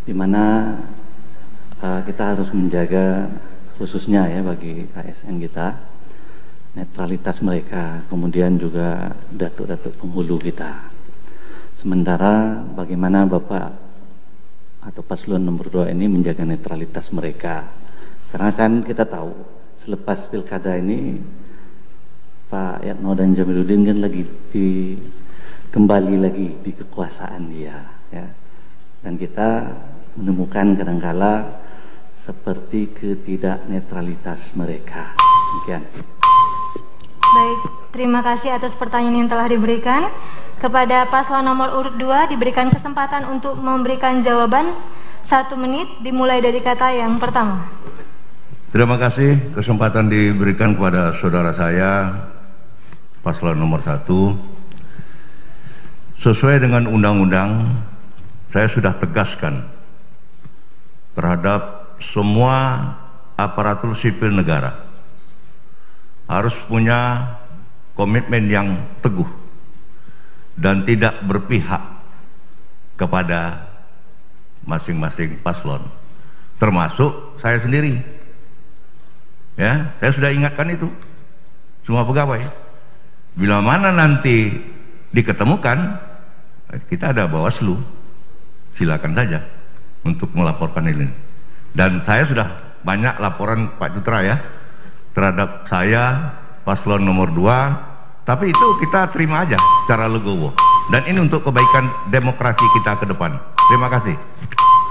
di mana kita harus menjaga khususnya ya bagi ASN kita netralitas mereka, kemudian juga datuk-datuk penghulu kita. Sementara bagaimana Bapak atau paslon nomor 2 ini menjaga netralitas mereka, karena kan kita tahu selepas pilkada ini Pak Yatno dan Jamiluddin kan lagi kembali lagi di kekuasaan dia ya. Dan kita menemukan kadangkala seperti ketidaknetralitas mereka. Demikian. Baik, terima kasih atas pertanyaan yang telah diberikan. Kepada paslon nomor urut 2 diberikan kesempatan untuk memberikan jawaban 1 menit dimulai dari kata yang pertama. Terima kasih kesempatan diberikan kepada saudara saya paslon nomor 1. Sesuai dengan undang-undang, saya sudah tegaskan terhadap semua aparatur sipil negara harus punya komitmen yang teguh dan tidak berpihak kepada masing-masing paslon, termasuk saya sendiri. Ya, saya sudah ingatkan itu semua pegawai. Bila mana nanti diketemukan, kita ada Bawaslu, silakan saja untuk melaporkan ini. Dan saya sudah banyak laporan Pak Jutra ya terhadap saya paslon nomor 2, tapi itu kita terima aja secara legowo. Dan ini untuk kebaikan demokrasi kita ke depan. Terima kasih.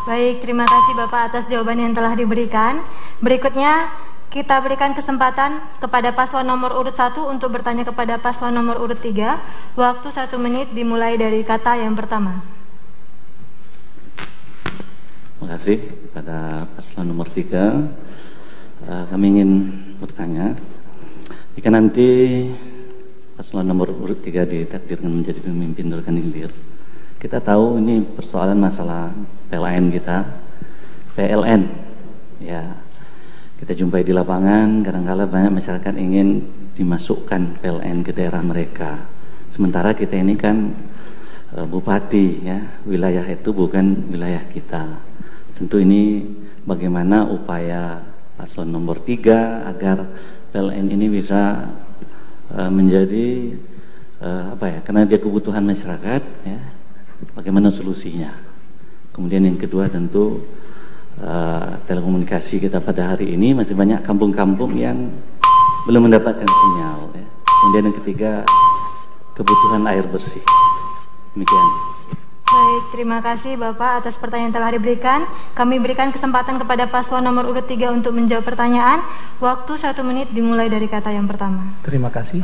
Baik, terima kasih Bapak atas jawaban yang telah diberikan. Berikutnya kita berikan kesempatan kepada paslon nomor urut 1 untuk bertanya kepada paslon nomor urut 3. Waktu 1 menit dimulai dari kata yang pertama. Terima kasih kepada paslon nomor 3. Kami ingin bertanya, jika nanti paslon nomor urut 3 ditakdirkan menjadi pemimpin Rokan Hilir, kita tahu ini persoalan masalah PLN kita, PLN ya. Kita jumpai di lapangan, kadang-kala banyak masyarakat ingin dimasukkan PLN ke daerah mereka. Sementara kita ini kan bupati ya, wilayah itu bukan wilayah kita. Tentu ini bagaimana upaya paslon nomor 3 agar PLN ini bisa menjadi karena dia kebutuhan masyarakat ya, bagaimana solusinya. Kemudian yang kedua tentu telekomunikasi kita pada hari ini masih banyak kampung-kampung yang belum mendapatkan sinyal ya. Kemudian yang ketiga kebutuhan air bersih. Demikian. Baik, terima kasih Bapak atas pertanyaan yang telah diberikan. Kami berikan kesempatan kepada paslon nomor urut 3 untuk menjawab pertanyaan. Waktu 1 menit dimulai dari kata yang pertama. Terima kasih.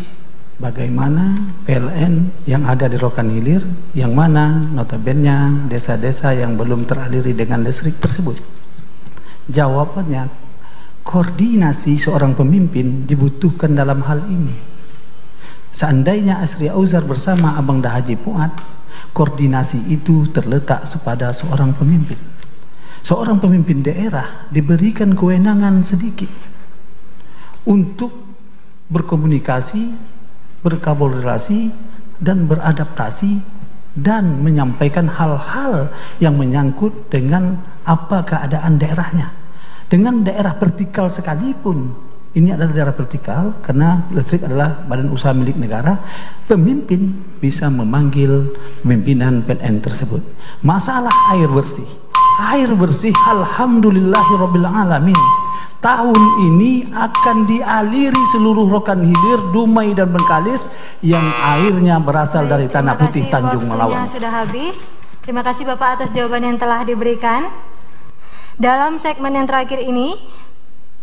Bagaimana PLN yang ada di Rokan Hilir, yang mana notabene desa-desa yang belum teraliri dengan listrik tersebut? Jawabannya, koordinasi seorang pemimpin dibutuhkan dalam hal ini. Seandainya Asri Auzar bersama Abang Dah Haji Fuad, koordinasi itu terletak pada seorang pemimpin. seorang pemimpin daerah diberikan kewenangan sedikit untuk berkomunikasi, berkolaborasi, dan beradaptasi, dan menyampaikan hal-hal yang menyangkut dengan apa keadaan daerahnya. Dengan daerah vertikal sekalipun, ini adalah daerah vertikal karena listrik adalah badan usaha milik negara, pemimpin bisa memanggil pimpinan PLN tersebut. Masalah air bersih, alhamdulillahirabbil alamin, tahun ini akan dialiri seluruh Rokan Hilir, Dumai dan Bengkalis yang airnya berasal dari Tanah Putih Tanjung Melawang. Sudah habis. Terima kasih Bapak atas jawaban yang telah diberikan. Dalam segmen yang terakhir ini,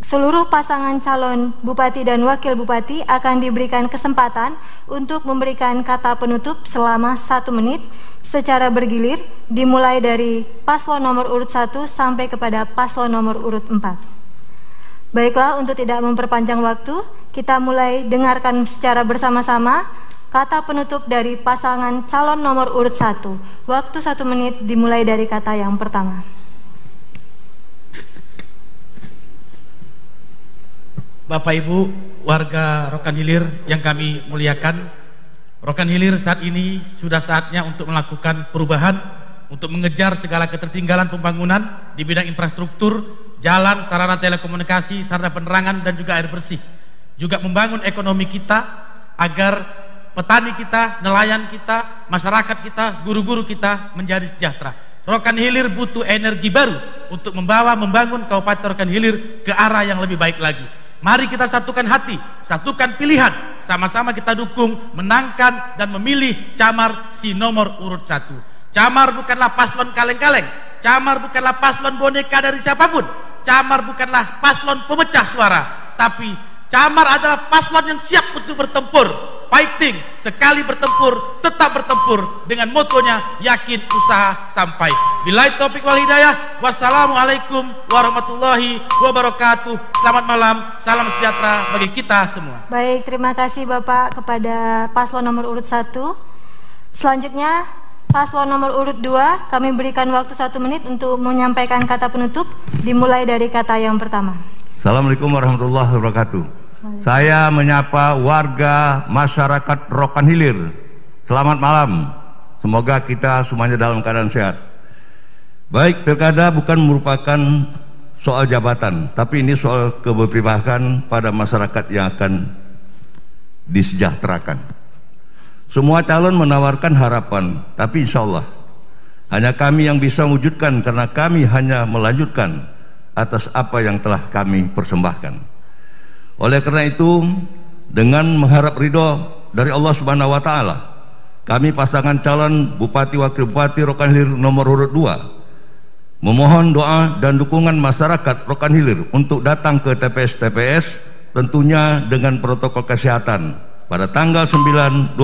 seluruh pasangan calon bupati dan wakil bupati akan diberikan kesempatan untuk memberikan kata penutup selama 1 menit secara bergilir, dimulai dari paslon nomor urut 1 sampai kepada paslon nomor urut 4. Baiklah, untuk tidak memperpanjang waktu, kita mulai dengarkan secara bersama-sama kata penutup dari pasangan calon nomor urut 1. Waktu 1 menit dimulai dari kata yang pertama. Bapak Ibu warga Rokan Hilir yang kami muliakan, Rokan Hilir saat ini sudah saatnya untuk melakukan perubahan, untuk mengejar segala ketertinggalan pembangunan di bidang infrastruktur, jalan, sarana telekomunikasi, sarana penerangan dan juga air bersih. Juga membangun ekonomi kita agar petani kita, nelayan kita, masyarakat kita, guru-guru kita menjadi sejahtera. Rokan Hilir butuh energi baru untuk membangun Kabupaten Rokan Hilir ke arah yang lebih baik lagi. Mari kita satukan hati, satukan pilihan, sama-sama kita dukung, menangkan dan memilih Camar si nomor urut 1. Camar bukanlah paslon kaleng-kaleng, Camar bukanlah paslon boneka dari siapapun, Camar bukanlah paslon pemecah suara, tapi Camar adalah paslon yang siap untuk bertempur, fighting, sekali bertempur, tetap bertempur, dengan motonya yakin usaha sampai. Billahi taufiq wal hidayah. Wassalamualaikum warahmatullahi wabarakatuh. Selamat malam, salam sejahtera bagi kita semua. Baik, terima kasih Bapak kepada paslon nomor urut 1. Selanjutnya paslon nomor urut 2, kami berikan waktu 1 menit untuk menyampaikan kata penutup, dimulai dari kata yang pertama. Assalamualaikum warahmatullahi wabarakatuh. Saya menyapa warga masyarakat Rokan Hilir. Selamat malam. Semoga kita semuanya dalam keadaan sehat. Baik, pilkada bukan merupakan soal jabatan, tapi ini soal keberpihakan pada masyarakat yang akan disejahterakan. Semua calon menawarkan harapan, tapi insya Allah hanya kami yang bisa mewujudkan, karena kami hanya melanjutkan atas apa yang telah kami persembahkan. Oleh karena itu, dengan mengharap ridho dari Allah Subhanahu wa Ta'ala, kami pasangan calon Bupati Wakil Bupati Rokan Hilir nomor urut 2 memohon doa dan dukungan masyarakat Rokan Hilir untuk datang ke TPS-TPS, tentunya dengan protokol kesehatan, pada tanggal 9-20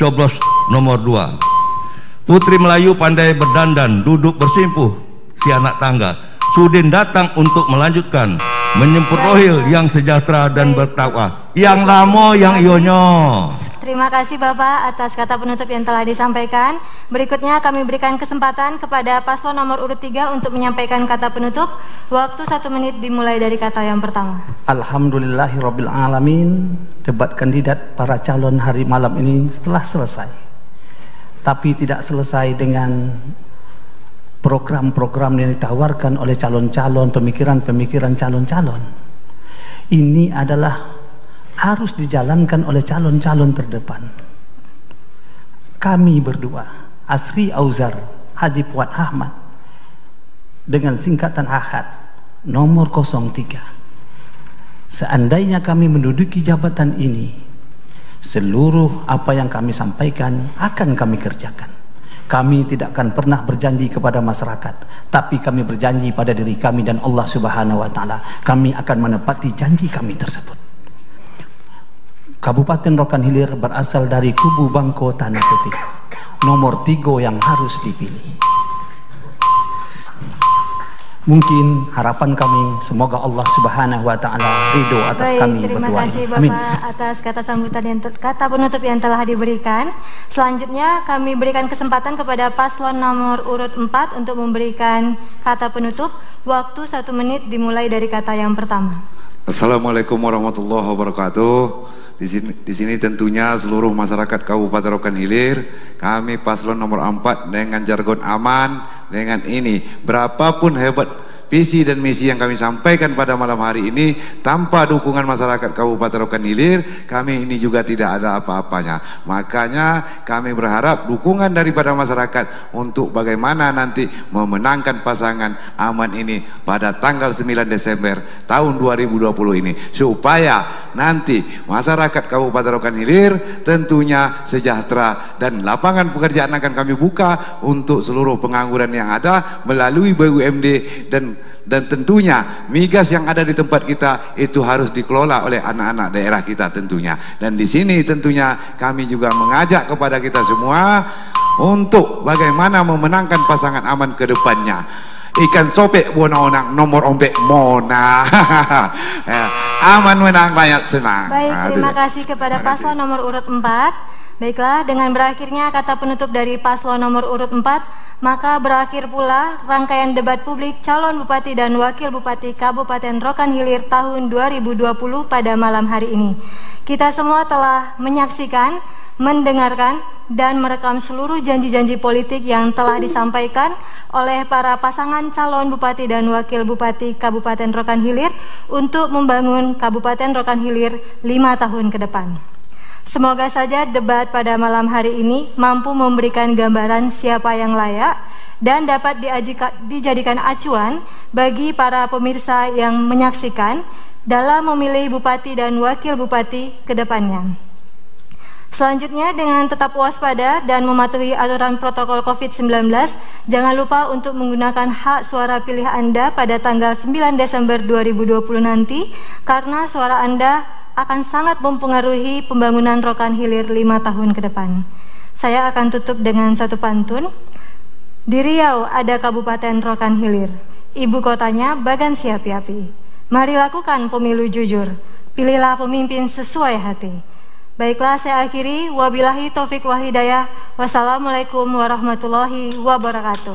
coblos nomor 2. Putri Melayu pandai berdandan, duduk bersimpuh si anak tangga. Sudin datang untuk melanjutkan, menyemput rohil yang sejahtera dan bertakwa, yang lamo yang ionyo. Terima kasih Bapak atas kata penutup yang telah disampaikan. Berikutnya kami berikan kesempatan kepada paslon nomor urut 3 untuk menyampaikan kata penutup. Waktu 1 menit dimulai dari kata yang pertama. Alhamdulillahirabbil alamin. Debat kandidat para calon hari malam ini telah selesai. Tapi tidak selesai dengan program-program yang ditawarkan oleh calon-calon, pemikiran-pemikiran calon-calon. Ini adalah harus dijalankan oleh calon-calon terdepan. Kami berdua, Asri Auzar, Haji Fuad Ahmad, dengan singkatan AHAD nomor 03. Seandainya kami menduduki jabatan ini, seluruh apa yang kami sampaikan akan kami kerjakan. Kami tidak akan pernah berjanji kepada masyarakat, tapi kami berjanji pada diri kami dan Allah Subhanahu wa Ta'ala, kami akan menepati janji kami tersebut. Kabupaten Rokan Hilir berasal dari kubu Bangko Tanah Putih. Nomor 3 yang harus dipilih. Mungkin harapan kami semoga Allah Subhanahu wa taala ridho atas kami berdua. Terima kasih Bapak Amin. atas kata sambutan dan kata penutup yang telah diberikan. Selanjutnya kami berikan kesempatan kepada paslon nomor urut 4 untuk memberikan kata penutup. Waktu 1 menit dimulai dari kata yang pertama. Assalamualaikum warahmatullahi wabarakatuh. Di sini tentunya seluruh masyarakat Kabupaten Rokan Hilir, kami paslon nomor 4 dengan jargon aman, dengan ini berapapun hebat visi dan misi yang kami sampaikan pada malam hari ini, tanpa dukungan masyarakat Kabupaten Rokan Hilir, kami ini juga tidak ada apa-apanya. Makanya kami berharap dukungan daripada masyarakat untuk bagaimana nanti memenangkan pasangan aman ini pada tanggal 9 Desember tahun 2020 ini, supaya nanti masyarakat Kabupaten Rokan Hilir tentunya sejahtera dan lapangan pekerjaan akan kami buka untuk seluruh pengangguran yang ada melalui BUMD dan tentunya migas yang ada di tempat kita itu harus dikelola oleh anak-anak daerah kita tentunya. Dan di sini tentunya kami juga mengajak kepada kita semua untuk bagaimana memenangkan pasangan aman ke depannya. Ikan sopek buana onang nomor ombek mona. Aman menang rakyat senang. Baik, terima kasih kepada paslon nomor urut 4. Baiklah, dengan berakhirnya kata penutup dari paslon nomor urut 4, maka berakhir pula rangkaian debat publik calon bupati dan wakil bupati Kabupaten Rokan Hilir tahun 2020 pada malam hari ini. Kita semua telah menyaksikan, mendengarkan, dan merekam seluruh janji-janji politik yang telah disampaikan oleh para pasangan calon bupati dan wakil bupati Kabupaten Rokan Hilir untuk membangun Kabupaten Rokan Hilir 5 tahun ke depan. Semoga saja debat pada malam hari ini mampu memberikan gambaran siapa yang layak dan dapat dijadikan acuan bagi para pemirsa yang menyaksikan dalam memilih bupati dan wakil bupati ke depannya. Selanjutnya, dengan tetap waspada dan mematuhi aturan protokol COVID-19, jangan lupa untuk menggunakan hak suara pilih Anda pada tanggal 9 Desember 2020 nanti, karena suara Anda akan sangat mempengaruhi pembangunan Rokan Hilir 5 tahun ke depan. Saya akan tutup dengan satu pantun. Di Riau ada Kabupaten Rokan Hilir, ibu kotanya Bagan Siapi-api. Mari lakukan pemilu jujur, pilihlah pemimpin sesuai hati. Baiklah, saya akhiri. Wabillahi taufik wal hidayah. Wassalamualaikum warahmatullahi wabarakatuh.